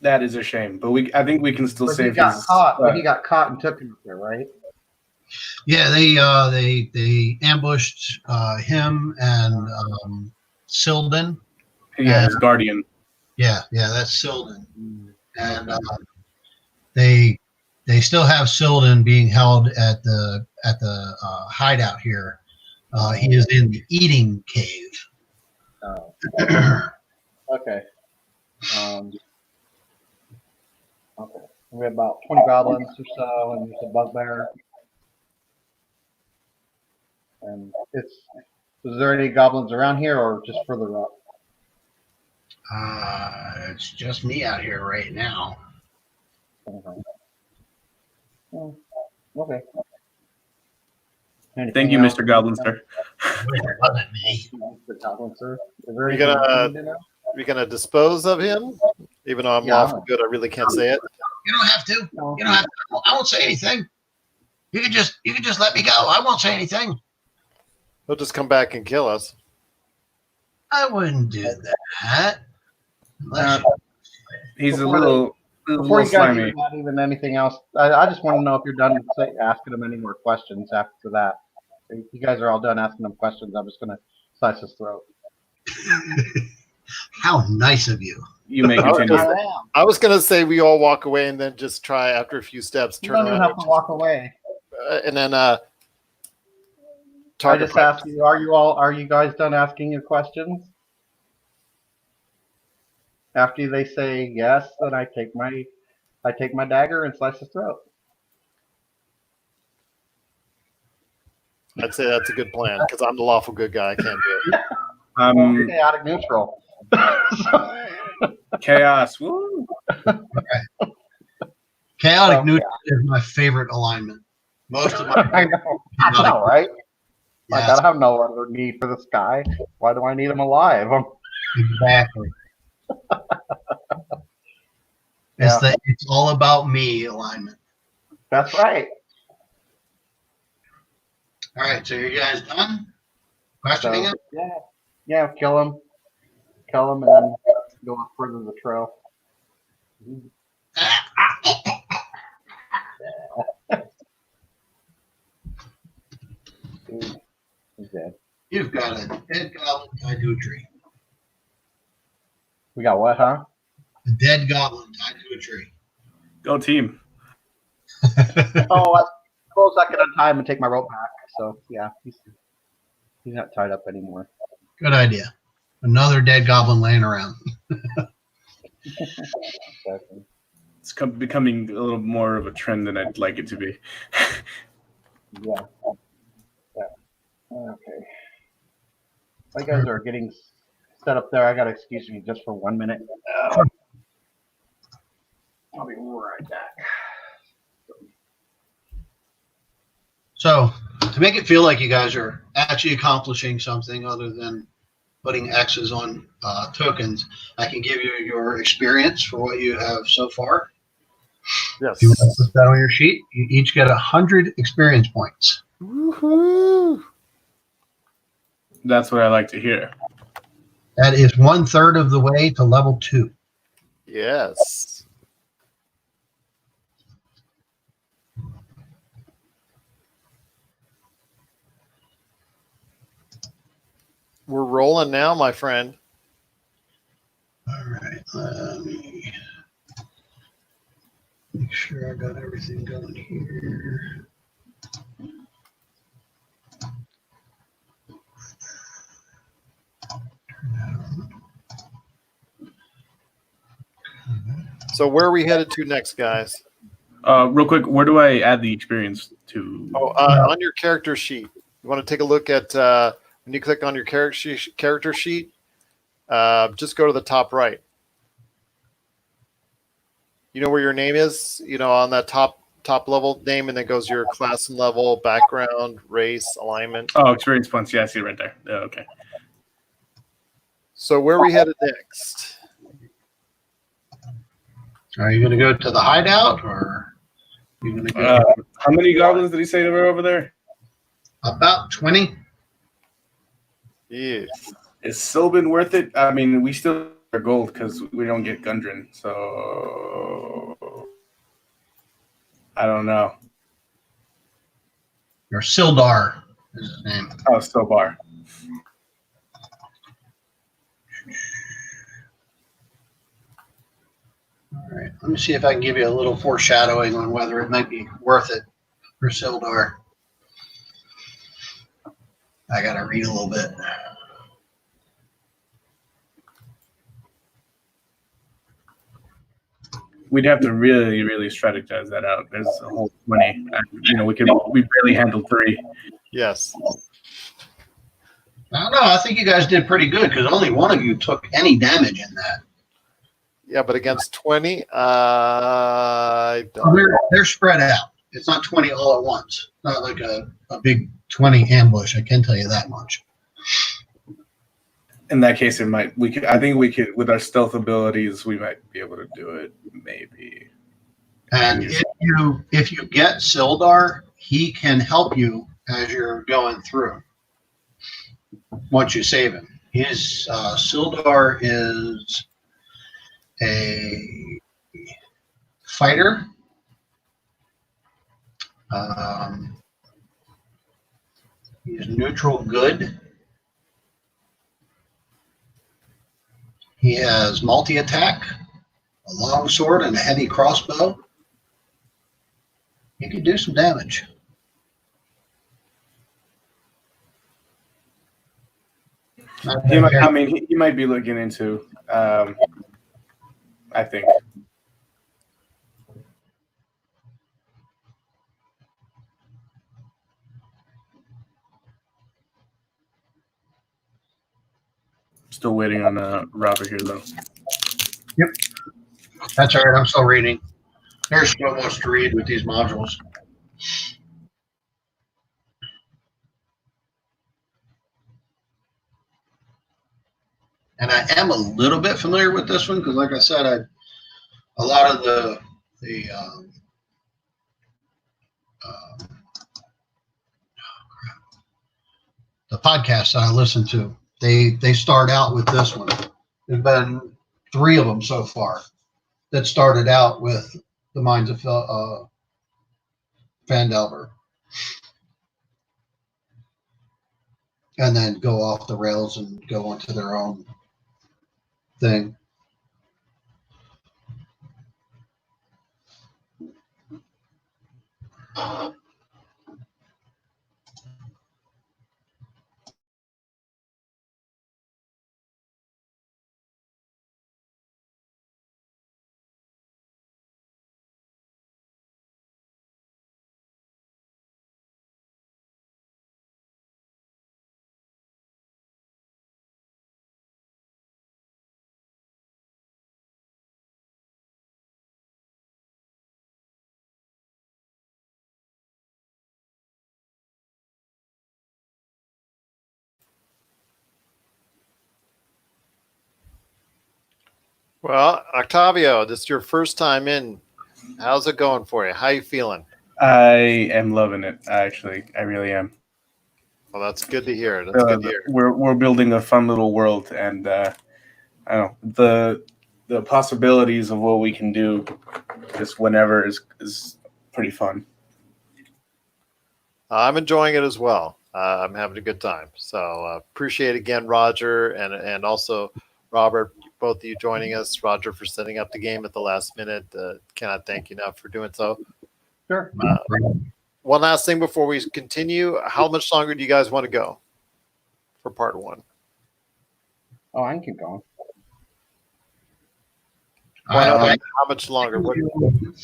That is a shame, but I think we can still But save he got his. caught. But he got caught and took him there, right? Yeah, they ambushed him and Sildon. Yeah, his guardian. Yeah, that's Sildon, and they still have Sildon being held at the hideout here. He is in the eating cave. Oh. Okay. Okay. We have about 20 goblins or so, and there's a bugbear. And is there any goblins around here, or just further up? It's just me out here right now. Okay. Oh, okay. Thank you, Mr. Goblin, sir. It wasn't me. Mr. Goblin, sir. Is there You anything gonna- you need to know? You're gonna dispose of him, even though I'm Yeah. lawful good. I really can't say it. You don't have to. No. You don't have to. I won't say anything. You can just let me go. I won't say anything. He'll just come back and kill us. I wouldn't do that. Unless He's a Before little Before you guys slimy. do not even anything else, I just want to know if you're done asking them any more questions after that. If you guys are all done asking them questions, I'm just going to slice his throat. how nice of you. You may continue. I am. I was gonna say we all walk away and then just try after a few steps, You turn don't even around, have to walk away. and then I target just asked you, are you guys done asking your questions? After they say yes, then I take my dagger and slice his throat. I'd say that's a good plan because I'm the lawful good guy. I can't do it. Chaotic neutral. Chaos. Woo. Chaotic Oh, neutral is my favorite alignment. Most of my I know, right? Like, Yes, I have no other need for this guy. Why do I need him alive? exactly. It's all about me alignment. That's right. All right, so you guys done questioning So, him? yeah, kill him, and then go on further the trail. He's dead. You've got a dead goblin tied to a tree. We got what, huh? A dead goblin tied to a tree. Go team. Oh, I suppose I could untie him and take my rope back. So yeah, he's not tied up anymore. Good idea. Another dead goblin laying around. Exactly. It's becoming a little more of a trend than I'd like it to be. Yeah. Okay. While you guys are getting set up there, I gotta excuse me just for 1 minute. I'll be right back. So, to make it feel like you guys are actually accomplishing something other than putting X's on tokens, I can give you your experience for what you have so far. Yes. If you want to put that on your sheet, you each get 100 experience points. Woohoo! That's what I like to hear. That is 1/3 of the way to level 2. Yes. We're rolling now, my friend. All right, let me make sure I got everything going here. So where are we headed to next, guys? Real quick, where do I add the experience to? On your character sheet. You want to take a look at when you click on your character sheet. Just go to the top right. You know where your name is. You know, on that top level name, and then goes your class and level, background, race, alignment. Oh, experience points. Yeah, I see it right there. Yeah, okay. So where are we headed next? Are you going to go to the hideout, or are you going to go How many goblins did he say there were over there? about 20? Yeah. Is Sylvan worth it? I mean, we still are gold because we don't get Gundren, so I don't know. Or Sildar is his name. Oh, Stobar. All right. Let me see if I can give you a little foreshadowing on whether it might be worth it for Sildar. I got to read a little bit. We'd have to really, really strategize that out. There's a whole 20. We barely handled 3. Yes. I don't know. I think you guys did pretty good because only one of you took any damage in that. Yeah, but against 20, I don't. They're spread out. It's not 20 all at once. Not like a big 20 ambush. I can tell you that much. In that case, I think we could, with our stealth abilities, we might be able to do it, maybe. And if you get Sildar, he can help you as you're going through. Once you save him, his Sildar is a fighter. He's neutral good. He has multi-attack, a long sword, and a heavy crossbow. He could do some damage. He might be looking into, I think. Still waiting on Robert here, though. Yep. That's all right. I'm still reading. There's so much to read with these modules. And I am a little bit familiar with this one because, like I said, a lot of the podcasts that I listen to, they start out with this one. There's been 3 of them so far that started out with the Mines of Phandelver, and then go off the rails and go onto their own thing. Well, Octavio, this is your first time in. How's it going for you? How you feeling? I am loving it. Actually, I really am. Well, that's good to hear. That's good to hear. We're building a fun little world, and I don't know, the possibilities of what we can do just whenever is pretty fun. I'm enjoying it as well. I'm having a good time. So appreciate again, Roger, and also Robert, both of you joining us. Roger for setting up the game at the last minute. Cannot thank you enough for doing so. Sure. One last thing before we continue. How much longer do you guys want to go for part 1? Oh, I can keep going. How much longer? What?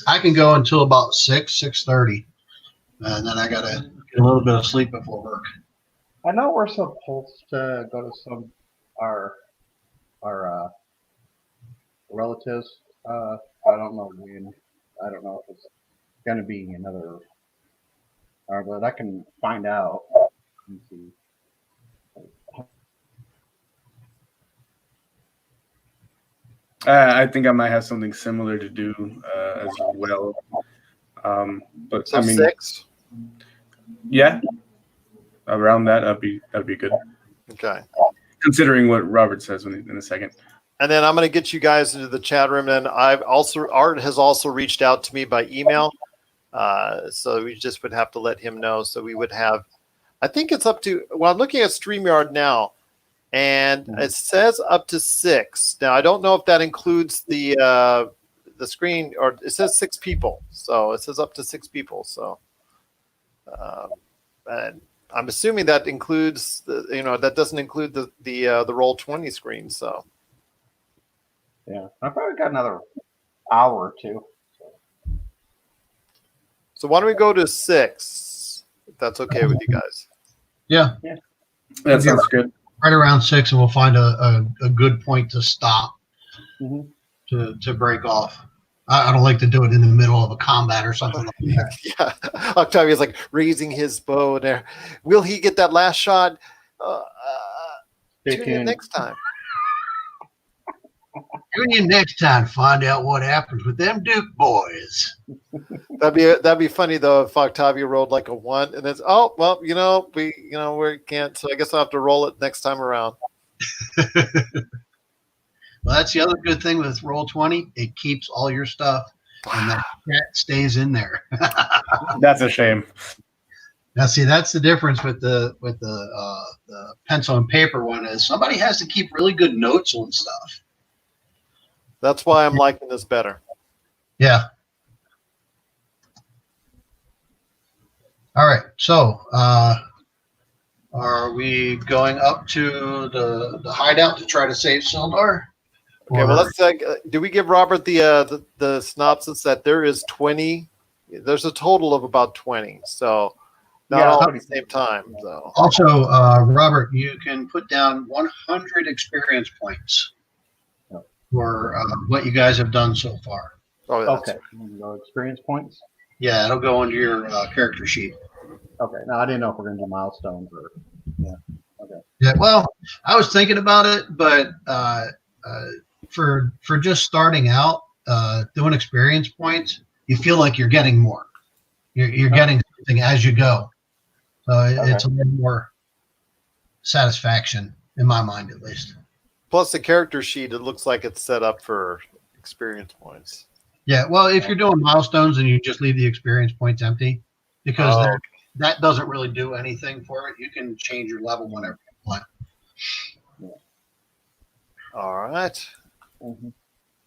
I can go until about 6:30, and then I gotta get a little bit of sleep before work. I know we're supposed to go to some our relatives. I don't know when. I don't know if it's gonna be another. But I can find out. And see. I think I might have something similar to do as well. But So I mean, 6. yeah, around that, that'd be good. Okay. Considering what Robert says in a second. And then I'm going to get you guys into the chat room. And Art has also reached out to me by email. So we just would have to let him know. So we would have, I think it's up to, well, I'm looking at StreamYard now, and it says up to 6. Now, I don't know if that includes the screen, or it says 6 people. So it says up to 6 people. So, and I'm assuming that includes that doesn't include the Roll20 screen. So. Yeah, I've probably got another hour or two. So why don't we go to 6, if that's okay with you guys? Yeah, That sounds good. right around 6, and we'll find a good point to stop to break off. I don't like to do it in the middle of a combat or something like that. Yeah, Octavia's like raising his bow there. Will he get that last shot? Tune in next time. Tune in next time to find out what happens with them Duke boys. That'd be funny though if Octavia rolled like a 1 and it's we can't, so I guess I'll have to roll it next time around. Well, that's the other good thing with Roll20. It keeps all your stuff, and that chat stays in there. That's a shame. Now, see, that's the difference with the pencil and paper one, is somebody has to keep really good notes on stuff. That's why I'm liking this better. Yeah. All right. So, are we going up to the hideout to try to save Sildar? Okay. Well, let's. Do we give Robert the synopsis that there is 20? There's a total of about 20. So not all at the same time. So also, Robert, you can put down 100 experience points for what you guys have done so far. Oh, okay. No experience points. Yeah, it'll go into your character sheet. Okay. No, I didn't know if we're going to do milestones or. Yeah. Okay. Yeah. Well, I was thinking about it, but for just starting out, doing experience points, you feel like you're getting more. You're getting something as you go. So it's a little more satisfaction in my mind, at least. Plus the character sheet, it looks like it's set up for experience points. Yeah, well, if you're doing milestones and you just leave the experience points empty, because that doesn't really do anything for it. You can change your level whenever you want. All right. Well,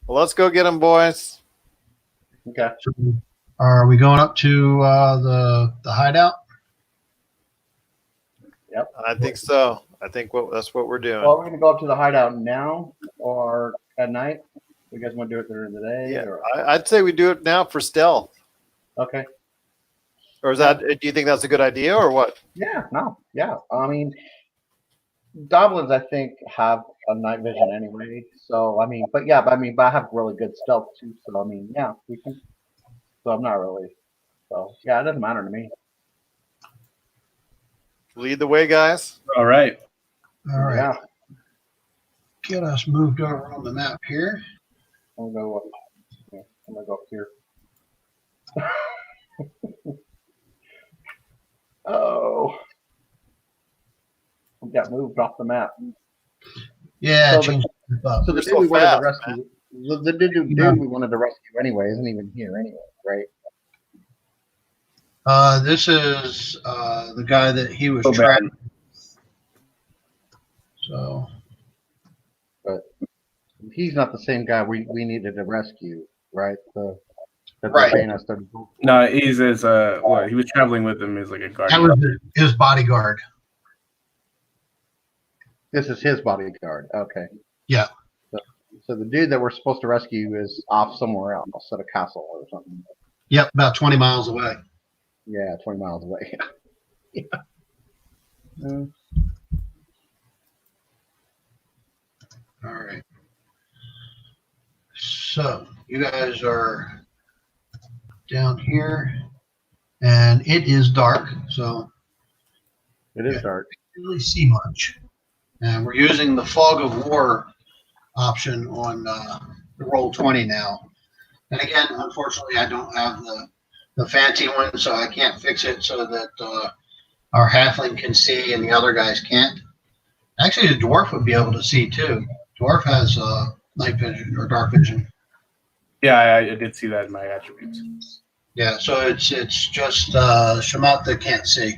let's go get them, boys. Okay. So, are we going up to the hideout? Yep. I think so. I think that's what we're doing. Well, we're going to go up to the hideout now or at night. You guys want to do it during the day? Yeah, or? I'd say we do it now for stealth. Okay. Or is that? Do you think that's a good idea, or what? Yeah. No. Yeah. I mean, goblins, I think, have a night vision anyway. So I mean, but I have really good stealth too. So I mean, yeah, we can. So I'm not really. So yeah, it doesn't matter to me. Lead the way, guys. All right. All right. Yeah. Get us moved over on the map here. I'm gonna go up. Yeah, I'm gonna go up here. Oh, we got moved off the map. Yeah, So change it up. So the dude we wanted to rescue, the dude we wanted to rescue anyway, isn't even here anyway, right? This is the guy that he was Oh, tracking. So, But he's not the same guy we needed to rescue, right? Right. No, he's his he was traveling with him as like a that guardian. was his bodyguard. This is his bodyguard. Okay. Yeah. So the dude that we're supposed to rescue is off somewhere else at a castle or something. Yep, about 20 miles away. Yeah, 20 miles away. Yeah. All right. So you guys are down here, and it is dark, so It is dark. you can't really see much. And we're using the fog of war option on the Roll20 now. And again, unfortunately, I don't have the fancy one, so I can't fix it so that our halfling can see and the other guys can't. Actually, the dwarf would be able to see too. Dwarf has night vision or dark vision. Yeah, I did see that in my attributes. Yeah, so it's just Shamat that can't see.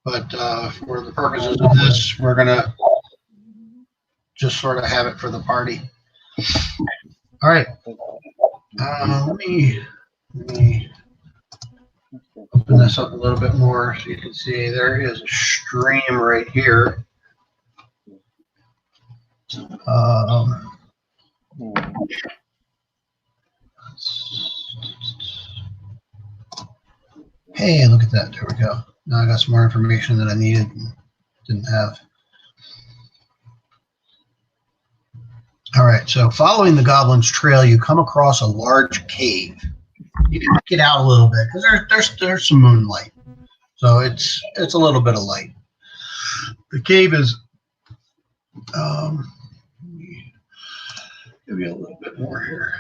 But for the purposes of this, we're gonna just sort of have it for the party. All right. Let me open this up a little bit more so you can see there is a stream right here. Hey, look at that. There we go. Now I got some more information that I needed and didn't have. All right, so following the goblin's trail, you come across a large cave. You can get out a little bit because there's some moonlight, so it's a little bit of light. The cave is give you a little bit more here.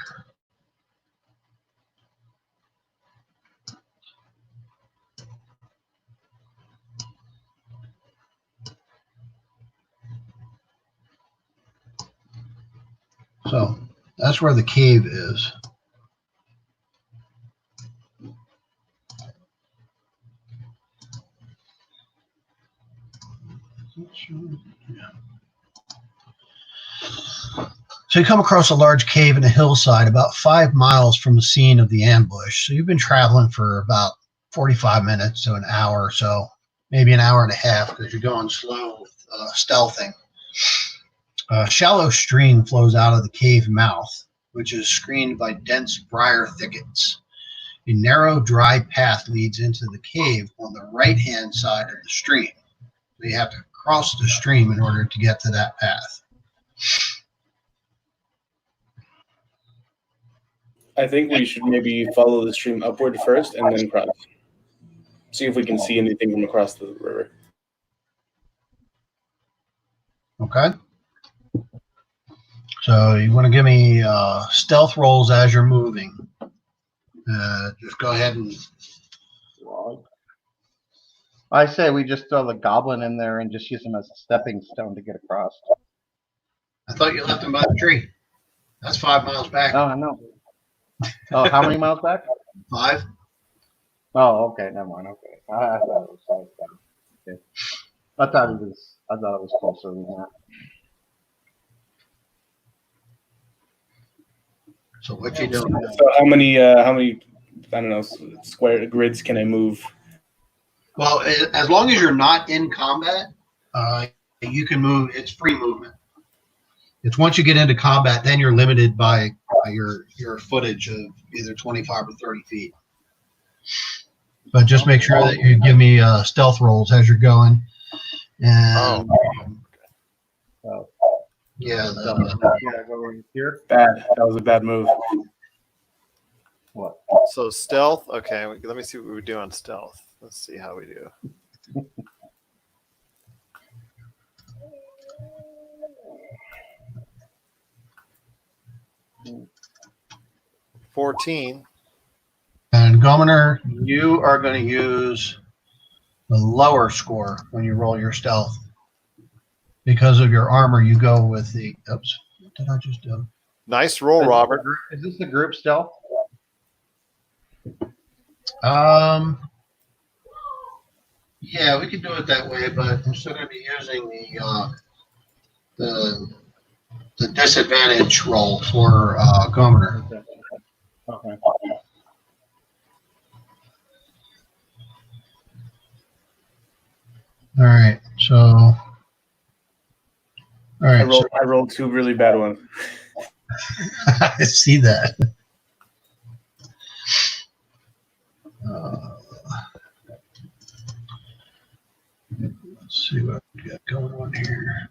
So that's where the cave is. So you come across a large cave in a hillside about 5 miles from the scene of the ambush. So you've been traveling for about 45 minutes to an hour or so, maybe an hour and a half because you're going slow with stealthing. A shallow stream flows out of the cave mouth, which is screened by dense briar thickets. A narrow, dry path leads into the cave on the right-hand side of the stream. So you have to cross the stream in order to get to that path. I think we should maybe follow the stream upward first and then cross. See if we can see anything from across the river. Okay. So you want to give me stealth rolls as you're moving. Just go ahead and... I say we just throw the goblin in there and just use him as a stepping stone to get across. I thought you left him by the tree. That's 5 miles back. Oh, I know. Oh, how many miles back? 5. Oh, okay, never mind. Okay, I thought it was 5. Okay. I thought it was closer than that. So what you doing? So how many I don't know, square grids can I move? Well, as long as you're not in combat, you can move. It's free movement. It's once you get into combat, then you're limited by your footage of either 25 or 30 feet. But just make sure that you give me stealth rolls as you're going. And yeah, Go in here. Bad. That was a bad move. What? So stealth. Okay, let me see what we do on stealth. Let's see how we do. 14. And Gomer, you are going to use the lower score when you roll your stealth. Because of your armor, you go with the... Oops. What did I just do? Nice roll, Robert. Is this the group stealth? Yeah, we could do it that way, but I'm still going to be using the disadvantage roll for Gomer. Okay. All right, so I rolled 2 really bad ones. I see that. Let's see what we got going on here.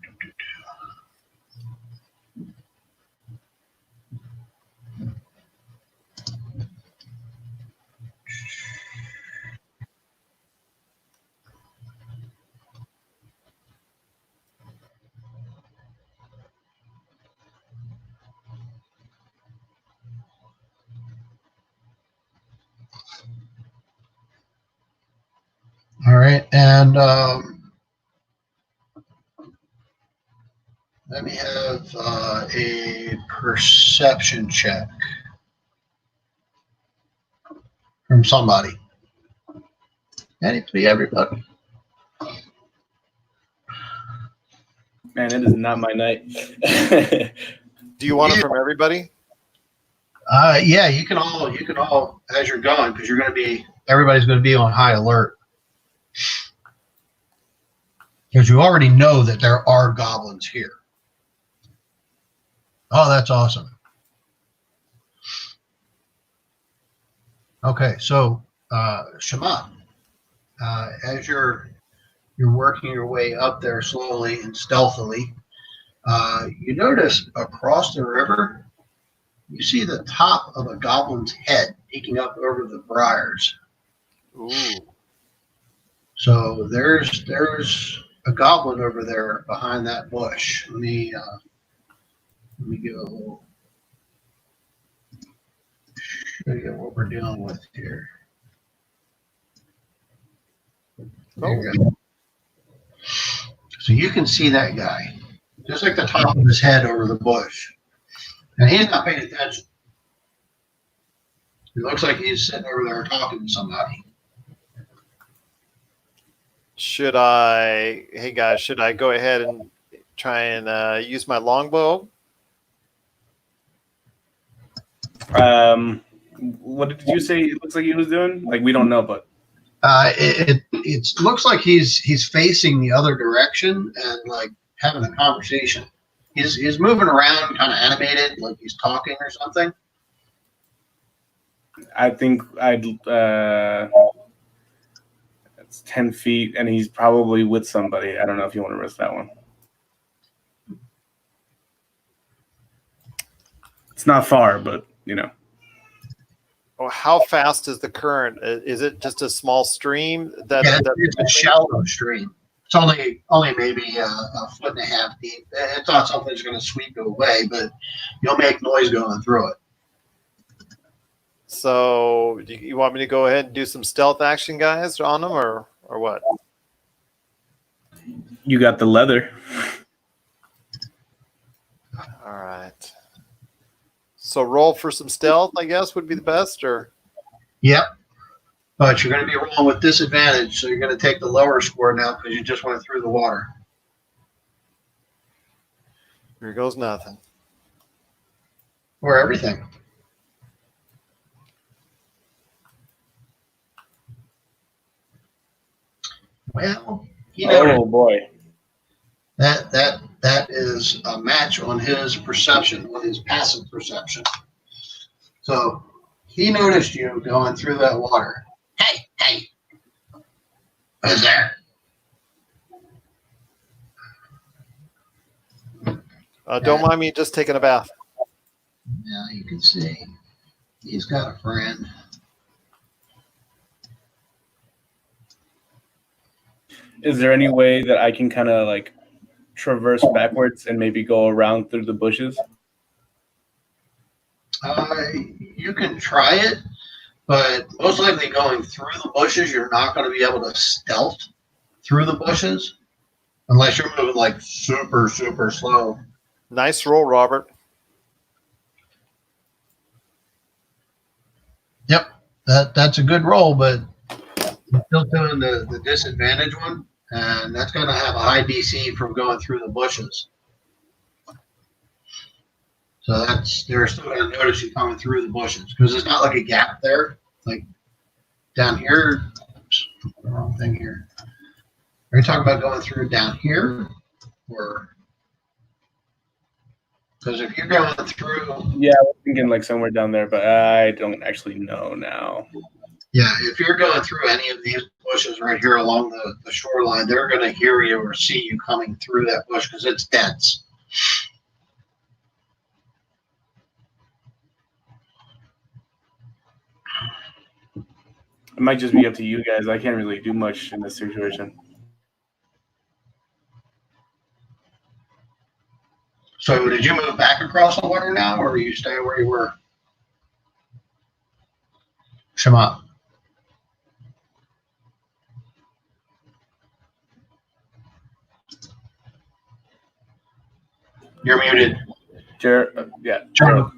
All right, and let me have a perception check from somebody. Anybody, everybody. Man, it is not my night. Do you want it from everybody? Yeah, you can all as you're going, because everybody's going to be on high alert. Because you already know that there are goblins here. Oh, that's awesome. Okay, so Shema, as you're working your way up there slowly and stealthily, you notice across the river, you see the top of a goblin's head peeking up over the briars. Ooh. So there's a goblin over there behind that bush. Let me give a little show you what we're dealing with here. There you go. So you can see that guy, just like the top of his head over the bush. And he's not paying attention. It looks like he's sitting over there talking to somebody. Hey guys, should I go ahead and try and use my longbow? What did you say it looks like he was doing? Like, we don't know, but It looks like he's facing the other direction and like having a conversation. He's moving around, kind of animated, like he's talking or something. I think it's 10 feet, and he's probably with somebody. I don't know if you want to risk that one. It's not far, but you know. Oh, how fast is the current? Is it just a small stream? It's a shallow stream. It's only maybe a foot and a half deep. It's not something that's going to sweep you away, but you'll make noise going through it. So you want me to go ahead and do some stealth action, guys, on them, or what? You got the leather. All right. So roll for some stealth, I guess, would be the best, or? Yep. But you're going to be rolling with disadvantage, so you're going to take the lower score now because you just went through the water. Here goes nothing. Or everything. Well, Oh boy. That is a match on his perception, on his passive perception. So he noticed you going through that water. Hey, who's there? Don't mind me just taking a bath. Now you can see he's got a friend. Is there any way that I can kind of like traverse backwards and maybe go around through the bushes? You can try it, but most likely going through the bushes, you're not going to be able to stealth through the bushes unless you're moving like super, super slow. Nice roll, Robert. Yep, that's a good roll, but you're still doing the disadvantage one, and that's going to have a high DC from going through the bushes. So they're still going to notice you coming through the bushes because it's not like a gap there, like down here. Oops, the wrong thing here. Are you talking about going through down here, or? Because if you're going through, Yeah, I was thinking like somewhere down there, but I don't actually know now. yeah, if you're going through any of these bushes right here along the shoreline, they're going to hear you or see you coming through that bush because it's dense. It might just be up to you guys. I can't really do much in this situation. So did you move back across the water now, or are you staying where you were? Shema. You're muted. Yeah. Gerald.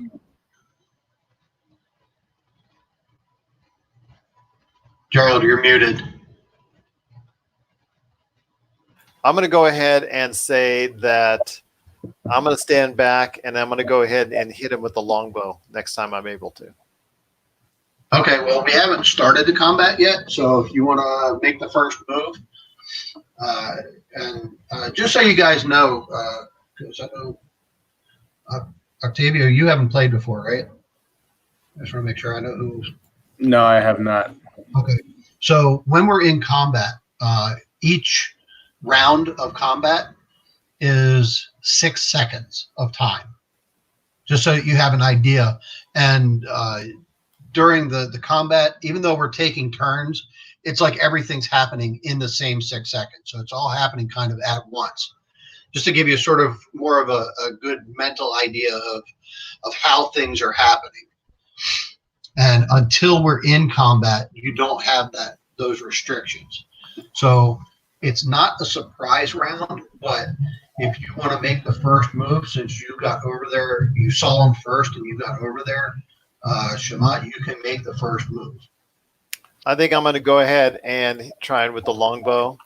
Gerald, you're muted. I'm going to go ahead and say that I'm going to stand back and I'm going to go ahead and hit him with the longbow next time I'm able to. Okay, well, we haven't started the combat yet, so if you want to make the first move, and just so you guys know, because I know, Octavio, you haven't played before, right? I just want to make sure I know who's. No, I have not. Okay, so when we're in combat, each round of combat is 6 seconds of time, just so you have an idea. And during the combat, even though we're taking turns, it's like everything's happening in the same 6 seconds. So it's all happening kind of at once, just to give you sort of more of a good mental idea of how things are happening. And until we're in combat, you don't have those restrictions. So it's not a surprise round, but if you want to make the first move, since you got over there, you saw him first and you got over there, Shamat, you can make the first move. I think I'm going to go ahead and try it with the longbow.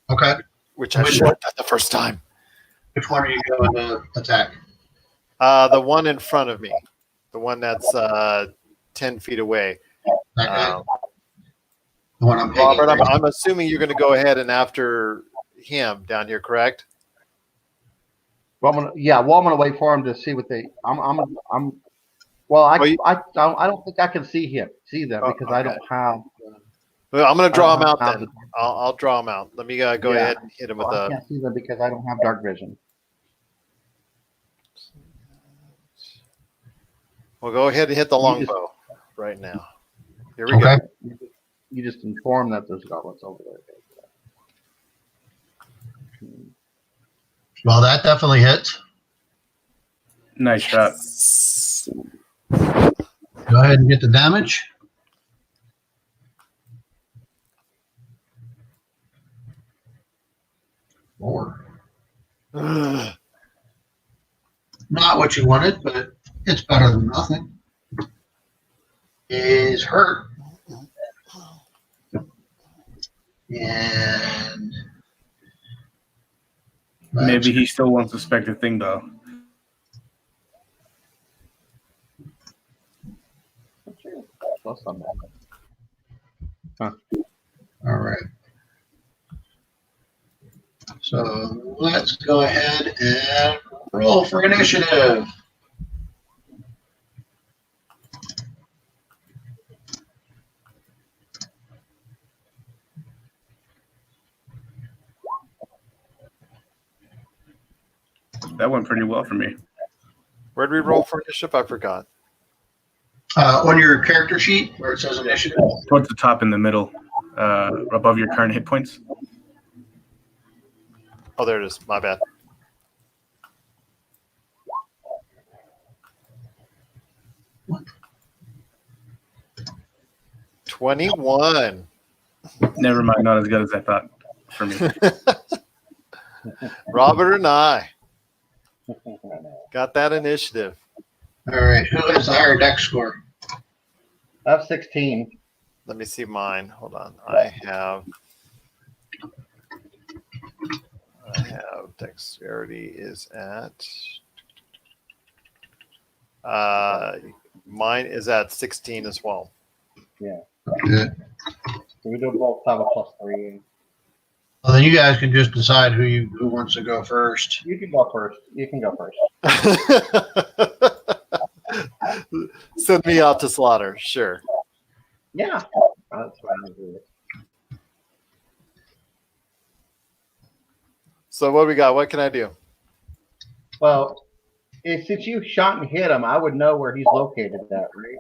Okay. Which I should have done the first time. Which one are you going to attack? The one in front of me. The one that's 10 feet away. That guy? The one I'm Robert, I'm assuming you're going to go ahead and after him down here, correct? Well, I'm gonna wait for him to see what they. Well, I don't think I can see them because okay. I don't have. Well, I'm going to draw him out then. I'll draw him out. Let me go ahead and hit him with I can't see them because I don't have dark vision. We'll go ahead and hit the longbow right now. Here we go. You just inform that there's goblins over there. Well, that definitely hits. Nice shot. Go ahead and get the damage. Four. Not what you wanted, but it's better than nothing. Is hurt. And maybe he still won't suspect a thing, though. Huh. All right. So let's go ahead and roll for initiative. That went pretty well for me. Where did we roll for initiative? I forgot. On your character sheet where it says initiative. Towards the top in the middle, above your current hit points. Oh, there it is. My bad. What? 21. Never mind, not as good as I thought for me. Robert and I got that initiative. All right. Who has the higher dex score? I have 16. Let me see mine. Hold on. I have dexterity is at mine is at 16 as well. Yeah. Good. So we do both have a +3. Well, then you guys can just decide who wants to go first. You can go first. You can go first. Send me out to slaughter. Sure. Yeah. That's what I'm doing. So what do we got? What can I do? Well, since you shot and hit him, I would know where he's located at, right?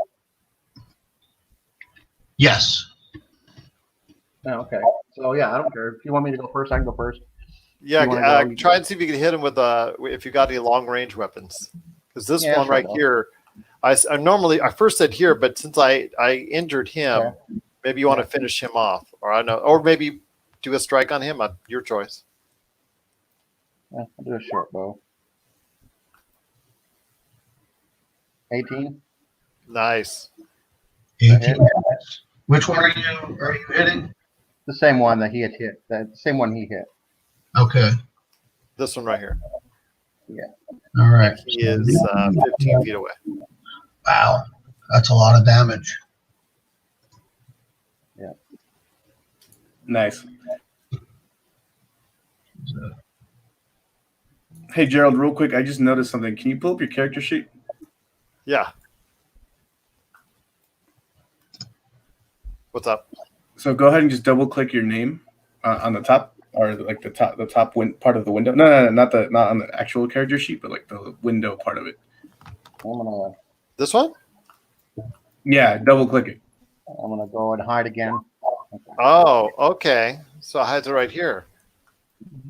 Yes. Oh, okay. So yeah, I don't care. If you want me to go first, I can go first. Yeah, You wanna go? try and see if you can hit him with if you got any long range weapons. Because this Yeah, one sure, right though. here, I first said here, but since I injured him, Okay. maybe you want to finish him off, or maybe do a strike on him. Your choice. Yeah, I'll do a short bow. 18. Nice. 18. Which one are you hitting? The same one that he had hit. The same one he hit. Okay. This one right here. All right. He is 15 feet away. Wow. That's a lot of damage. Nice. Hey, Gerald, real quick, I just noticed something. Can you pull up your character sheet? Yeah. What's up? So go ahead and just double click your name on the top, or like the top part of the window. No, not on the actual character sheet, but like the window part of it. This one? Yeah, double click it. I'm gonna go and hide again. Okay. Oh, okay. So I had it right here.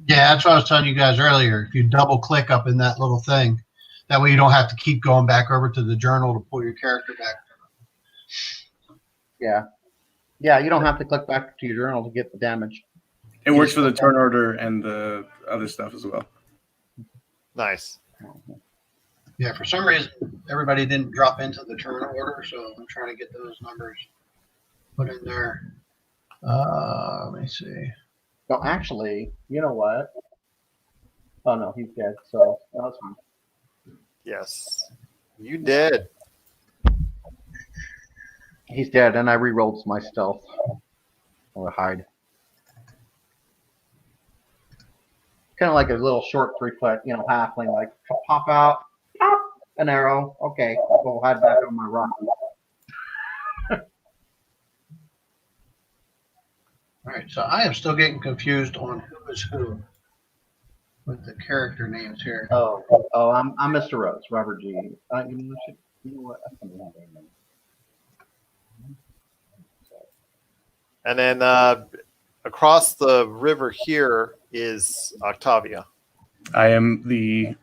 Yeah, that's what I was telling you guys earlier. If you double click up in that little thing, that way you don't have to keep going back over to the journal to pull your character back. Yeah. Yeah, you don't have to click back to your journal to get the damage. It works for the turn order and the other stuff as well. Nice. Yeah, for some reason, everybody didn't drop into the turn order, so I'm trying to get those numbers put in there. Let me see. No, actually, you know what? Oh no, he's dead. So that's fine. Yes. You did. He's dead, and I re-rolled my stealth. Or hide. Kind of like a little short 3-foot, halfling, like pop out, pop, an arrow. Okay, I'll go hide back on my rock. All right, so I am still getting confused on who is who with the character names here. Oh, I'm Mr. Rhodes, Robert G. You know what? I can't remember his name. And then across the river here is Octavia. I am the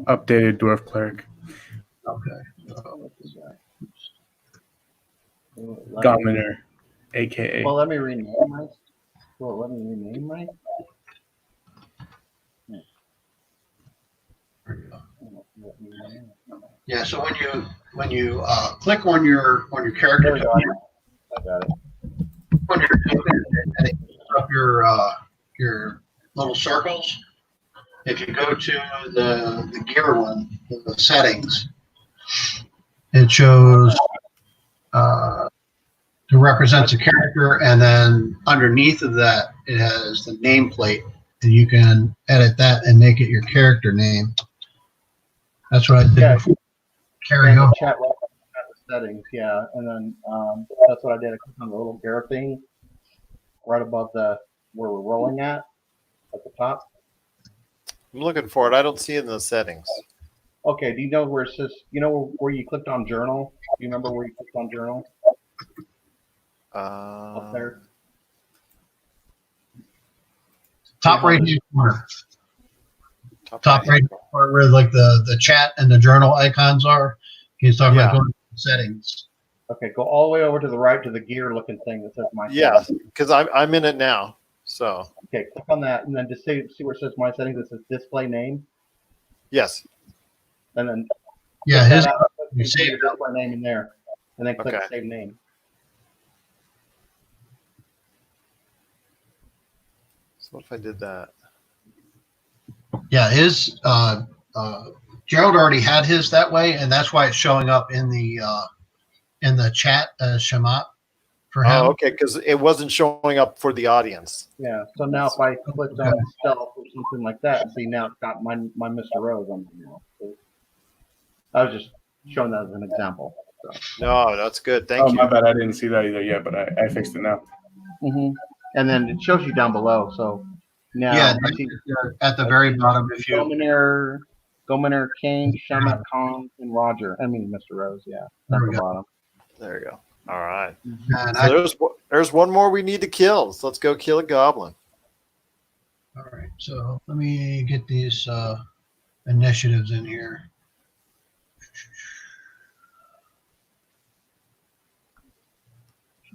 updated dwarf cleric. Okay. Gominer, aka. Well, let me rename my. Yeah, so when you click on your character, There we go. I got it. on your token, and it pulls up your little circles. If you go to the gear one, the settings, it shows it represents a character, and then underneath of that, it has the nameplate, and you can edit that and make it your character name. That's what I did before. Carry on. Chat the settings, yeah, and then that's what I did. I clicked on the little gear thing right above where we're rolling at the top. I'm looking for it. I don't see it in the settings. Okay, do you know where it says? You know where you clicked on journal? Do you remember where you clicked on journal? Up there. Top right hand corner. Top right corner where like the chat and the journal icons are. He's talking about going to settings. Okay, go all the way over to the right to the gear looking thing that says my Yeah, settings. because I'm in it now. So Okay, click on that and then just see where it says my settings. It says display name, yes. and then Yeah, click his that out, you put save your display name in there, and then click Okay. save name. So what if I did that? Yeah, his Gerald already had his that way, and that's why it's showing up in the chat as Shamat. for him. Oh, okay, because it wasn't showing up for the audience. Yeah. So now if I clicked on stealth or something like that, see now it's got my Mr. Rose on there now. So I was just showing that as an example. So. No, that's good. Thank Oh, you. my bad. I didn't see that either yet, but I fixed it now. And then it shows you down below. So now Yeah, I see at the very bottom, if you Gomaner, Kane, Shamat Khan, and Roger. I mean, Mr. Rose. Yeah, There at we the go. bottom. There you go. All right. and So there's one more we need to kill. So let's go kill a goblin. all right, so let me get these initiatives in here.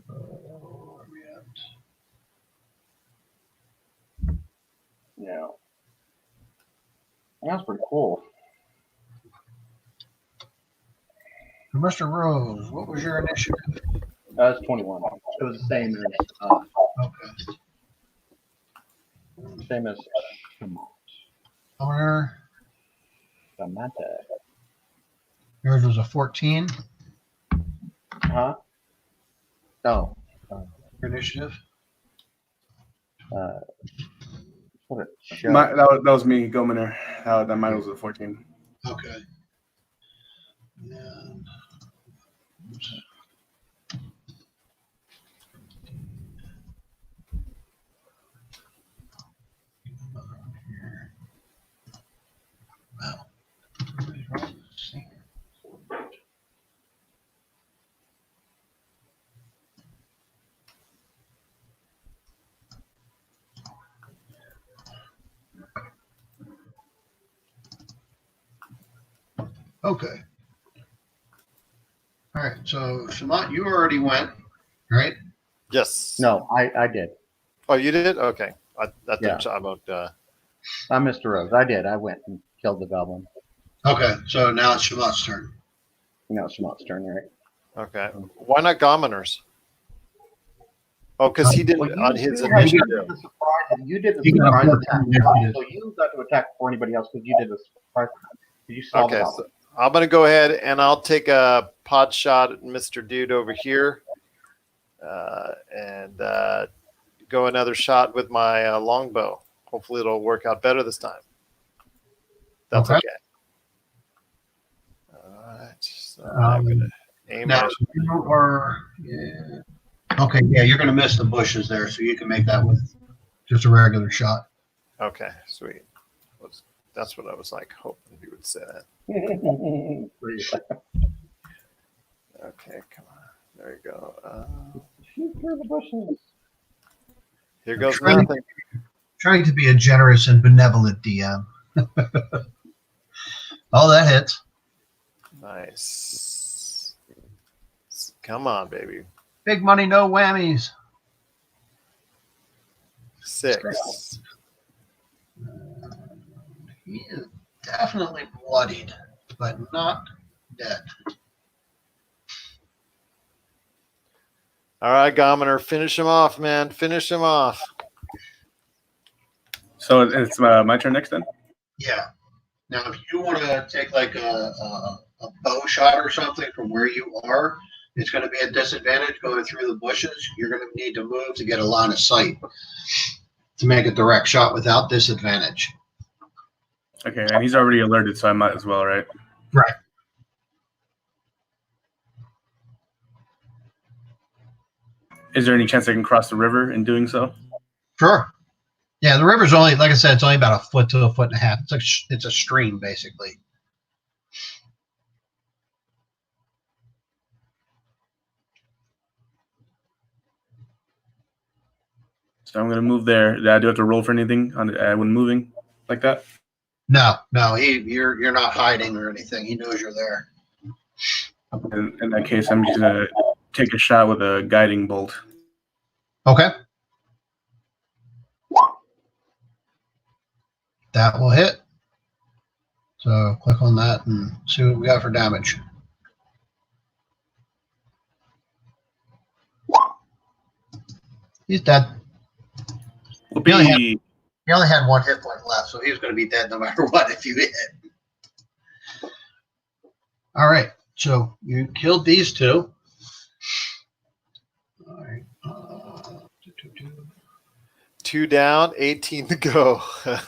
Where are we at? Yeah, that's pretty cool. Mr. Rose, what was your initiative? That's 21. It was the same as Governor, Samantha. yours was a 14. Huh? No. Your initiative. What a show. That was me, Gomaner. That mine was a 14. Okay. And, wow. Okay. All right. So, Shamat, you already went, right? Yes. No, I did. Oh, you did? Okay. I Yeah. thought about. I'm Mr. Rose. I did. I went and killed the goblin. Okay. So now it's Shamat's turn. Now it's Shamat's turn, right? Okay. Why not commoners? Oh, because he didn't Well, on his you initiative. did the surprise. You did the You got a surprise 14 attack. initiative. So you got to attack before anybody else because you did the surprise attack. You saw the Okay, goblin. so I'm gonna go ahead and I'll take a pot shot at Mr. Dude over here, and go another shot with my longbow. Hopefully, it'll work out better this time. That's okay. All right. So I'm gonna aim Now, my. you are, yeah. Okay, yeah, you're going to miss the bushes there, so you can make that with just a regular shot. Okay, sweet. That's what I was like hoping he would say that. Okay, come on. There you go. Shoot through the bushes. Here goes Trying- nothing. Trying to be a generous and benevolent DM. Oh, that hits. Nice. Come on, baby. Big money, no whammies. 6. He is definitely bloodied, but not dead. All right, Gometer, finish him off, man. Finish him off. So it's my turn next then? Yeah. Now, if you want to take like a bow shot or something from where you are, it's going to be a disadvantage going through the bushes. You're going to need to move to get a line of sight to make a direct shot without disadvantage. Okay, and he's already alerted, so I might as well, right? Right. Is there any chance I can cross the river in doing so? Sure. Yeah, the river's only, like I said, it's only about a foot to a foot and a half. It's a stream, basically. So I'm going to move there. Do I have to roll for anything when moving like that? No, you're not hiding or anything. He knows you're there. In that case, I'm just going to take a shot with a guiding bolt. Okay. That will hit. So click on that and see what we got for damage. He's dead. Whoopee! He only had 1 hit point left, so he was going to be dead no matter what if you hit. All right, so you killed these two. All right. 2 down, 18 to go. All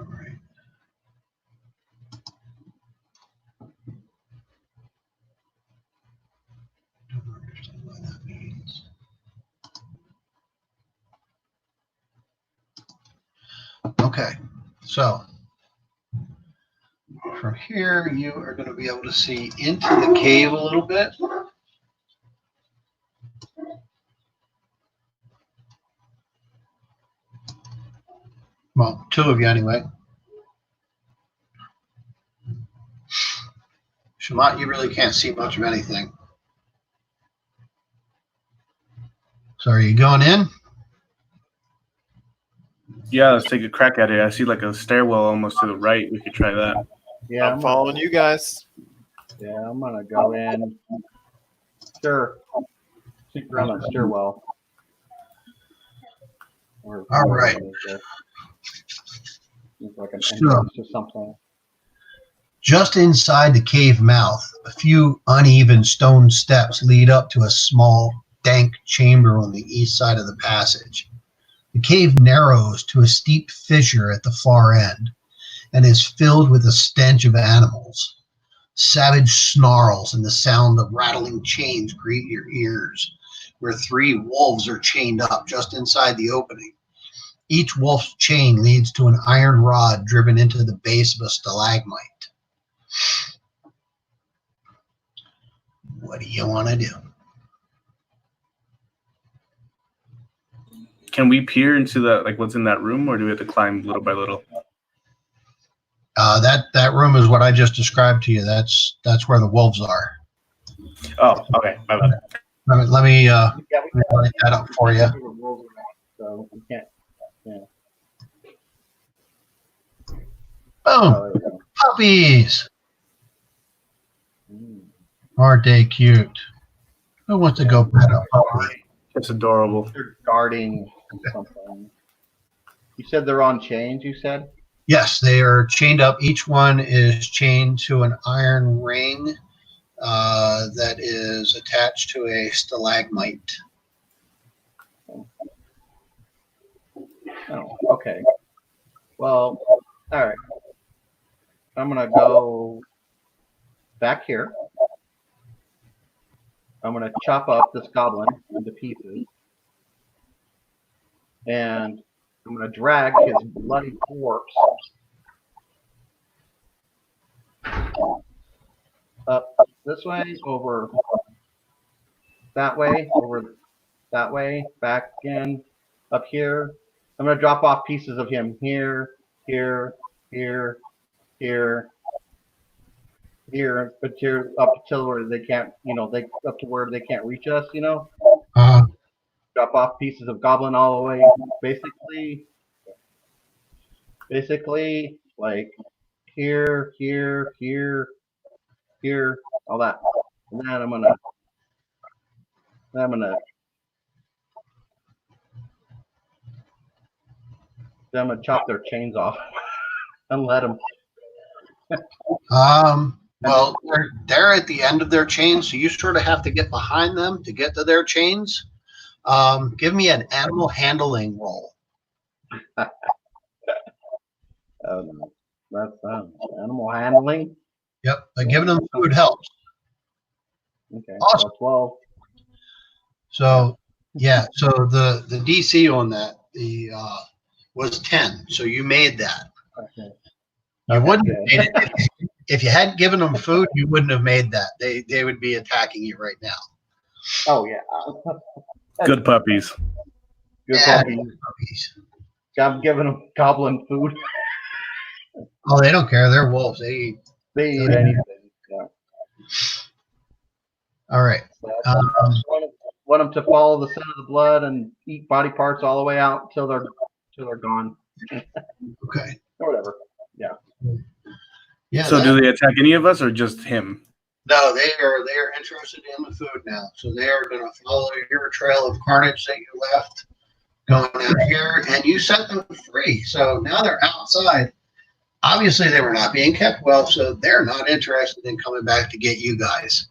right. Don't understand what that means. Okay, so from here, you are going to be able to see into the cave a little bit. Well, two of you anyway. Shamat, you really can't see much of anything. So are you going in? Yeah, let's take a crack at it. I see like a stairwell almost to the right. We could try that. Yeah, I'm following you guys. Yeah, I'm gonna go in. Sure. Sneak around that stairwell. Or All right. It's like an So- entrance to something. Just inside the cave mouth, a few uneven stone steps lead up to a small, dank chamber on the east side of the passage. The cave narrows to a steep fissure at the far end and is filled with a stench of animals. Savage snarls and the sound of rattling chains greet your ears, where 3 wolves are chained up just inside the opening. Each wolf's chain leads to an iron rod driven into the base of a stalagmite. What do you want to do? Can we peer into that, like what's in that room, or do we have to climb little by little? That room is what I just described to you. That's where the wolves are. Oh, okay. My bad. Let me Yeah, we write that up for you. So we can't. Boom! Oh, there we go. Puppies! Aren't they cute? Who wants to go pet a puppy? It's adorable. They're guarding something. You said they're on chains, you said? Yes, they are chained up. Each one is chained to an iron ring that is attached to a stalagmite. Oh, okay. Well, all right. I'm going to go back here. I'm going to chop up this goblin into pieces. And I'm going to drag his bloody corpse up this way, over that way, back again, up here. I'm going to drop off pieces of him here, here, here, here, here, but here up till where they can't, up to where they can't reach us, Uh, drop off pieces of goblin all the way, basically like here, here, here, here, all that. And then I'm gonna chop their chains off and let them. well, they're at the end of their chains, so you sort of have to get behind them to get to their chains. Give me an animal handling roll. That's animal handling. Yep, giving them food helps. Okay, Awesome. 12. So yeah, so the DC on that was 10. So you made that. Okay. You wouldn't have made it if you hadn't given them food. You wouldn't have made that. They would be attacking you right now. Oh yeah. Good puppies. Good Yeah, puppies. I'm giving them goblin food. Oh, they don't care. They're wolves. They eat. They eat anything. Yeah. All right. Want them to follow the scent of the blood and eat body parts all the way out till they're gone. Okay. Or whatever. Yeah. So do they attack any of us or just him? No, they are interested in the food now. So they are going to follow your trail of carnage that you left going out here, and you set them free. So now they're outside. Obviously, they were not being kept well, so they're not interested in coming back to get you guys.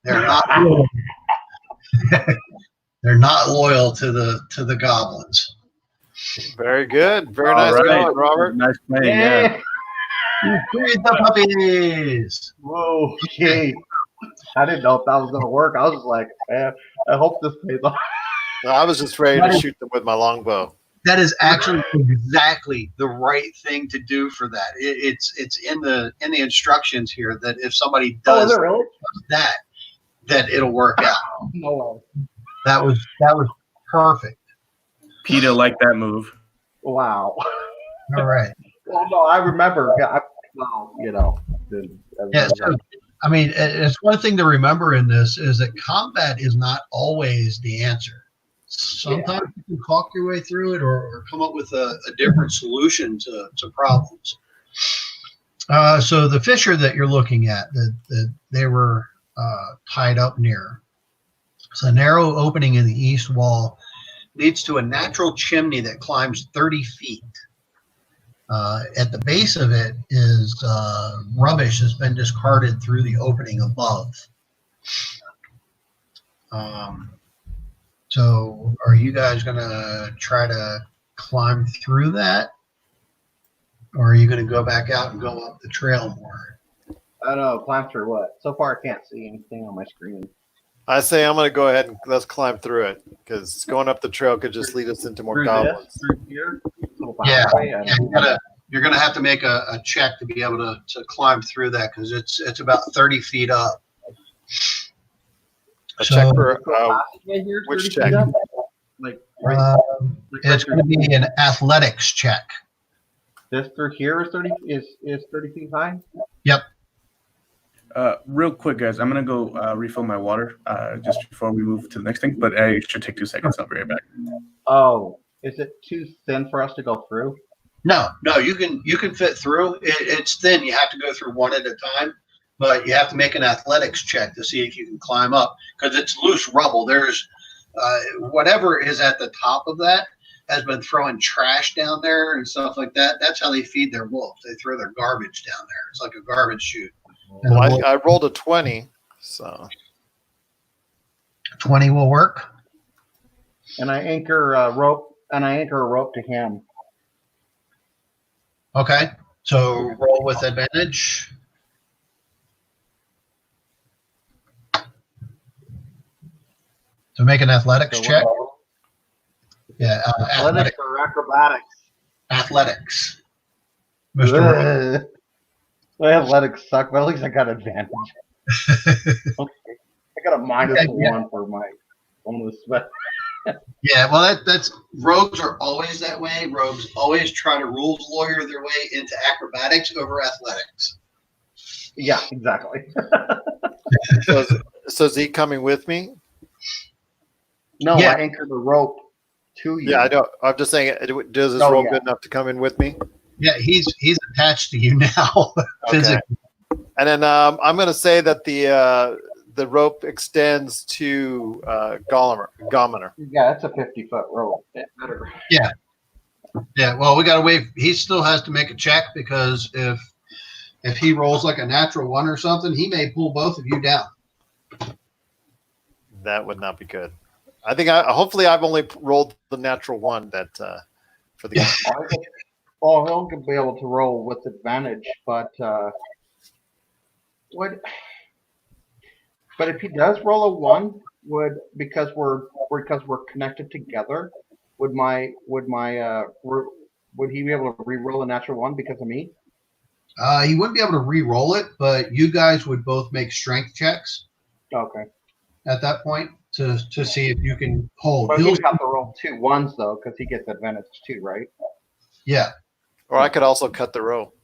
They're not they're not loyal to the goblins. Very good. Very All nice right. going, Robert. Nice playing. Yeah. Feed the puppies. Whoa, okay. I didn't know if that was gonna work. I was just like, man, I hope this pays off. No, I was just ready to shoot them with my longbow. That is actually exactly the right thing to do for that. It's in the instructions here that if somebody Oh, is does it really? that, that it'll work out. No way. That was perfect. Peter liked that move. Wow. All right. Well, no, I remember. Yeah, well, you know. Yeah. So, I mean, it's one thing to remember in this is that combat is not always the answer. Sometimes you can talk your way through it or come up with a different solution to problems. So the fissure that you're looking at, that they were tied up near, it's a narrow opening in the east wall, leads to a natural chimney that climbs 30 feet. At the base of it is rubbish that's been discarded through the opening above. So are you guys going to try to climb through that? Or are you going to go back out and go up the trail more? I don't know. Climb through what? So far, I can't see anything on my screen. I say I'm going to go ahead and let's climb through it because going up the trail could just lead us into more Through goblins. this? Through here? Little Yeah. pathway? I don't know. You're going to have to make a check to be able to climb through that because it's about 30 feet up. A check for Passageway here, which 30 feet check? up? Like, right, It's going to be an athletics check. this through here is 30 feet high? Real quick, guys, I'm gonna go refill my water just before we move to the next thing. But it should take 2 seconds. I'll be right back. Oh, is it too thin for us to go through? No, you can fit through. It's thin. You have to go through one at a time, but you have to make an athletics check to see if you can climb up because it's loose rubble. There's whatever is at the top of that has been throwing trash down there and stuff like that. That's how they feed their wolves. They throw their garbage down there. It's like a garbage chute. And Well, the wolf- I rolled a 20, so 20 will work. And I anchor a rope to him. Okay, so roll with advantage. So make an athletics So check. what- Yeah, Athletics or acrobatics? athletics. Mr. Ugh. My athletics suck, but at least I got advantage. Okay. I got a -1 for my bonus, but Yeah, well, that's rogues are always that way. Rogues always try to rules lawyer their way into acrobatics over athletics. yeah, exactly. so is he coming with me? No, Yeah. I anchored the rope to you. Yeah, I know. I'm just saying, does this Oh, roll yeah. good enough to come in with me? Yeah, he's attached to you now. Okay. Physically. And then I'm going to say that the rope extends to Gominer. Yeah, it's a 50-foot rope. It better. Yeah, well, we got to wait. He still has to make a check because if he rolls like a natural 1 or something, he may pull both of you down. That would not be good. I think hopefully I've only rolled the natural 1 that for the Yeah. Oh, he'll be able to roll with advantage, but what? But if he does roll a 1, because we're connected together, would he be able to re-roll a natural 1 because of me? He wouldn't be able to re-roll it, but you guys would both make strength checks Okay. at that point to see if you can hold. But He'll- he'd have to roll 2 1s though, because he gets advantage too, right? yeah. or I could also cut the rope.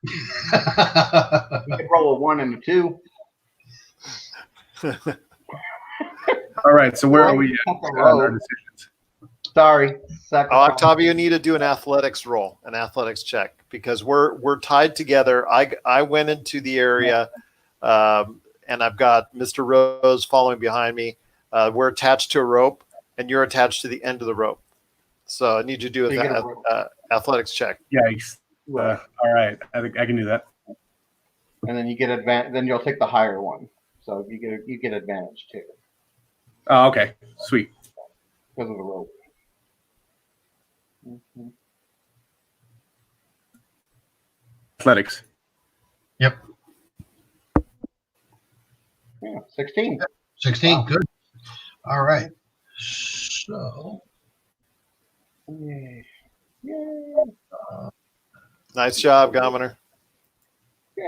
He could roll a 1 and a 2. All right. So where are we Cut at the on our rope. decisions? Sorry. Octavio, you need to do an athletics roll, an athletics check, because we're tied together. I went into the area, and I've got Mr. Rose following behind me. We're attached to a rope, and you're attached to the end of the rope. So I need you to do So you get a rope. an athletics check. Yikes. All right. I think I can do that. And then you get advantage. Then you'll take the higher one. So so you get advantage too Oh, okay. Sweet. because of the rope. Mm-hmm. Athletics. Yep. Yeah, 16. 16. Wow. Good. All right. So, Yay. Yay. Nice job, Gominer. Yay.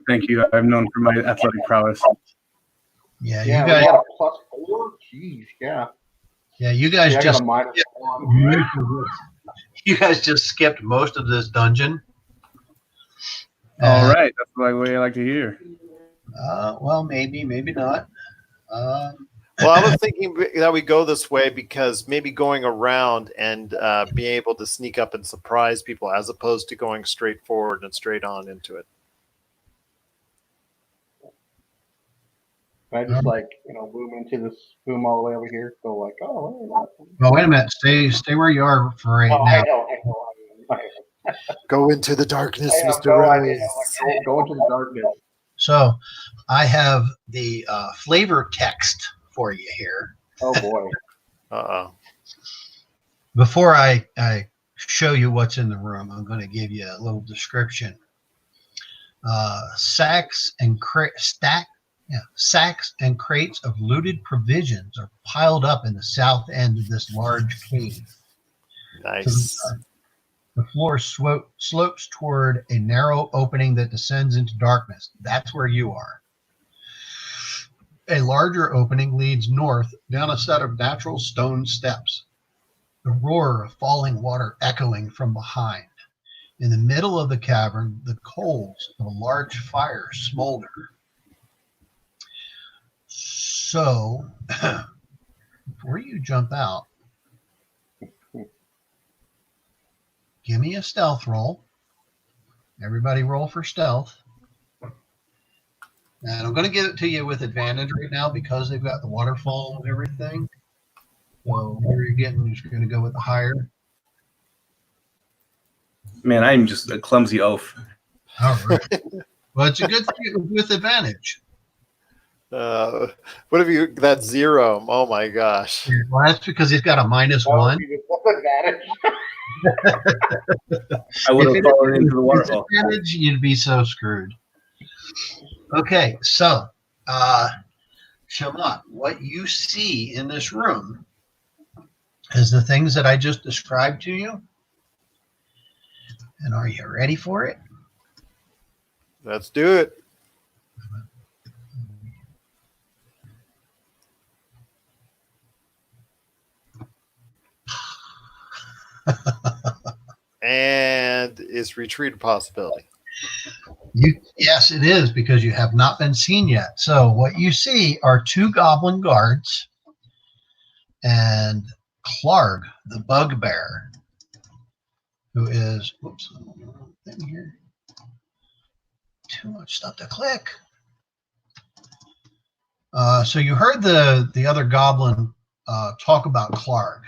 Thank you. I'm known for my athletic prowess. yeah, Yeah, you guys, we got a +4. Jeez, yeah. you guys I got just a -1. you guys just skipped most of this dungeon. All right. That's the way I like to hear. Well, maybe not. Well, I was thinking that we go this way because maybe going around and being able to sneak up and surprise people as opposed to going straight forward and straight on into it. I just boom into this, boom all the way over here. Go like, oh, Well, wait a minute. Stay where you are for right oh, now. I know. Go into the darkness, I have Mr. no Rose. idea. Go into the darkness. So, I have the flavor text for you here. Oh boy. Uh-oh. Before I show you what's in the room, I'm going to give you a little description. Sacks and crates of looted provisions are piled up in the south end of this large cave. Nice. The floor slopes toward a narrow opening that descends into darkness. That's where you are. A larger opening leads north down a set of natural stone steps, the roar of falling water echoing from behind. In the middle of the cavern, the coals of a large fire smolder. So, before you jump out, give me a stealth roll. Everybody roll for stealth. And I'm going to give it to you with advantage right now because they've got the waterfall and everything. So where you're getting, you're going to go with the higher. Man, I'm just a clumsy oaf. All right. Well, it's a good thing with advantage. What have you? That's 0. Oh my gosh. Well, that's because he's got a -1. Advantage. I would If have it fallen was into the waterfall. disadvantage, you'd be so screwed. Okay, so Shamat, what you see in this room is the things that I just described to you. And are you ready for it? Let's do it. And is retreat a possibility? Yes, it is because you have not been seen yet. So what you see are 2 goblin guards and Clark, the bugbear, who is whoops, thing here. Too much stuff to click. So you heard the other goblin talk about Clark.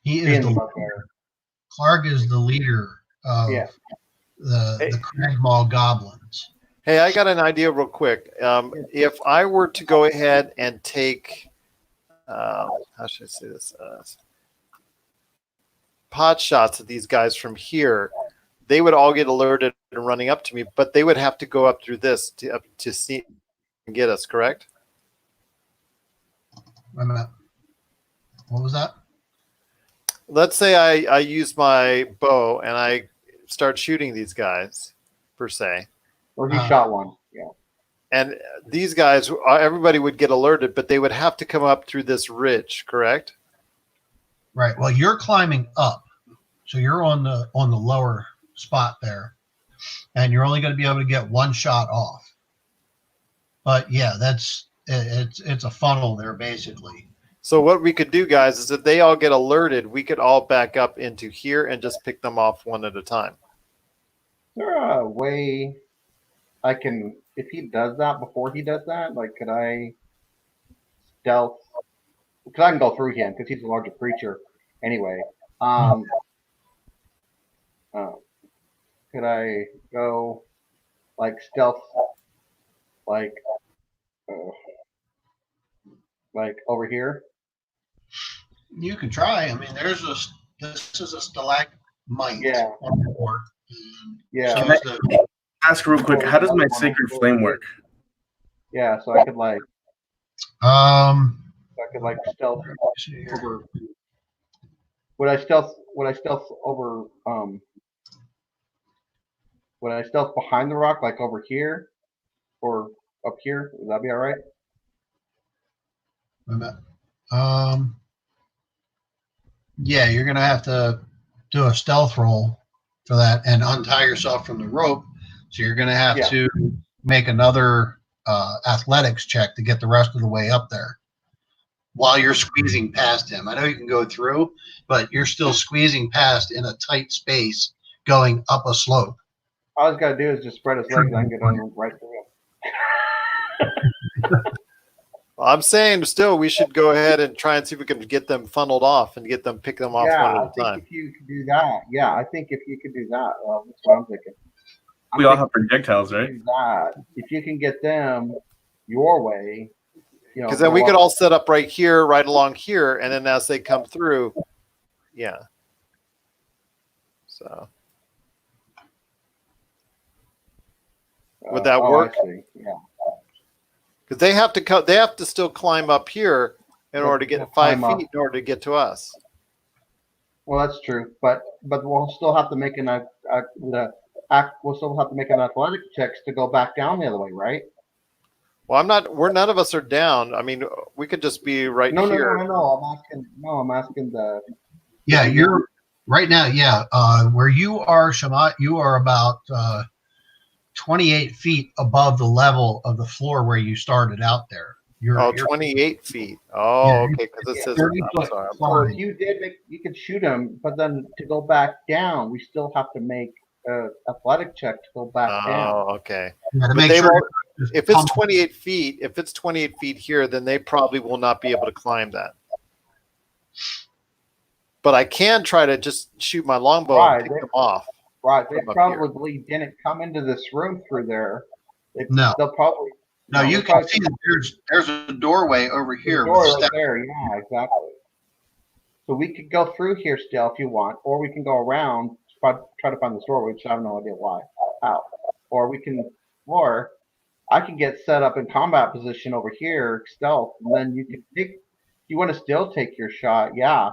He is Clark is the leader of the Cragmaw goblins. Hey, I got an idea real quick. If I were to go ahead and take, how should I say this? Pot shots at these guys from here, they would all get alerted and running up to me, but they would have to go up through this to see and get us, correct? Wait a minute. What was that? Let's say I use my bow and I start shooting these guys, per se. Or he shot one. Yeah. And these guys, everybody would get alerted, but they would have to come up through this ridge, correct? Right. Well, you're climbing up, so you're on the lower spot there, and you're only going to be able to get 1 shot off. But yeah, it's a funnel there basically. So what we could do, guys, is if they all get alerted, we could all back up into here and just pick them off one at a time. Is there a way I can, if he does that before he does that, like, could I stealth? Because I can go through him because he's a larger creature anyway. Could I go like stealth like over here. You can try. I mean, this is a stalagmite. Yeah. On the board. Yeah. So is the, Ask real quick, how does my sacred flame work? Yeah, so I could like stealth over. Would I stealth over would I stealth behind the rock, like over here or up here? Would that be all right? yeah, you're gonna have to do a stealth roll for that and untie yourself from the rope. So you're gonna have to make another athletics check to get the rest of the way up there while you're squeezing past him. I know you can go through, but you're still squeezing past in a tight space going up a slope. All he's got to do is just spread his legs and I can get on right through him. I'm saying still we should go ahead and try and see if we can get them funneled off and get them pick them off one at a time. If you could do that, I think if you could do that, well, that's what I'm thinking. We all have projectiles, right? If you can get them your way, because then we could all set up right here, right along here, and then as they come through, so would that work? Yeah. Because they have to they have to still climb up here in order to get 5 feet in order to get to us. Well, that's true, but we'll still have to make we'll still have to make an athletic checks to go back down the other way, right? Well, none of us are down. I mean, we could just be right here. No. I'm asking the. Yeah, you're right now. Yeah, where you are, Shamat, you are about 28 feet above the level of the floor where you started out there. You're 28 feet. Oh, okay. Because it says. I'm sorry. Well, if you you could shoot him, but then to go back down, we still have to make an athletic check to go back down. Oh, okay. Yeah, to But make sure if it's 28 feet, here, then they probably will not be able to climb that. But I can try to just shoot my longbow and pick them off. Right. They probably didn't come into this room through there. No. They'll probably. No, you can see that there's a doorway over here. Right there. Yeah, exactly. So we could go through here still if you want, or we can go around, try to find this doorway, which I have no idea how. Or I can get set up in combat position over here, stealth, and then you can pick. You want to still take your shot? Yeah,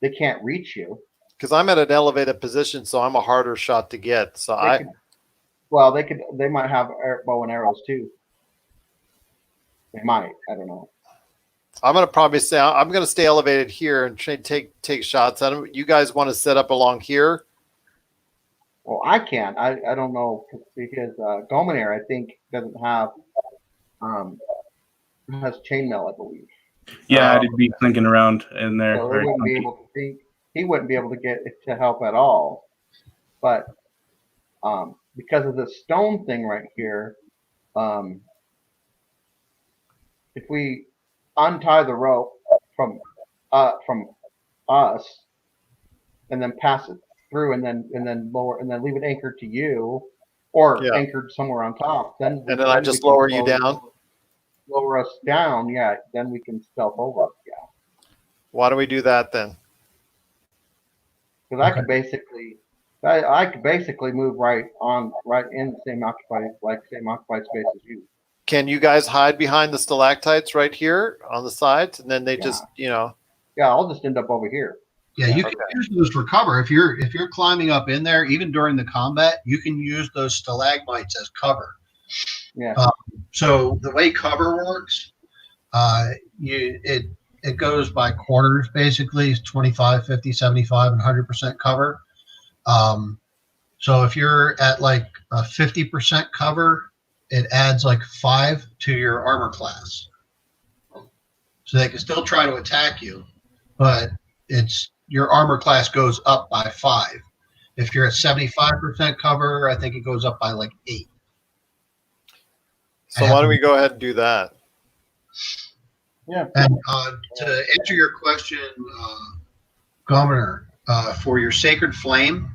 they can't reach you because I'm at an elevated position, so I'm a harder shot to get. So they might have bow and arrows too. They might. I don't know. I'm gonna probably say I'm gonna stay elevated here and take shots at them. You guys want to set up along here? Well, I can't. I don't know because Gomenair, I think, doesn't have has chainmail, I believe. Yeah, I'd be clinking around in there. So he wouldn't be able to get to help at all. But because of the stone thing right here, if we untie the rope from us and then pass it through and then lower and then leave it anchored to you or anchored somewhere on top, then I just lower you down. Lower us down, then we can stealth over. Yeah. Why don't we do that then? Because I could basically move right in the same occupied space as you. Can you guys hide behind the stalactites right here on the sides, and then they just Yeah, I'll just end up over here. Yeah, you can use those for cover. If you're climbing up in there, even during the combat, you can use those stalagmites as cover. Yeah. So the way cover works, it goes by quarters basically. It's 25, 50, 75, and 100% cover. So if you're at like a 50% cover, it adds like 5 to your armor class. So they can still try to attack you, but your armor class goes up by 5. If you're at 75% cover, I think it goes up by like 8. So why don't we go ahead and do that? Yeah. And to answer your question, Governor, for your Sacred Flame,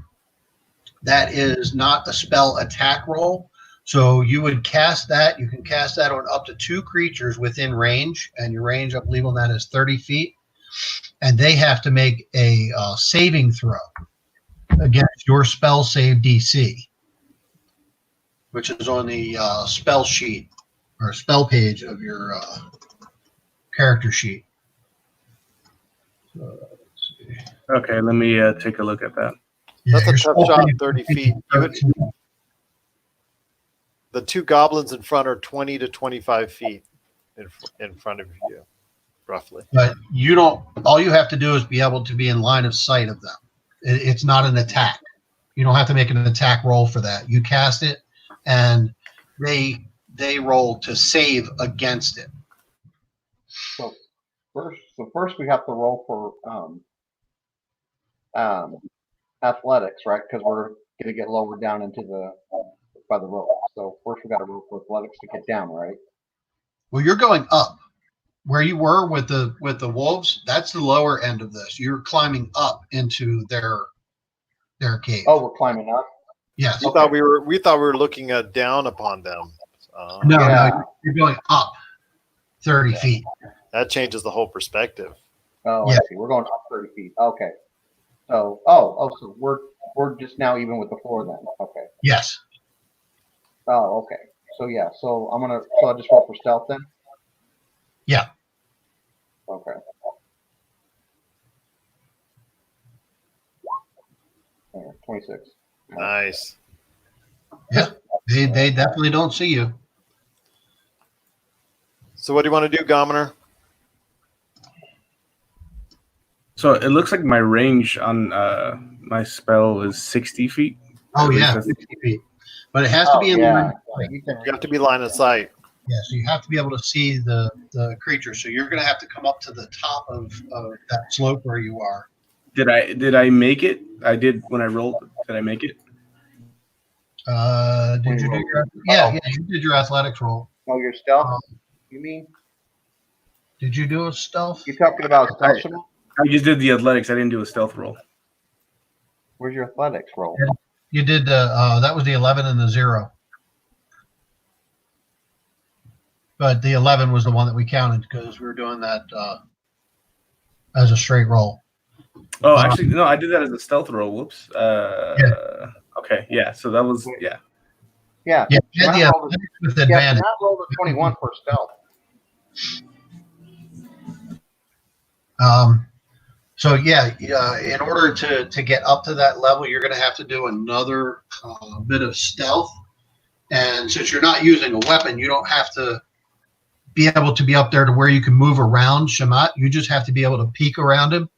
that is not a spell attack roll. So you would cast that. You can cast that on up to 2 creatures within range, and your range, I believe, on that is 30 feet. And they have to make a saving throw against your spell save DC, which is on the spell sheet or spell page of your character sheet. So, let's see. Okay, let me take a look at that. That's a your tough spell shot, page 30 is feet. You would, 13. the 2 goblins in front are 20 to 25 feet in front of you, roughly. But you don't. All you have to do is be able to be in line of sight of them. It's not an attack. You don't have to make an attack roll for that. You cast it, and they roll to save against it. So first we have to roll for athletics, right? Because we're gonna get lowered down into by the rope. So first we got to roll for athletics to get down, right? Well, you're going up. Where you were with the wolves, that's the lower end of this. You're climbing up into their cave. Oh, we're climbing up. Yes. We thought we were looking down upon them. No, Yeah. no, you're going up 30 feet. That changes the whole perspective. Oh, Yeah. I see. We're going up 30 feet. Okay. So, so we're just now even with the floor then. Okay. Yes. Oh, okay. So yeah. So I'll just roll for stealth then. Yeah. Okay. Yeah, 26. Nice. They definitely don't see you. So what do you want to do, Gominer? So it looks like my range on my spell is 60 feet. Oh, At least yeah, that's- 60 feet. But it has to be in line. You can You have to be line of sight. Yeah, so you have to be able to see the creature. So you're going to have to come up to the top of that slope where you are. Did I make it? I did when I rolled. Did I make it? Did you do your? Yeah, you did your athletics roll. Oh, your stealth? You mean? Did you do a stealth? You talking about stealth? Shimon? I just did the athletics. I didn't do a stealth roll. Where's your athletics roll? You did that was the 11 and the 0. But the 11 was the one that we counted because we were doing that as a straight roll. Oh, actually, no, I did that as a stealth roll. Whoops. Okay, yeah. So that was Yeah. Yeah, you had the athletics with advantage. Not roll the 21 for stealth. So yeah, in order to get up to that level, you're going to have to do another bit of stealth. And since you're not using a weapon, you don't have to be able to be up there to where you can move around Shamat. You just have to be able to peek around him.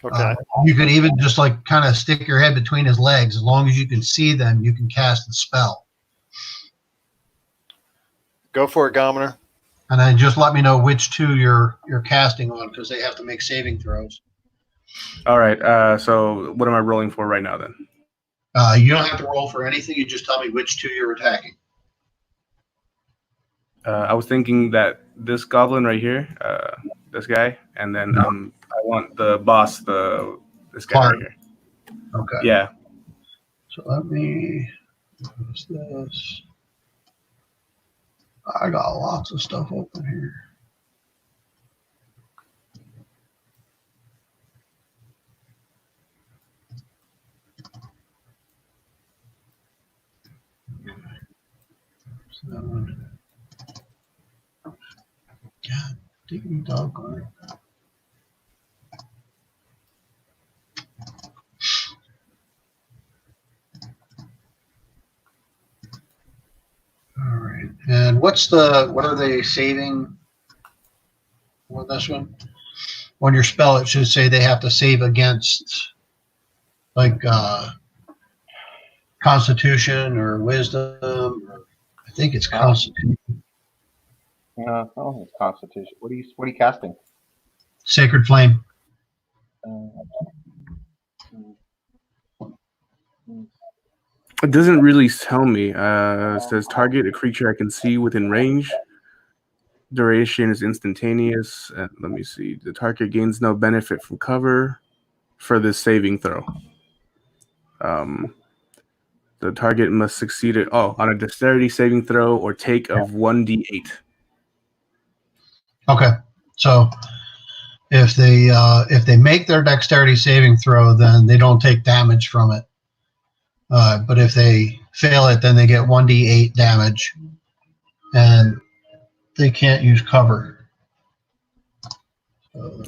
Okay. You could even just like kind of stick your head between his legs. As long as you can see them, you can cast the spell. Go for it, Gominer. And then just let me know which 2 you're casting on because they have to make saving throws. all right. So what am I rolling for right now then? You don't have to roll for anything. You just tell me which 2 you're attacking. I was thinking that this goblin right here, this guy, and then I want the boss, this guy Clark. right here. Okay. Yeah. So let me. What's this? I got lots of stuff open here. So that one. God, digging doggone. All right. And what are they saving on this one? On your spell, it should say they have to save against like Constitution or Wisdom. Or, I think it's Constitution. Oh, it's Constitution. What are you casting? Sacred Flame. It doesn't really tell me. It says target a creature I can see within range. Duration is instantaneous. Let me see. The target gains no benefit from cover for this saving throw. The target must succeed on a dexterity saving throw or take of 1d8. Okay, so if they make their dexterity saving throw, then they don't take damage from it. But if they fail it, then they get 1d8 damage, and they can't use cover.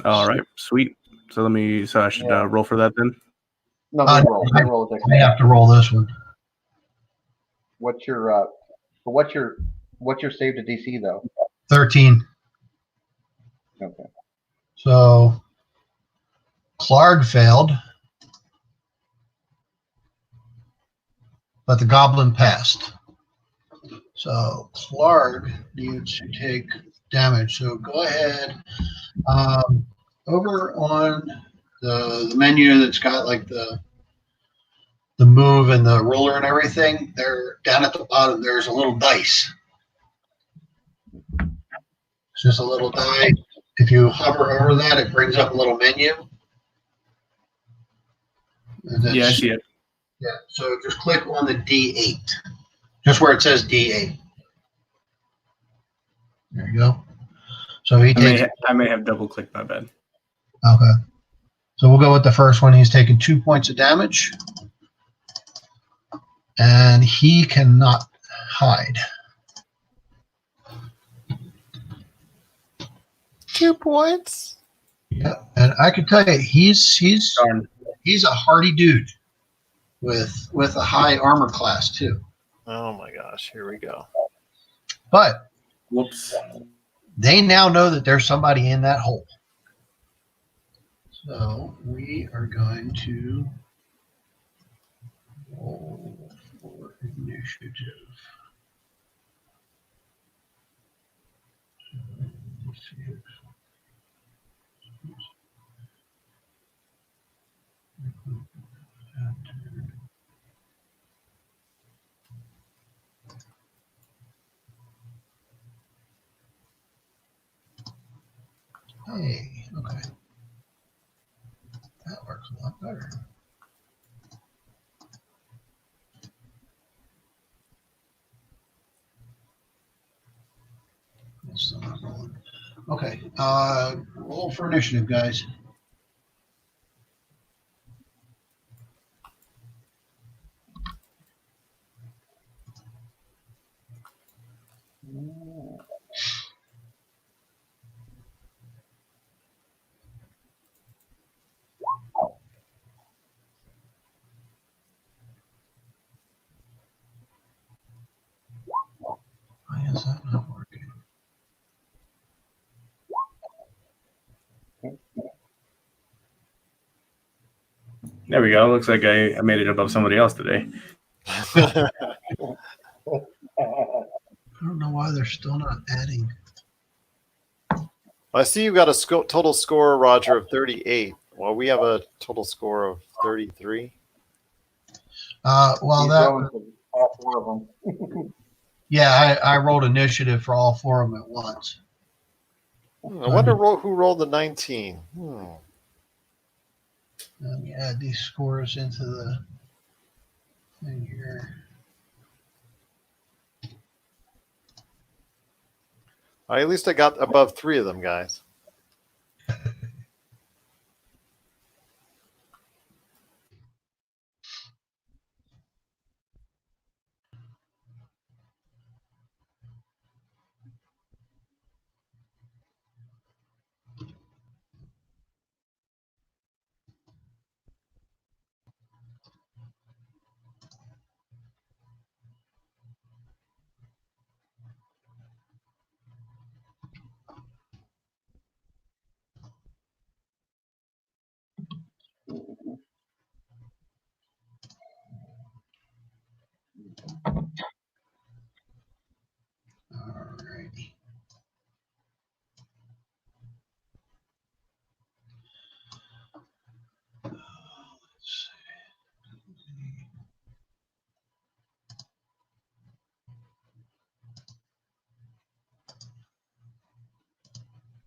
All right, sweet. So I should roll for that then. No, I roll a I have to roll this one. What's your what's your save to DC though? 13. Okay. So Clark failed, but the goblin passed. So Clark needs to take damage. So go ahead. Over on the menu that's got like the move and the ruler and everything, there down at the bottom there's a little dice. It's just a little die. If you hover over that, it brings up a little menu. Yeah, I see it. Yeah, so just click on the D8, just where it says D8. There you go. So he takes. I may have double clicked, my bad. Okay. So we'll go with the first one. He's taking 2 points of damage, and he cannot hide. 2 points. Yeah, and I can tell you, he's Darn. a hardy dude with a high armor class too. Oh my gosh, here we go. But Whoops. they now know that there's somebody in that hole. So we are going to roll for initiative. Let's see. Hey, okay. That works a lot better. That's still not rolling. Okay, roll for initiative, guys. Why is that not working? There we go. Looks like I made it above somebody else today. I don't know why they're still not adding. I see you got a total score, Roger, of 38. Well, we have a total score of 33. Well, He's that rolling for all 4 of them. yeah, I rolled initiative for all 4 of them at once. I wonder who rolled the 19. Let me add these scores into the thing here. At least I got above 3 of them, guys. Alrighty. Let's see.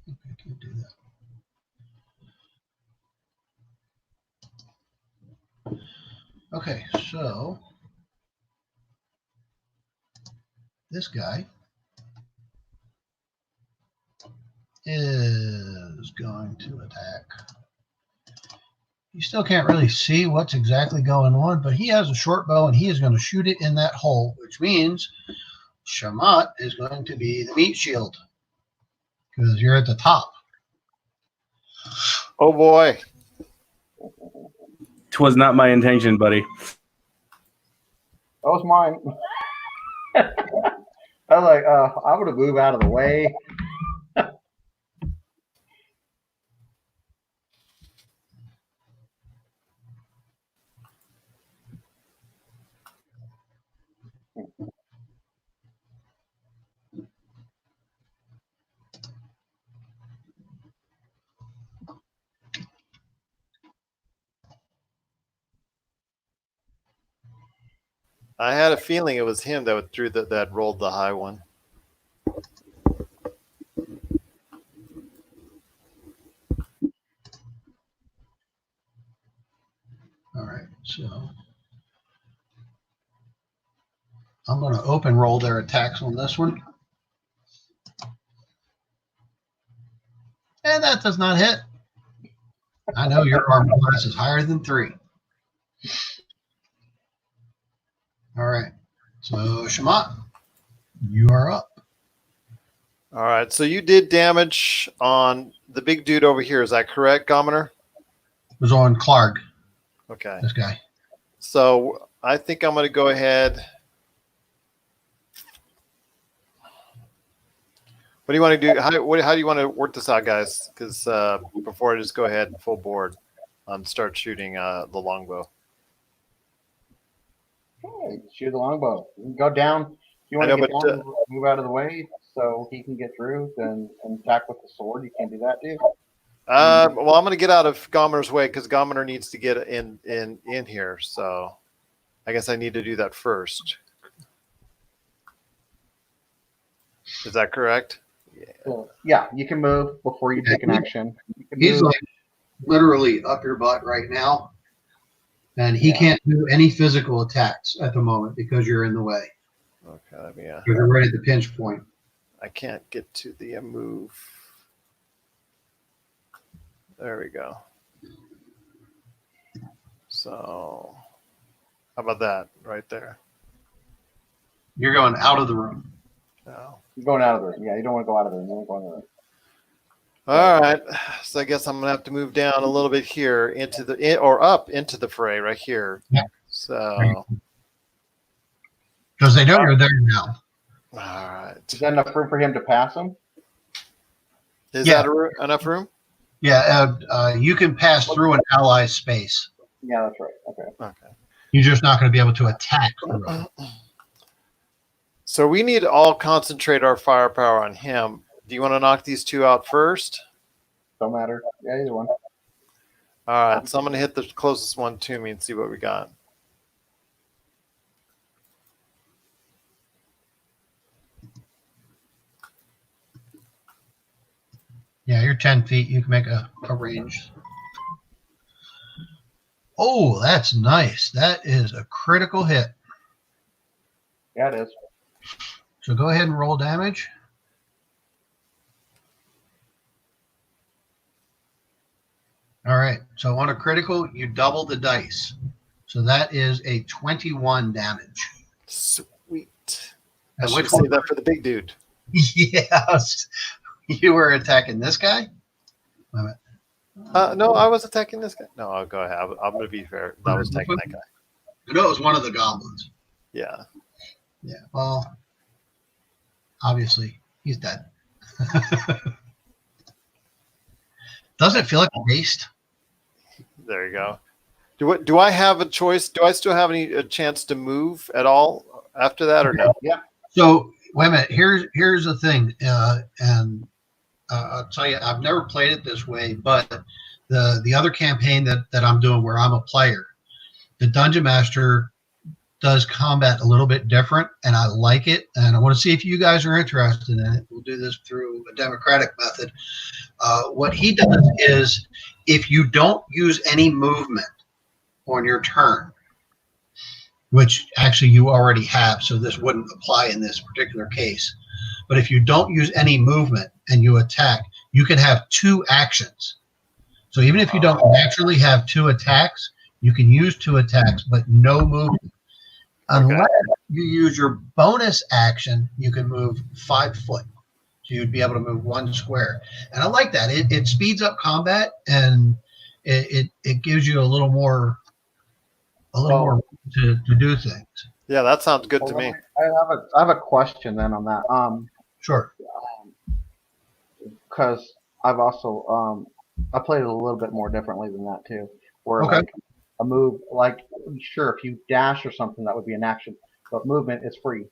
I can't do that. Okay, so this guy is going to attack. You still can't really see what's exactly going on, but he has a short bow and he is going to shoot it in that hole, which means Shamat is going to be the meat shield because you're at the top. Oh boy. Twas not my intention, buddy. That was mine. I was like, I'm gonna move out of the way. I had a feeling it was him that threw that rolled the high one. All right, so I'm going to open roll their attacks on this one. And that does not hit. I know your armor class is higher than 3. All right, so Shamat, you are up. All right, so you did damage on the big dude over here. Is that correct, Commoner? It was on Clark, Okay. this guy. So I think I'm going to go ahead. What do you want to do? How do you want to work this out, guys? Because before I just go ahead and full board and start shooting the longbow. Okay, shoot the longbow. You can go down. If you want I to know, get but, down, move out of the way so he can get through and attack with the sword. You can't do that, dude. Well, I'm going to get out of Gommer's way because Gommer needs to get in here. So I guess I need to do that first. Is that correct? So, yeah, you can move before you take an action. You can He's move. like literally up your butt right now. And he Yeah. can't do any physical attacks at the moment because you're in the way. Okay, let me, You're right at the pinch point. I can't get to the move. There we go. So how about that right there? You're going out of the room. No. You're going out of there. Yeah, you don't want to go out of there. You want to go in there. All right. So I guess I'm going to have to move down a little bit here into or up into the fray right here. Yeah. So, Because they know you're there now. all right. Is that enough room for him to pass him? Is Yeah. that enough room? Yeah, you can pass through an ally space. Yeah, that's right. Okay. Okay. You're just not going to be able to attack through it. So we need to all concentrate our firepower on him. Do you want to knock these two out first? Don't matter. Yeah, either one. All right. So I'm going to hit the closest one to me and see what we got. Yeah, you're 10 feet. You can make a range. Oh, that's nice. That is a critical hit. Yeah, it is. So go ahead and roll damage. All right. So on a critical, you double the dice. So that is a 21 damage. Sweet. I And should which save one? that for the big dude. Yes. You were attacking this guy? Wait a minute. No, I was attacking this guy. No, I'll go ahead. I'm going to be fair. I was attacking that guy. No, it was one of the goblins. Yeah. Yeah. Well, obviously, he's dead. Doesn't it feel like a waste? There you go. Do I have a choice? Do I still have a chance to move at all after that or no? Yeah. So wait a minute. Here's the thing, and I'll tell you, I've never played it this way, but the other campaign that I'm doing where I'm a player, the dungeon master does combat a little bit different, and I like it. And I want to see if you guys are interested in it. We'll do this through a democratic method. What he does is, if you don't use any movement on your turn, which actually you already have, so this wouldn't apply in this particular case. But if you don't use any movement and you attack, you can have 2 actions. So even if you don't naturally have 2 attacks, you can use 2 attacks, but no movement. Unless you use your bonus action, you can move 5 foot. So you'd be able to move 1 square. And I like that. It speeds up combat, and it gives you a little more to do things. Yeah, that sounds good to me. I have a question then on that. Sure. Because I've also I played it a little bit more differently than that too. Where Okay. like a move, like sure, if you dash or something, that would be an action, but movement is free.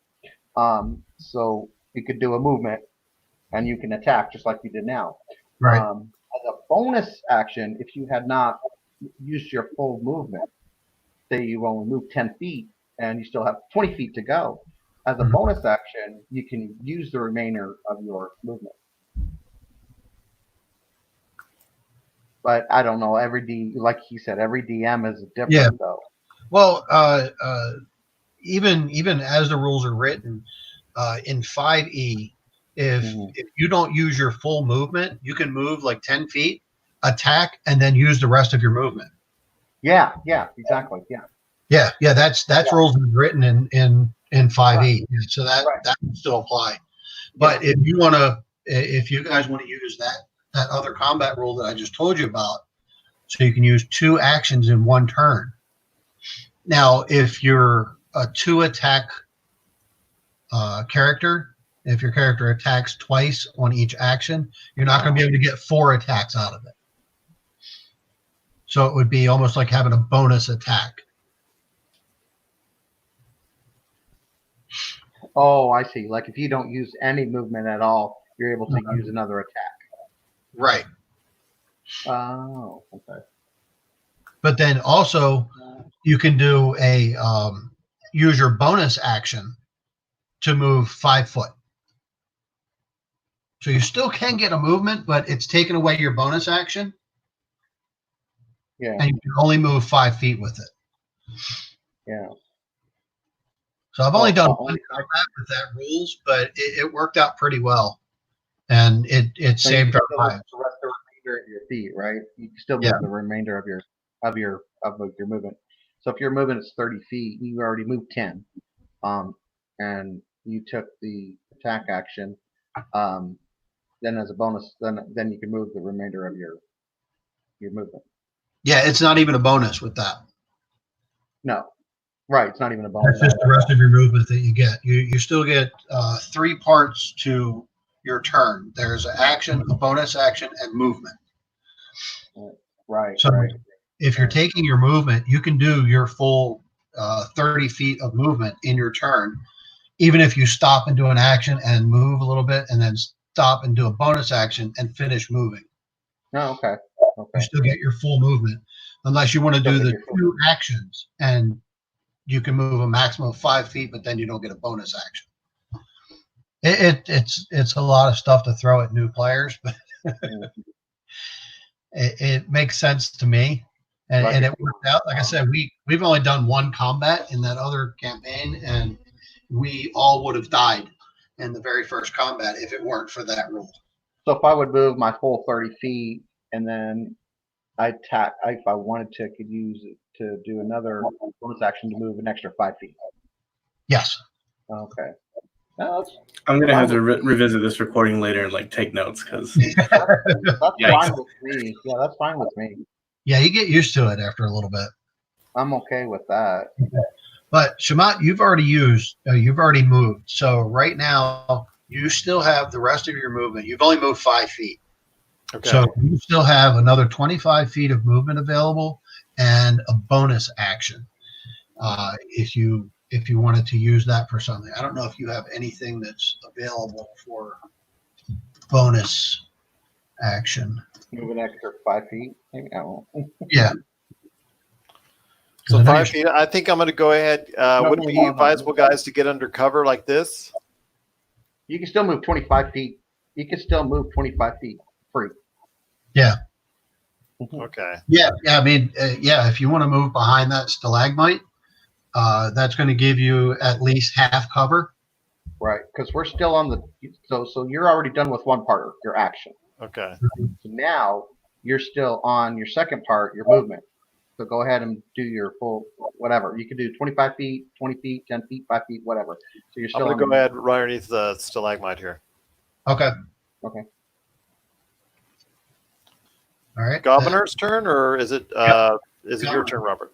So you could do a movement, and you can attack just like you did now. Right. As a bonus action, if you had not used your full movement, say you only moved 10 feet and you still have 20 feet to go, as a Mhm. bonus action, you can use the remainder of your movement. But I don't know. Like he said, every DM is different, Yeah. though. Well, even as the rules are written, in 5e, if you don't use your full movement, you can move like 10 feet, attack, and then use the rest of your movement. Yeah, exactly. Yeah, that's rules written in 5e, so that would still apply. But if you guys want to use that other combat rule that I just told you about, so you can use 2 actions in 1 turn. Now, if you're a 2 attack character, if your character attacks twice on each action, you're not going to be able to get 4 attacks out of it. So it would be almost like having a bonus attack. Oh, I see. Like if you don't use any movement at all, you're able to use another attack. Right. Oh, okay. But then also you can do a use your bonus action to move 5 foot. So you still can get a movement, but it's taken away your bonus action. Yeah. And you can only move 5 feet with it. Yeah. So I've only done one combat with that rules, but it worked out pretty well, and it saved our lives. The rest of the remainder of your feet, right? You can still move the remainder of your movement. So if your movement is 30 feet, you already moved 10, and you took the attack action. Then as a bonus, then you can move the remainder of your movement. Yeah, it's not even a bonus with that. No. Right, it's not even a bonus. That's just the rest of your movement that you get. You still get 3 parts to your turn. There's an action, a bonus action, and movement. Right. So if you're taking your movement, you can do your full 30 feet of movement in your turn, even if you stop and do an action and move a little bit, and then stop and do a bonus action and finish moving. Oh, okay. You still get your full movement, unless you want to do the 2 actions, and you can move a maximum of 5 feet, but then you don't get a bonus action. It's a lot of stuff to throw at new players, but it makes sense to me, and it worked out. Like I said, we've only done 1 combat in that other campaign, and we all would have died in the very first combat if it weren't for that rule. So if I would move my full 30 feet and then I attack, if I wanted to, I could use it to do another bonus action to move an extra 5 feet. Yes. Okay. I'm gonna have to revisit this recording later and like take notes because that's fine with me. Yeah, that's fine with me. Yeah, you get used to it after a little bit. I'm okay with that. But Shamat, you've already moved. So right now you still have the rest of your movement. You've only moved 5 feet. Okay. So you still have another 25 feet of movement available and a bonus action if you wanted to use that for something. I don't know if you have anything that's available for bonus action. Move an extra 5 feet. Maybe I won't. Yeah. So 5 feet. I think I'm going to go ahead. Would it be advisable, guys, to get under cover like this? You can still move 25 feet. You can still move 25 feet free. Yeah. Okay. Yeah. I mean, if you want to move behind that stalagmite, That's going to give you at least half cover. Right, because we're still on the. So you're already done with one part, your action. Okay. So now you're still on your second part, your movement. So go ahead and do your full whatever. You can do 25 feet, 20 feet, 10 feet, 5 feet, whatever. So you're I'm still going on to go ahead and run underneath the stalagmite here. Okay. Okay. All right. Governor's turn, or is it is it your Governor. turn, Robert?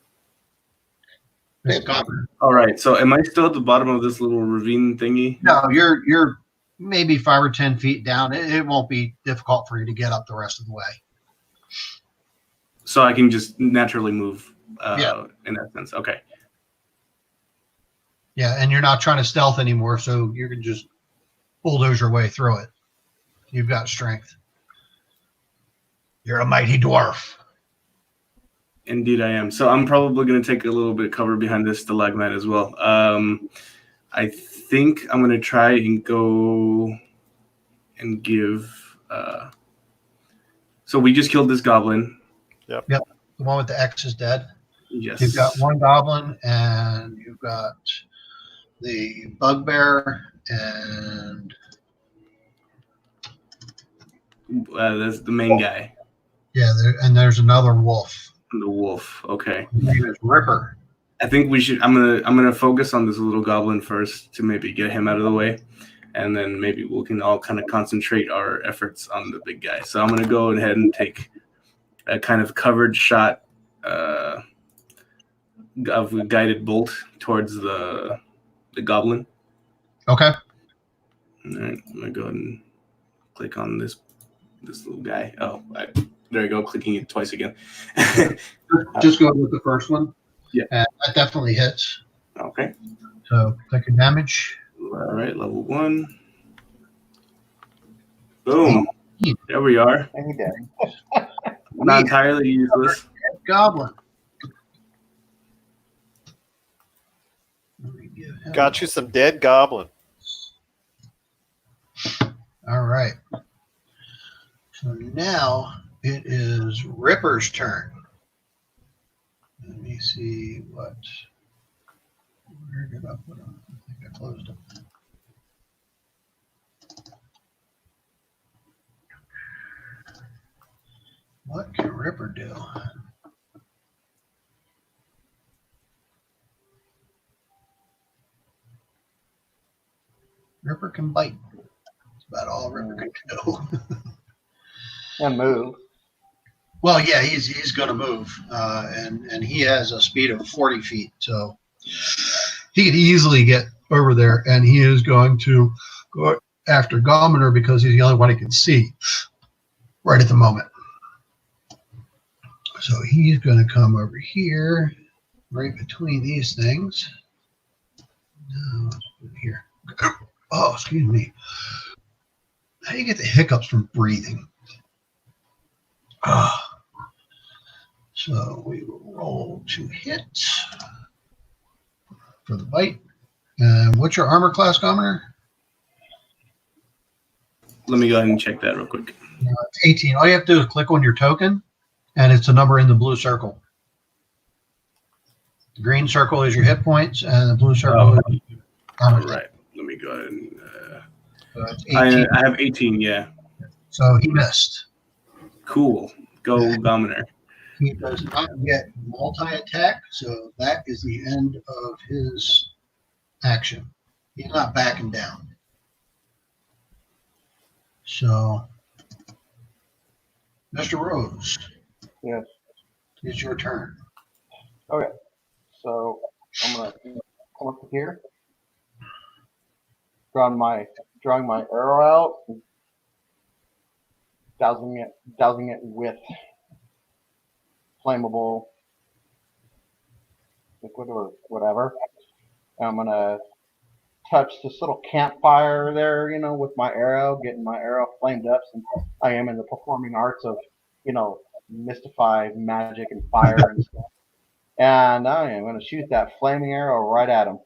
It's Governor. All right. So am I still at the bottom of this little ravine thingy? No, you're maybe 5 or 10 feet down. It won't be difficult for you to get up the rest of the way. So I can just naturally move Yeah. in that sense. Okay. Yeah, and you're not trying to stealth anymore, so you can just bulldoze your way through it. You've got strength. You're a mighty dwarf. Indeed, I am. So I'm probably going to take a little bit of cover behind this stalagmite as well. I think I'm going to try and go and give. So we just killed this goblin. The one with the X is dead. Yes. You've got one goblin, and you've got the bugbear, and That's the main guy. yeah, and there's another wolf. The wolf. Okay. His name is Ripper. I think we should. I'm gonna focus on this little goblin first to maybe get him out of the way, and then maybe we can all kind of concentrate our efforts on the big guy. So I'm gonna go ahead and take a kind of covered shot of a guided bolt towards the goblin. Okay. All right, I'm gonna go ahead and click on this little guy. Oh, there you go. Clicking it twice again. Just go with the first one. Yeah. And that definitely hits. Okay. So click your damage. All right, level 1. Boom. There we are. And he did. Not entirely useless. Goblin. Got you some dead goblin. All right. So now it is Ripper's turn. Let me see what. Where did I put on? I think I closed it. What can Ripper do? Ripper can bite. That's about all Ripper can do. And move. Well, yeah, he's going to move, and he has a speed of 40 feet, so he could easily get over there, and he is going to go after Gometer because he's the only one he can see right at the moment. So he's going to come over here, right between these things. No, let's put it here. Oh, excuse me. How do you get the hiccups from breathing? Ah. So we will roll 2 hits for the bite. And what's your armor class, Gometer? Let me go ahead and check that real quick. It's 18. All you have to do is click on your token, and it's a number in the blue circle. The green circle is your hit points, and the blue circle is your armor. All right. Let me go ahead and. So it's 18. I have 18, yeah. So he missed. Cool. Go, Gometer. He does not get multi-attack, so that is the end of his action. He's not backing down. So, Mr. Rose. Yes. It's your turn. Okay. So I'm gonna come up here. Drawing my arrow out, dousing it with flammable liquid or whatever. And I'm gonna touch this little campfire there, with my arrow, getting my arrow flamed up since I am in the performing arts of, mystify magic and fire and stuff. And I am gonna shoot that flaming arrow right at him.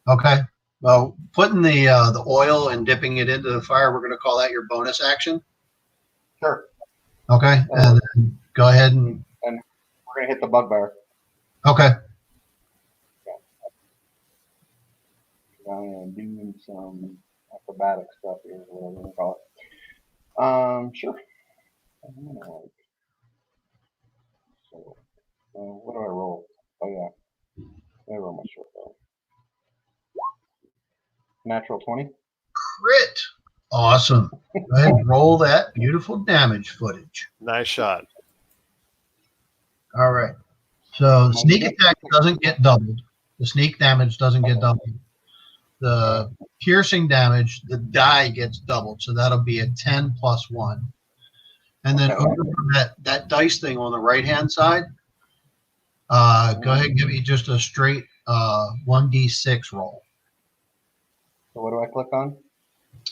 Okay. Well, putting the oil and dipping it into the fire, we're going to call that your bonus action. Sure. Okay. And then go ahead and we're gonna hit the bugbear. okay. I am doing some acrobatic stuff here, whatever you want to call it. Sure. I'm gonna like, so, what do I roll? Oh yeah, I roll my short bow. Natural 20. Crit. Awesome. Go ahead and roll that beautiful damage footage. Nice shot. All right. So sneak attack doesn't get doubled. The sneak damage doesn't get doubled. The piercing damage, the die gets doubled. So that'll be a 10 plus 1. And then over that dice thing on the right-hand side, go ahead and give me just a straight 1d6 roll. So what do I click on?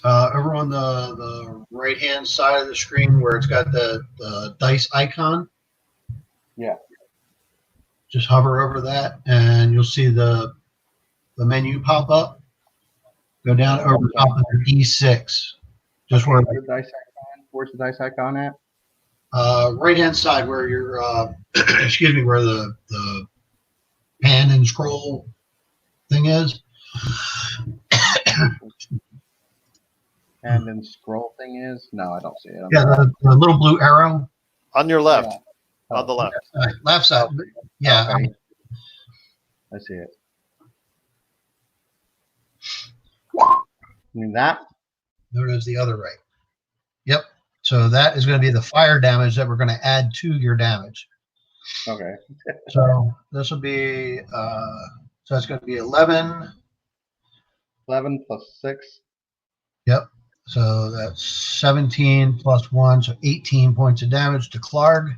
Over on the right-hand side of the screen where it's got the dice icon. Yeah. Just hover over that, and you'll see the menu pop up. Go down over top of the D6. Just where the dice icon? Where's the dice icon at? Right-hand side where you're, excuse me, where the pan and scroll thing is. Hand and scroll thing is? No, I don't see it. Yeah, the little blue arrow. On your left. Yeah. On the left. Left side. Yeah. Okay. I see it. I mean that? No, there's the other right. Yep. So that is going to be the fire damage that we're going to add to your damage. Okay. So this will be, so it's going to be 11. 11 plus 6. Yep. So that's 17 plus 1, so 18 points of damage to Clark.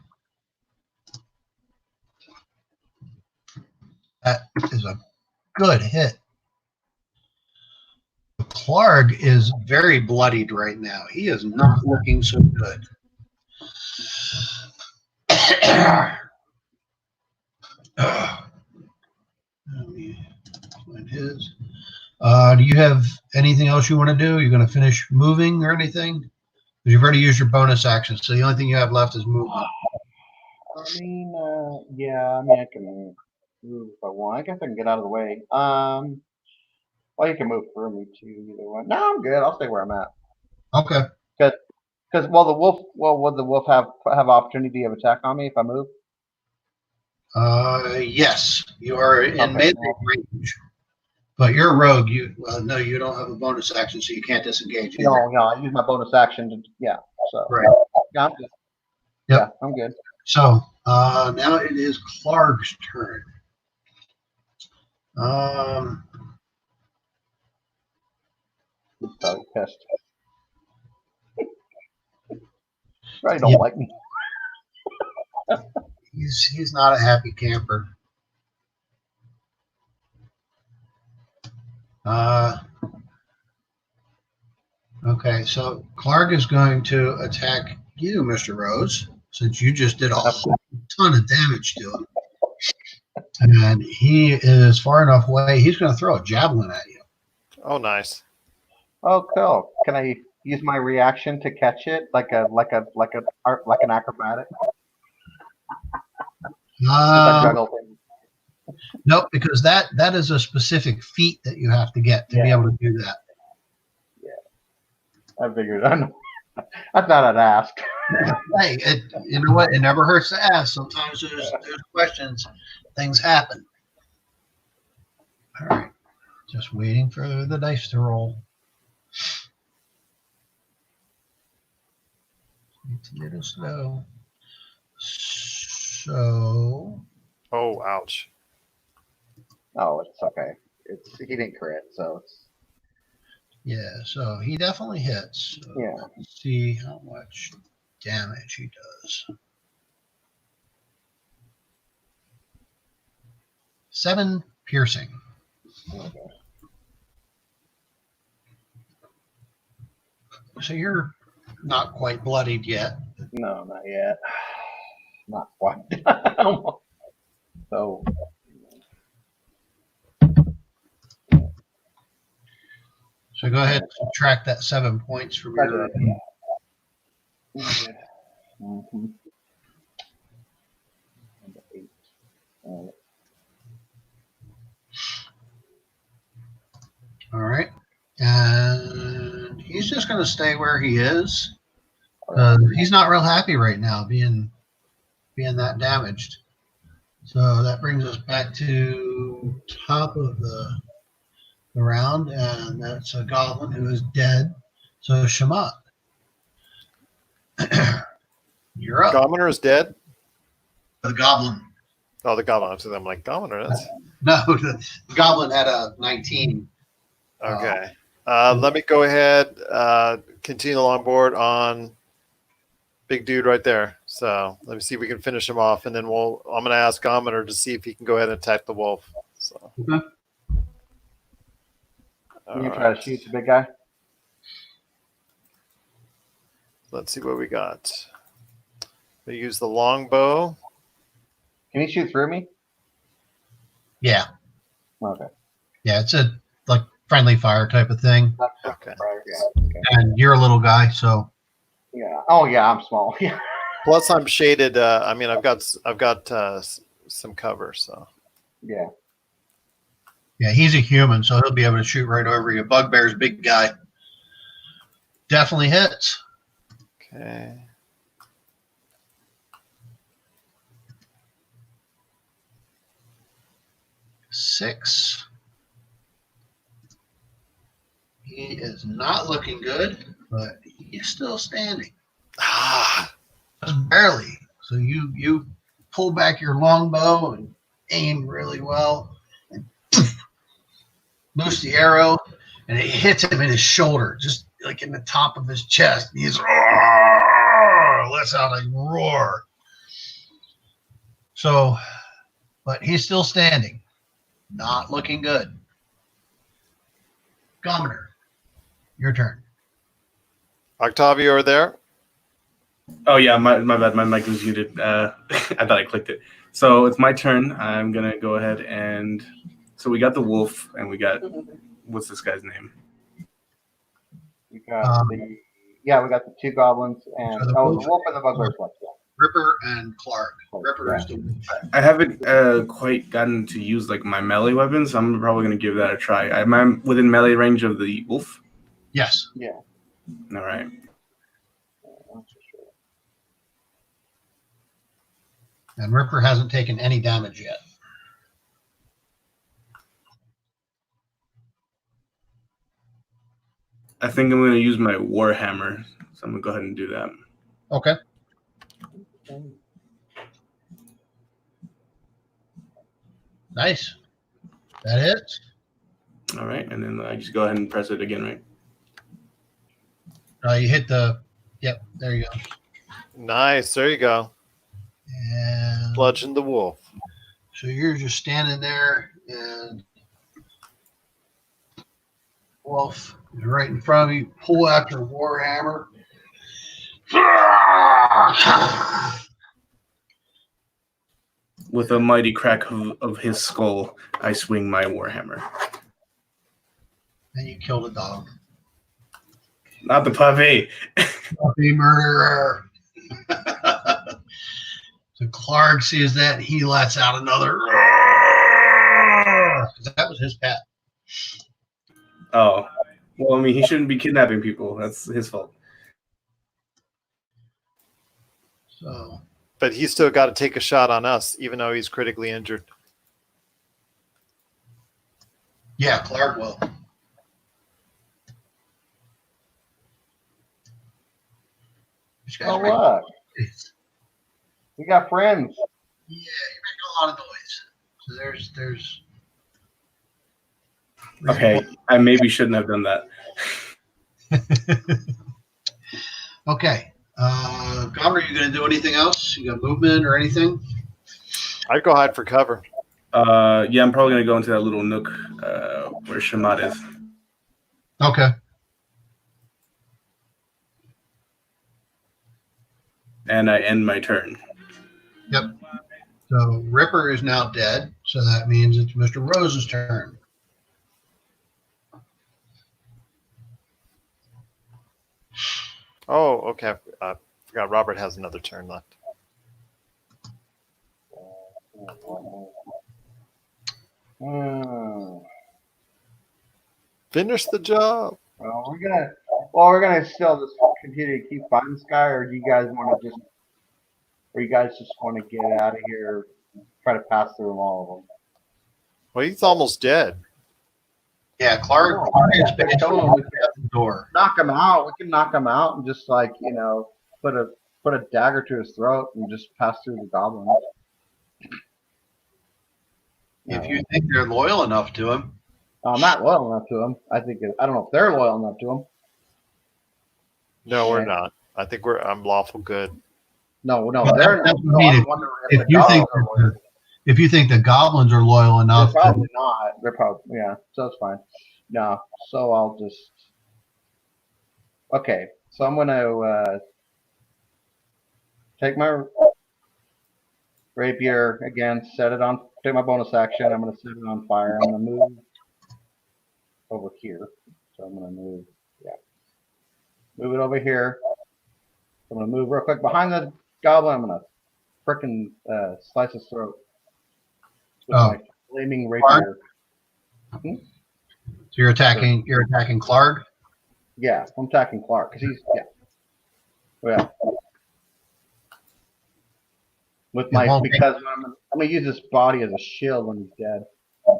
That is a good hit. Clark is very bloodied right now. He is not looking so good. Let me find his. Do you have anything else you want to do? You're going to finish moving or anything? Because you've already used your bonus action, so the only thing you have left is movement. I mean, yeah, I mean, I can move if I want. I guess I can get out of the way. Well, you can move through me too, either one. No, I'm good. I'll stay where I'm at. Okay. Because well, the wolf. Well, would the wolf have opportunity of attack on me if I move? Yes, you are in melee range, but you're a rogue. No, you don't have a bonus action, so you can't disengage. No, I use my bonus action to So right. Yeah, I'm good. Yep. Yeah, I'm good. So now it is Clark's turn. He's probably pissed. Probably don't like me. He's not a happy camper. Okay, so Clark is going to attack you, Mr. Rose, since you just did a whole ton of damage to him. And he is far enough away, he's going to throw a javelin at you. Oh, nice. Oh, cool. Can I use my reaction to catch it like an acrobatic? Just a juggle thing. Nope, because that is a specific feat that you have to get to be able to do that. I figured. I thought I'd ask. Hey, you know what? It never hurts to ask. Sometimes there's questions, things happen. All right, just waiting for the dice to roll. It's a little slow. So. Oh, ouch. Oh, it's okay. He didn't crit, so it's. Yeah, so he definitely hits. So Yeah. Let's see how much damage he does. 7 piercing. Okay. So you're not quite bloodied yet. No, not yet. Not quite. So. So go ahead and subtract that 7 points from your. Mm-hmm. 8. All right. And he's just going to stay where he is. He's not real happy right now being that damaged. So that brings us back to top of the round, and that's a goblin who is dead. So Shamat, you're up. Commoner is dead. The goblin. Oh, the goblin. I'm like, Commoner, that's No, the goblin had a 19. okay. Let me go ahead, continue the longboard on big dude right there. So let me see if we can finish him off, and then I'm going to ask Commoner to see if he can go ahead and attack the wolf. So Okay. You try to shoot the big guy. Let's see what we got. We use the longbow. Can he shoot through me? Yeah. Okay. Yeah, it's a like friendly fire type of thing. Okay. Yeah. Okay. And you're a little guy, so Yeah. Oh yeah, I'm small. Yeah. Plus, I'm shaded. I mean, I've got some cover. So Yeah. yeah, he's a human, so he'll be able to shoot right over you. Bugbear's a big guy. Definitely hits. okay. Six. He is not looking good, but he's still standing. Ah, Just barely. So you pull back your longbow and aim really well, and loose the arrow, and it hits him in his shoulder, just like in the top of his chest. He's lets out a roar. So, but he's still standing, not looking good. Commoner, your turn. Octavio, are there? Oh yeah, my bad. My mic was muted. I thought I clicked it. So it's my turn. I'm gonna go ahead and so we got the wolf and we got what's this guy's name? We got we got the two goblins and So the the wolf- wolf and the bugbear left. Yeah. Ripper and Clark. Ripper is the I haven't quite gotten to use like my melee weapon, so I'm probably gonna give that a try. Am I within melee range of the wolf? yes. Yeah. All right. And Ripper hasn't taken any damage yet. I think I'm gonna use my warhammer, so I'm gonna go ahead and do that. Okay. Nice. That hits. All right, and then I just go ahead and press it again, right? You hit the. Yep. There you go. Nice. There you go. And Bludgeon the wolf. so you're just standing there, and Wolf is right in front of you. Pull out your warhammer. With a mighty crack of his skull, I swing my warhammer. And you kill the dog. Not the puppy. Puppy murderer. So Clark sees that, and he lets out another. That was his pet. Oh, well, I mean, he shouldn't be kidnapping people. That's his fault. So But he's still got to take a shot on us, even though he's critically injured. yeah, Clark will. These guys Oh make- look, we got friends. Yeah, you make a lot of noise. So there's. Okay, I maybe shouldn't have done that. Okay. Governor, you going to do anything else? You got movement or anything? I'd go hide for cover. Yeah, I'm probably gonna go into that little nook where Shamat is. Okay. And I end my turn. Yep. So Ripper is now dead. So that means it's Mr. Rose's turn. Oh, okay. I forgot Robert has another turn left. Finish the job. Well, we're gonna still just continue to keep fighting this guy, or do you guys want to just, or you guys just want to get out of here, try to pass through all of them? Well, he's almost dead. Yeah, Clark is basically at the door. Knock him out. We can knock him out and just like put a dagger to his throat and just pass through the goblins. If you think they're loyal enough to him. I'm not loyal enough to him. I don't know if they're loyal enough to him. No, we're not. I think I'm lawful good. No, Well, they're that's no, what I mean. I'm wondering if If the you goblins think are loyal. if you think the goblins are loyal They're enough, probably not. They're probably so that's fine. No, so I'll just okay. So I'm gonna take my rapier again, set it on. Take my bonus action. I'm gonna set it on fire. I'm gonna move over here. So I'm gonna move it over here. I'm gonna move real quick behind the goblin. I'm gonna frickin' slice his throat with my flaming rapier. so you're attacking Clark. Yeah, I'm attacking Clark because he's yeah. With my because I'm gonna use his body as a shield when he's dead.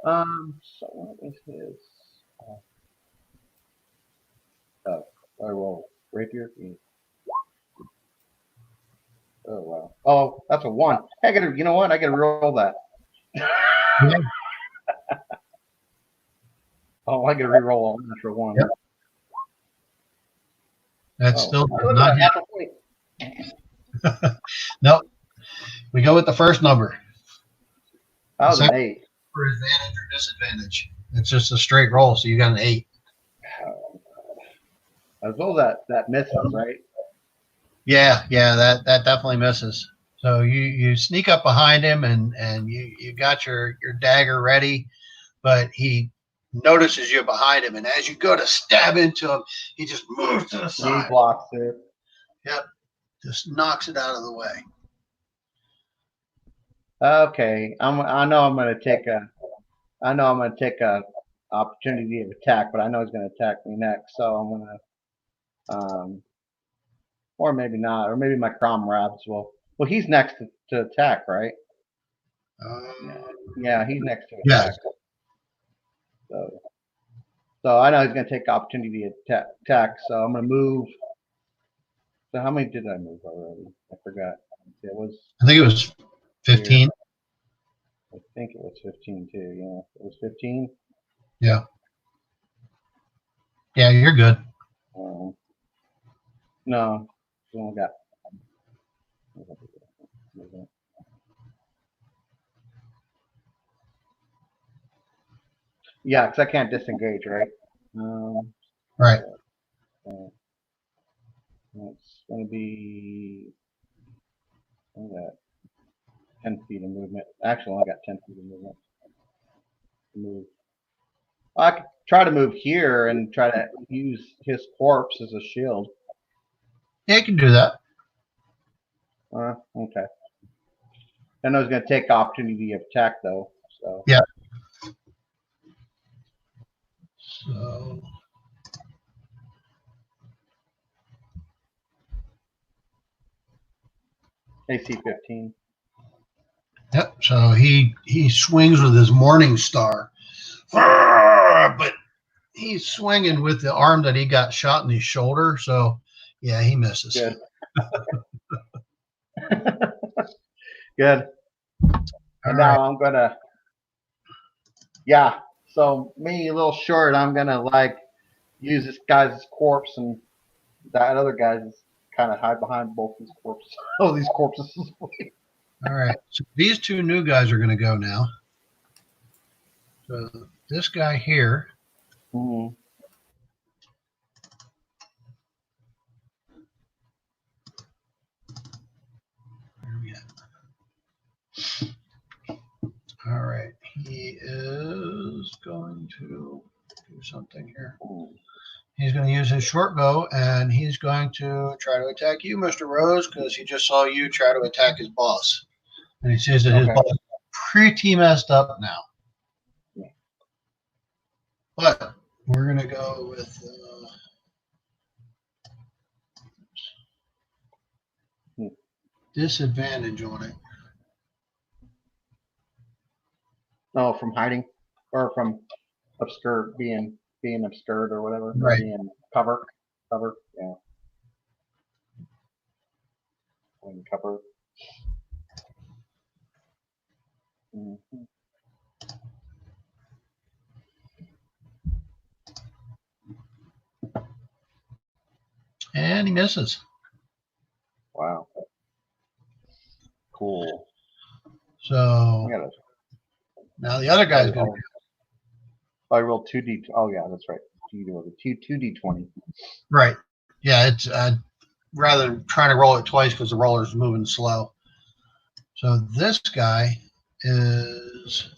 So what is his? I roll rapier. Oh wow. Oh, that's a 1. I gotta. You know what? I gotta roll that. Oh, I gotta re-roll all that for 1. Yep. That's still Look not at yet. that. Nope. We go with the first number. That was an 8. For advantage or disadvantage. It's just a straight roll, so you got an 8. As well as that misses, right? Yeah, that definitely misses. So you sneak up behind him and you got your dagger ready, but he notices you behind him, and as you go to stab into him, he just moves to the side. He blocks it. Yep, just knocks it out of the way. Okay, I know I'm gonna take a opportunity of attack, but I know he's gonna attack me next, so I'm gonna or maybe not, or maybe my comrades will. Well, he's next to attack, right? Yeah, he's next to attack. Yes. So I know he's gonna take opportunity to attack. So I'm gonna move. So how many did I move already? I forgot. I think it was 15. I think it was 15 too. Yeah, it was 15. Yeah. Yeah, you're good. No, we only got. Yeah, because I can't disengage, right? Right. It's going to be. I got 10 feet of movement. Actually, I got 10 feet of movement. Move. I could try to move here and try to use his corpse as a shield. Yeah, you can do that. Okay. I know he's going to take opportunity of attack though. So. Yeah. So. AC 15. Yep. So he swings with his morning star, but he's swinging with the arm that he got shot in his shoulder. So yeah, he misses. Good. Good. And now I'm gonna. Yeah. So me, a little short. I'm gonna like use this guy's corpse, and that other guy's kind of hide behind both these corpses. Oh, these corpses. All right. So these two new guys are going to go now. So this guy here. Mm-hmm. All right. He is going to do something here. He's going to use his short bow, and he's going to try to attack you, Mr. Rose, because he just saw you try to attack his boss. And he sees that his boss is pretty messed up now. Yeah. But we're gonna go with disadvantage on it. No, from hiding or from obscured, being obscured or whatever, Right. being cover, yeah, cover. Mm-hmm. And he misses. Wow, cool. So now the other guy's going to. I rolled 2d. Oh yeah, that's right. You rolled a 2d20. Right. Yeah, it's rather than trying to roll it twice because the roller's moving slow. So this guy is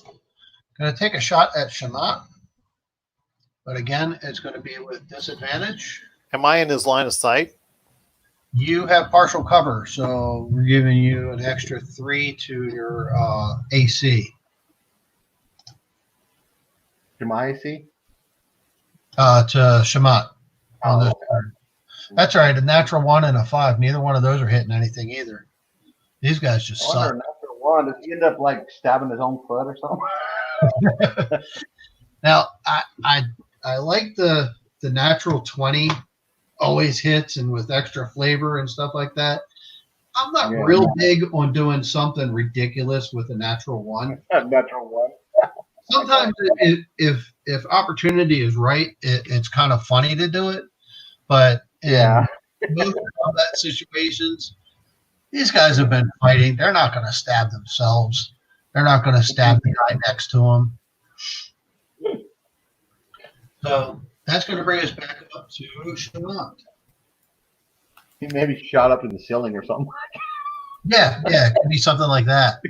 going to take a shot at Shamat. But again, it's going to be with disadvantage. Am I in his line of sight? You have partial cover, so we're giving you an extra 3 to your AC. To my AC? To Shamat on this okay. turn. That's all right. A natural 1 and a 5. Neither one of those are hitting anything either. These guys just I wonder, suck. natural 1, does he end up like stabbing his own foot or something? Now, I like the natural 20 always hits and with extra flavor and stuff like that. I'm not real big on doing something ridiculous with a natural 1. Natural 1. Sometimes if opportunity is right, it's kind of funny to do it. But in most combat situations, these guys have been fighting. They're not going to stab themselves. They're not going to stab the guy next to them. So that's going to bring us back up to Shamant. He maybe shot up to the ceiling or something. Yeah, it could be something like that.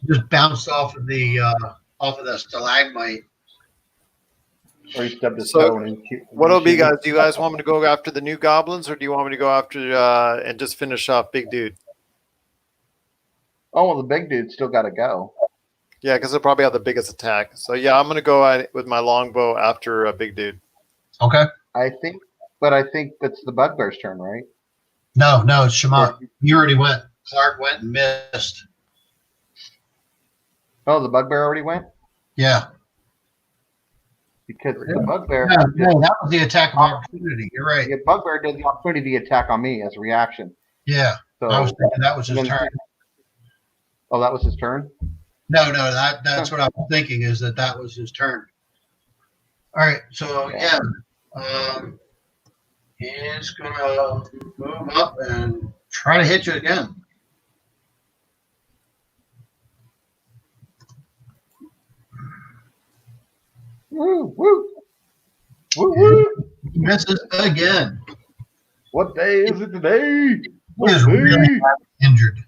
Just bounced off of the stalagmite. Or he stubbed his So, toe and what'll be, guys? Do you guys want me to go after the new goblins, or do you want me to go after and just finish off Big Dude? Oh, well, the big dude's still got to go. Yeah, because they'll probably have the biggest attack. So yeah, I'm gonna go with my longbow after Big Dude. Okay. I think that's the bugbear's turn, right? No, it's Shamant. You already went. Clark went and missed. Oh, the bugbear already went? Yeah. Because the bugbear. No, that was the attack of opportunity. You're right. The bugbear did the opportunity attack on me as a reaction. Yeah. So I was thinking that was his turn. Oh, that was his turn? No, that's what I was thinking is that was his turn. All right, so yeah, he's gonna move up and try to hit you again. Woo, woo, woo, woo. He misses again. What day is it today? He is really injured.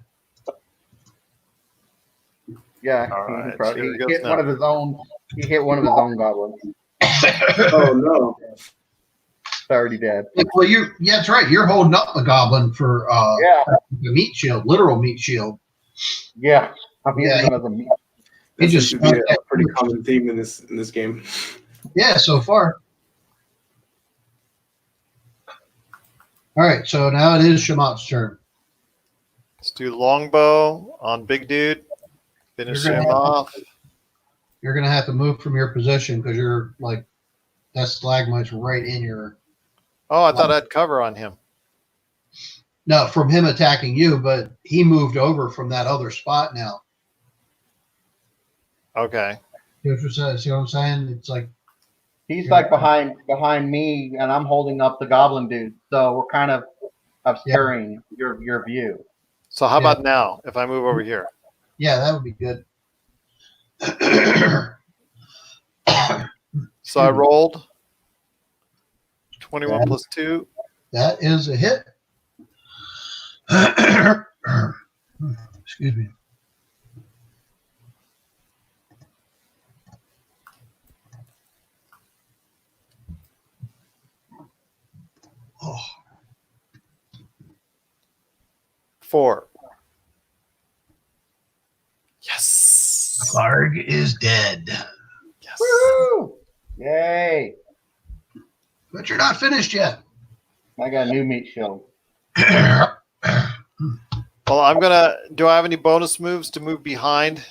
Yeah, All right, he here hit goes one of his own. He hit one of his own goblins. Oh no! It's already dead. Well, that's right. You're holding up the goblin for the meat shield, literal meat shield. Yeah, I'm using him as a meat. He That just seems to be a pretty common theme in this game. Yeah, so far. All right, so now it is Shamat's turn. Let's do longbow on Big Dude. Finish him off. You're gonna have to move from your position because you're like that stalagmite's right in your. Oh, I thought I had cover on him. No, from him attacking you, but he moved over from that other spot now. Okay. See what I'm saying? It's like He's like behind me, and I'm holding up the goblin dude. So we're kind of obscuring your view. So how about now? If I move over here. yeah, that would be good. So I rolled 21 plus 2. That is a hit. Excuse me. Oh. 4. Yes. Clark is dead. Yes. Woo! Yay! But you're not finished yet. I got a new meat shield. Well, I'm gonna. Do I have any bonus moves to move behind?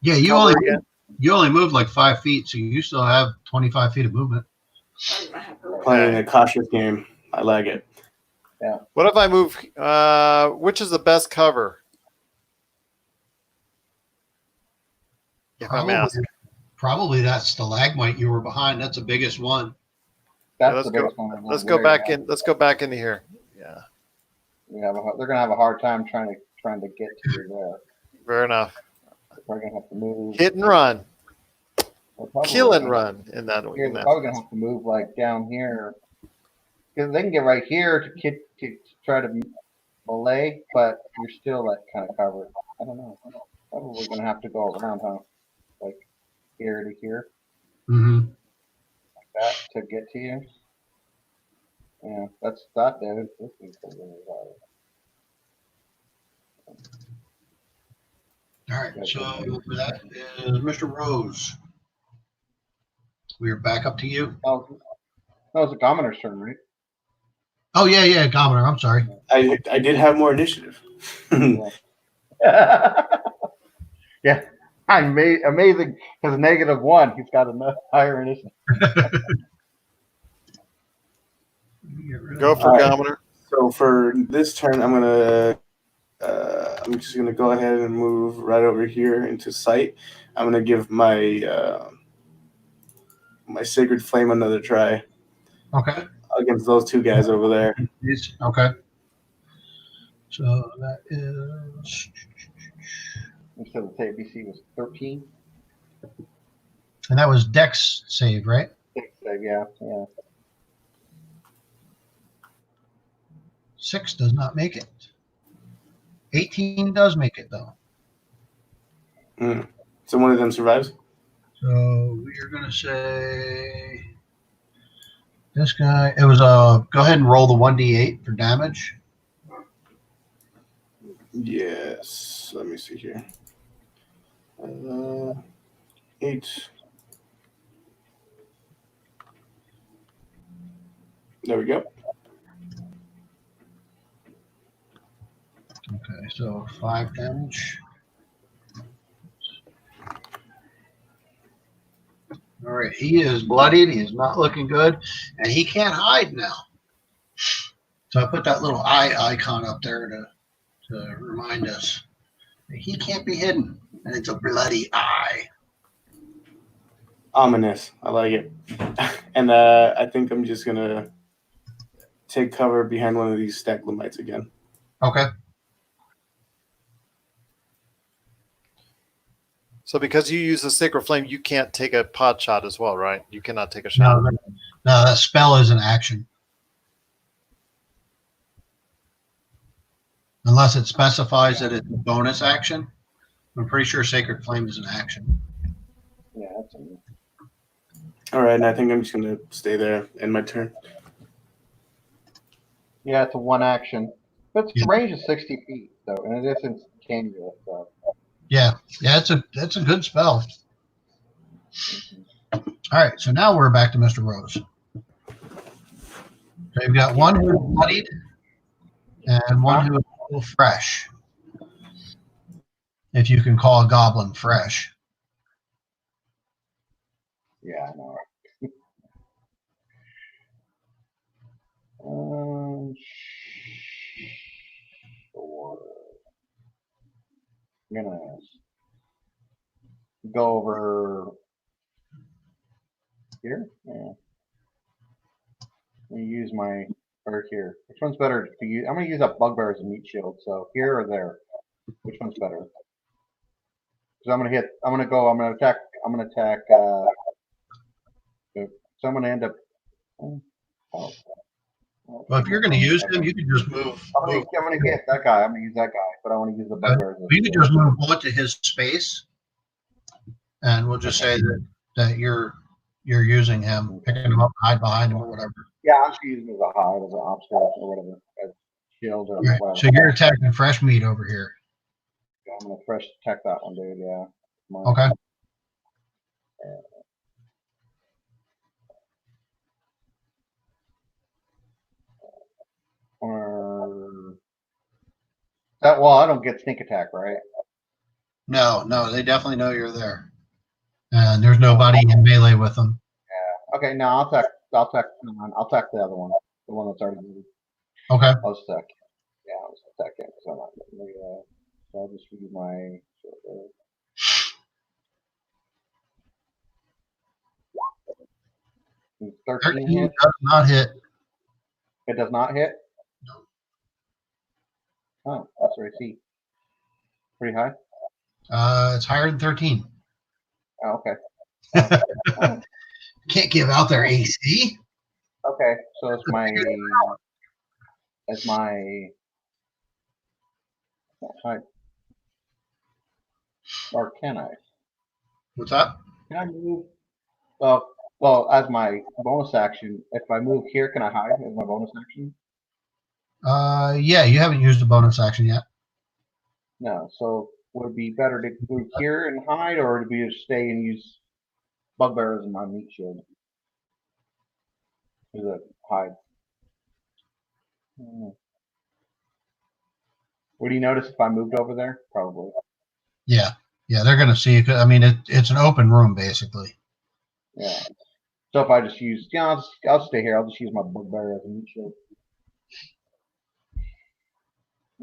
Yeah, you Cover only again? moved like 5 feet, so you still have 25 feet of movement. Playing a cautious game. I like it. What if I move? Which is the best cover? If I'm asked. Probably that stalagmite you were behind. That's the biggest one. That's let's the go- biggest one. Let's go back in. Let's go back into here. Yeah, They're gonna have a hard time trying to get to you there. fair enough. They're gonna have to move. Hit and run, They're probably kill and gonna- run in that. They're probably gonna have to move like down here because they can get right here to try to melee, but you're still like kind of covered. I don't know. Probably gonna have to go around, huh? Like here to here, Mm-hmm. like that to get to you. Yeah, that's that. Dude. This is really hard. All right, so that is Mr. Rose. We're back up to you. Oh, that was the commoner's turn, right? Oh, yeah, Commoner. I'm sorry. I did have more initiative. Yeah, amazing. Because -1, he's got a higher initiative. Go for All right. Commoner. So for this turn, I'm just gonna go ahead and move right over here into sight. I'm gonna give my my Sacred Flame another try Okay. against those two guys over there. Okay. So that is. You said the ABC was 13. And that was Dex save, right? Yeah. 6 does not make it. 18 does make it, though. So one of them survives. So we're going to say this guy. It was go ahead and roll the 1d8 for damage. Yes. Let me see here. 8. There we go. Okay, so 5 damage. All right, he is bloodied. He is not looking good, and he can't hide now. So I put that little eye icon up there to remind us that he can't be hidden, and it's a bloody eye. Ominous. I like it. And I think I'm just gonna take cover behind one of these stalagmites again. Okay. So because you use the Sacred Flame, you can't take a pot shot as well, right? You cannot take a shot. No, that spell is an action. Unless it specifies that it's a bonus action. I'm pretty sure Sacred Flame is an action. Yeah, that's All right, and I think I'm just gonna stay there. End my turn. it's a one action. But its Yeah. range is 60 feet, though, and it is instantaneous. So. Yeah, that's a good spell. All right, so now we're back to Mr. Rose. So you've got one who is bloodied and one who is still fresh. If you can call a goblin fresh. Yeah, I know. Sure. I'm gonna go over here. Yeah. I'm gonna use my or here. Which one's better to use? I'm gonna use up bugbear as a meat shield. So here or there? Which one's better? Because I'm gonna attack. So I'm gonna end up. Well, if you're going to use him, you can just move. I'm gonna get that guy. I'm gonna use that guy, but I want to use the bugbear. You can just move one to his space, and we'll just say that you're using him, picking him up, hide behind him, or whatever. Yeah, I'm just using it as a hide, as an obstacle, or whatever, as shield or Right. whatever. So you're attacking fresh meat over here. Yeah, I'm gonna fresh attack that one, dude. Yeah. Okay. Well, I don't get sneak attack, right? No, they definitely know you're there. And there's nobody in melee with them. Okay, no, I'll attack the other one, the one that's already moved. Okay. I'll attack. Yeah, I'll attack it. So I'm not. So I'll just use my. 13 hit. Does not hit. It does not hit. No. Oh, that's what I see. Pretty high. It's higher than 13. Oh, okay. Can't give out their AC. Okay, so it's my. Or can I? What's up? Can I move? Well, as my bonus action, if I move here, can I hide as my bonus action? Yeah, you haven't used a bonus action yet. No. So would it be better to move here and hide, or would it be to stay and use bugbears in my meat shield? Is it hide? Would you notice if I moved over there? Probably. Yeah, they're gonna see you. I mean, it's an open room basically. Yeah. So if I just use, I'll stay here. I'll just use my bugbear as a meat shield.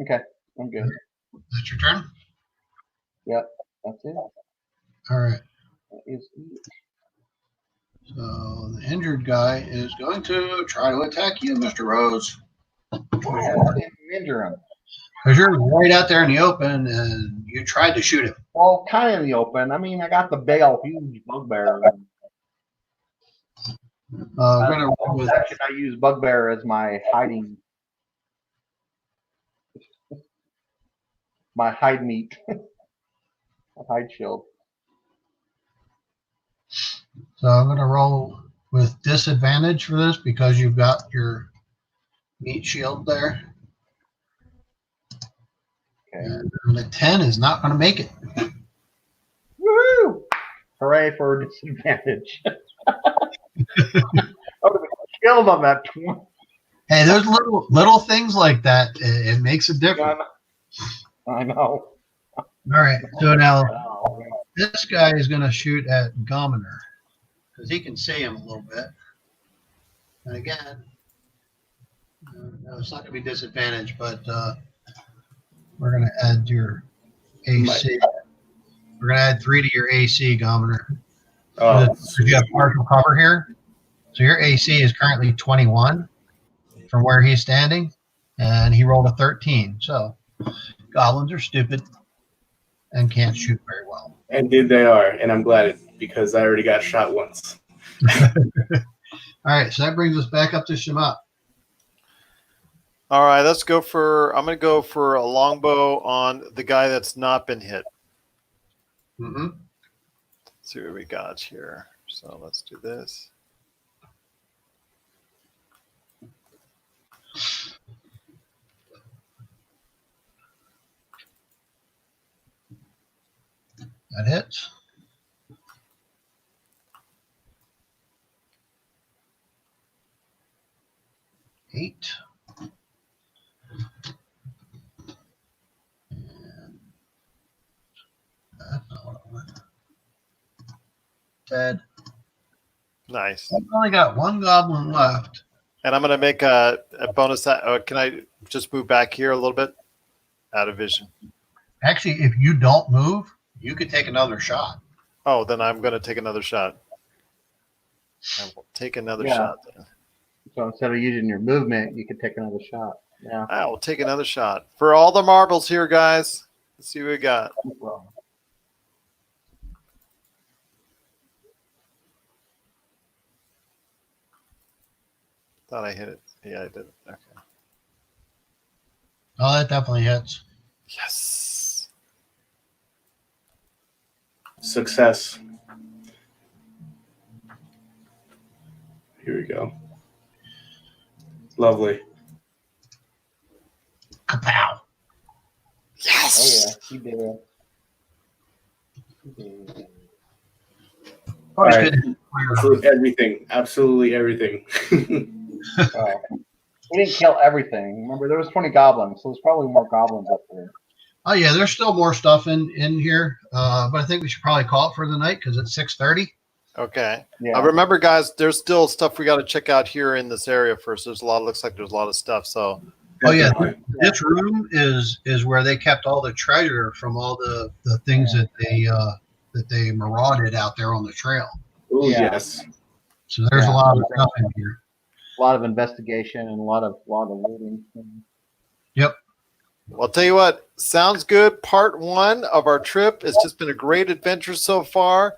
Okay, I'm good. That's your turn. Yep, that's it. All right. That is it. So the injured guy is going to try to attack you, Mr. Rose. Yeah, I didn't injure him. Because you're right out there in the open, and you tried to shoot him. Well, kind of in the open. I mean, I got the big old huge bugbear. Actually, I use bugbear as my hiding, my hide meat, my hide shield. So I'm going to roll with disadvantage for this because you've got your meat shield there. Okay. And a 10 is not going to make it. Woo! Hooray for disadvantage. I would have killed on that 20. Hey, there's little things like that. It makes a difference. I know. All right. So now Wow. this guy is going to shoot at Gominer because he can see him a little bit. And again, no, it's not going to be disadvantage, but we're going to add your AC. We're going to add 3 to your AC, Gominer. Oh, Because you have partial cover here. So your AC is currently 21 from where he's standing, and he rolled a 13. So goblins are stupid and can't shoot very well. indeed they are, and I'm glad because I already got shot once. All right, so that brings us back up to Shamat. All right, let's go for. I'm going to go for a longbow on the guy that's not been hit. Mm-hmm. Let's see what we got here. So let's do this. That hits. Eight. And that's not what I want. Dead. Nice. I've only got one goblin left. And I'm going to make a bonus. Can I just move back here a little bit? Out of vision. Actually, if you don't move, you could take another shot. Oh, then I'm going to take another shot. I will take another shot then. So instead of using your movement, you could take another shot. Yeah. I will take another shot. For all the marbles here, guys. Let's see what we got. Well, Thought I hit it. Yeah, I did. Okay. Oh, that definitely hits. Yes. Success. Here we go. Lovely. Kapow. Yes. oh yeah, he did. He did. All Always right. good to clear. Everything. Absolutely everything. Oh. We didn't kill everything. Remember, there was 20 goblins, so there's probably more goblins up there. Oh yeah, there's still more stuff in here, but I think we should probably call it for the night because it's 6:30. Okay. Yeah. Remember, guys, there's still stuff we got to check out here in this area first. Looks like there's a lot of stuff. So, Oh yeah, Definitely. this room is where they kept all the treasure from all the things that they marauded out there on the trail. Oh, Yeah. yes. So there's a Yeah. lot of stuff in here. A lot of investigation and a lot of looting. Yep. well, I'll tell you what, sounds good. Part 1 of our trip. It's just been a great adventure so far.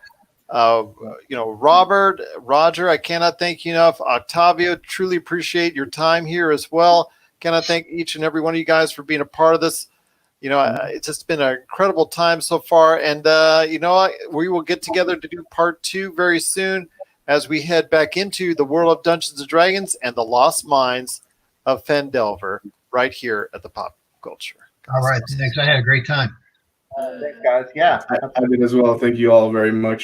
Robert, Roger, I cannot thank you enough. Octavio, truly appreciate your time here as well. Cannot thank each and every one of you guys for being a part of this. It's just been an incredible time so far. And, we will get together to do part 2 very soon as we head back into the world of Dungeons & Dragons and the Lost Mines of Phandelver right here at the Pop Culture. All right, thanks. I had a great time. Thanks, guys. Yeah. I did as well. Thank you all very much.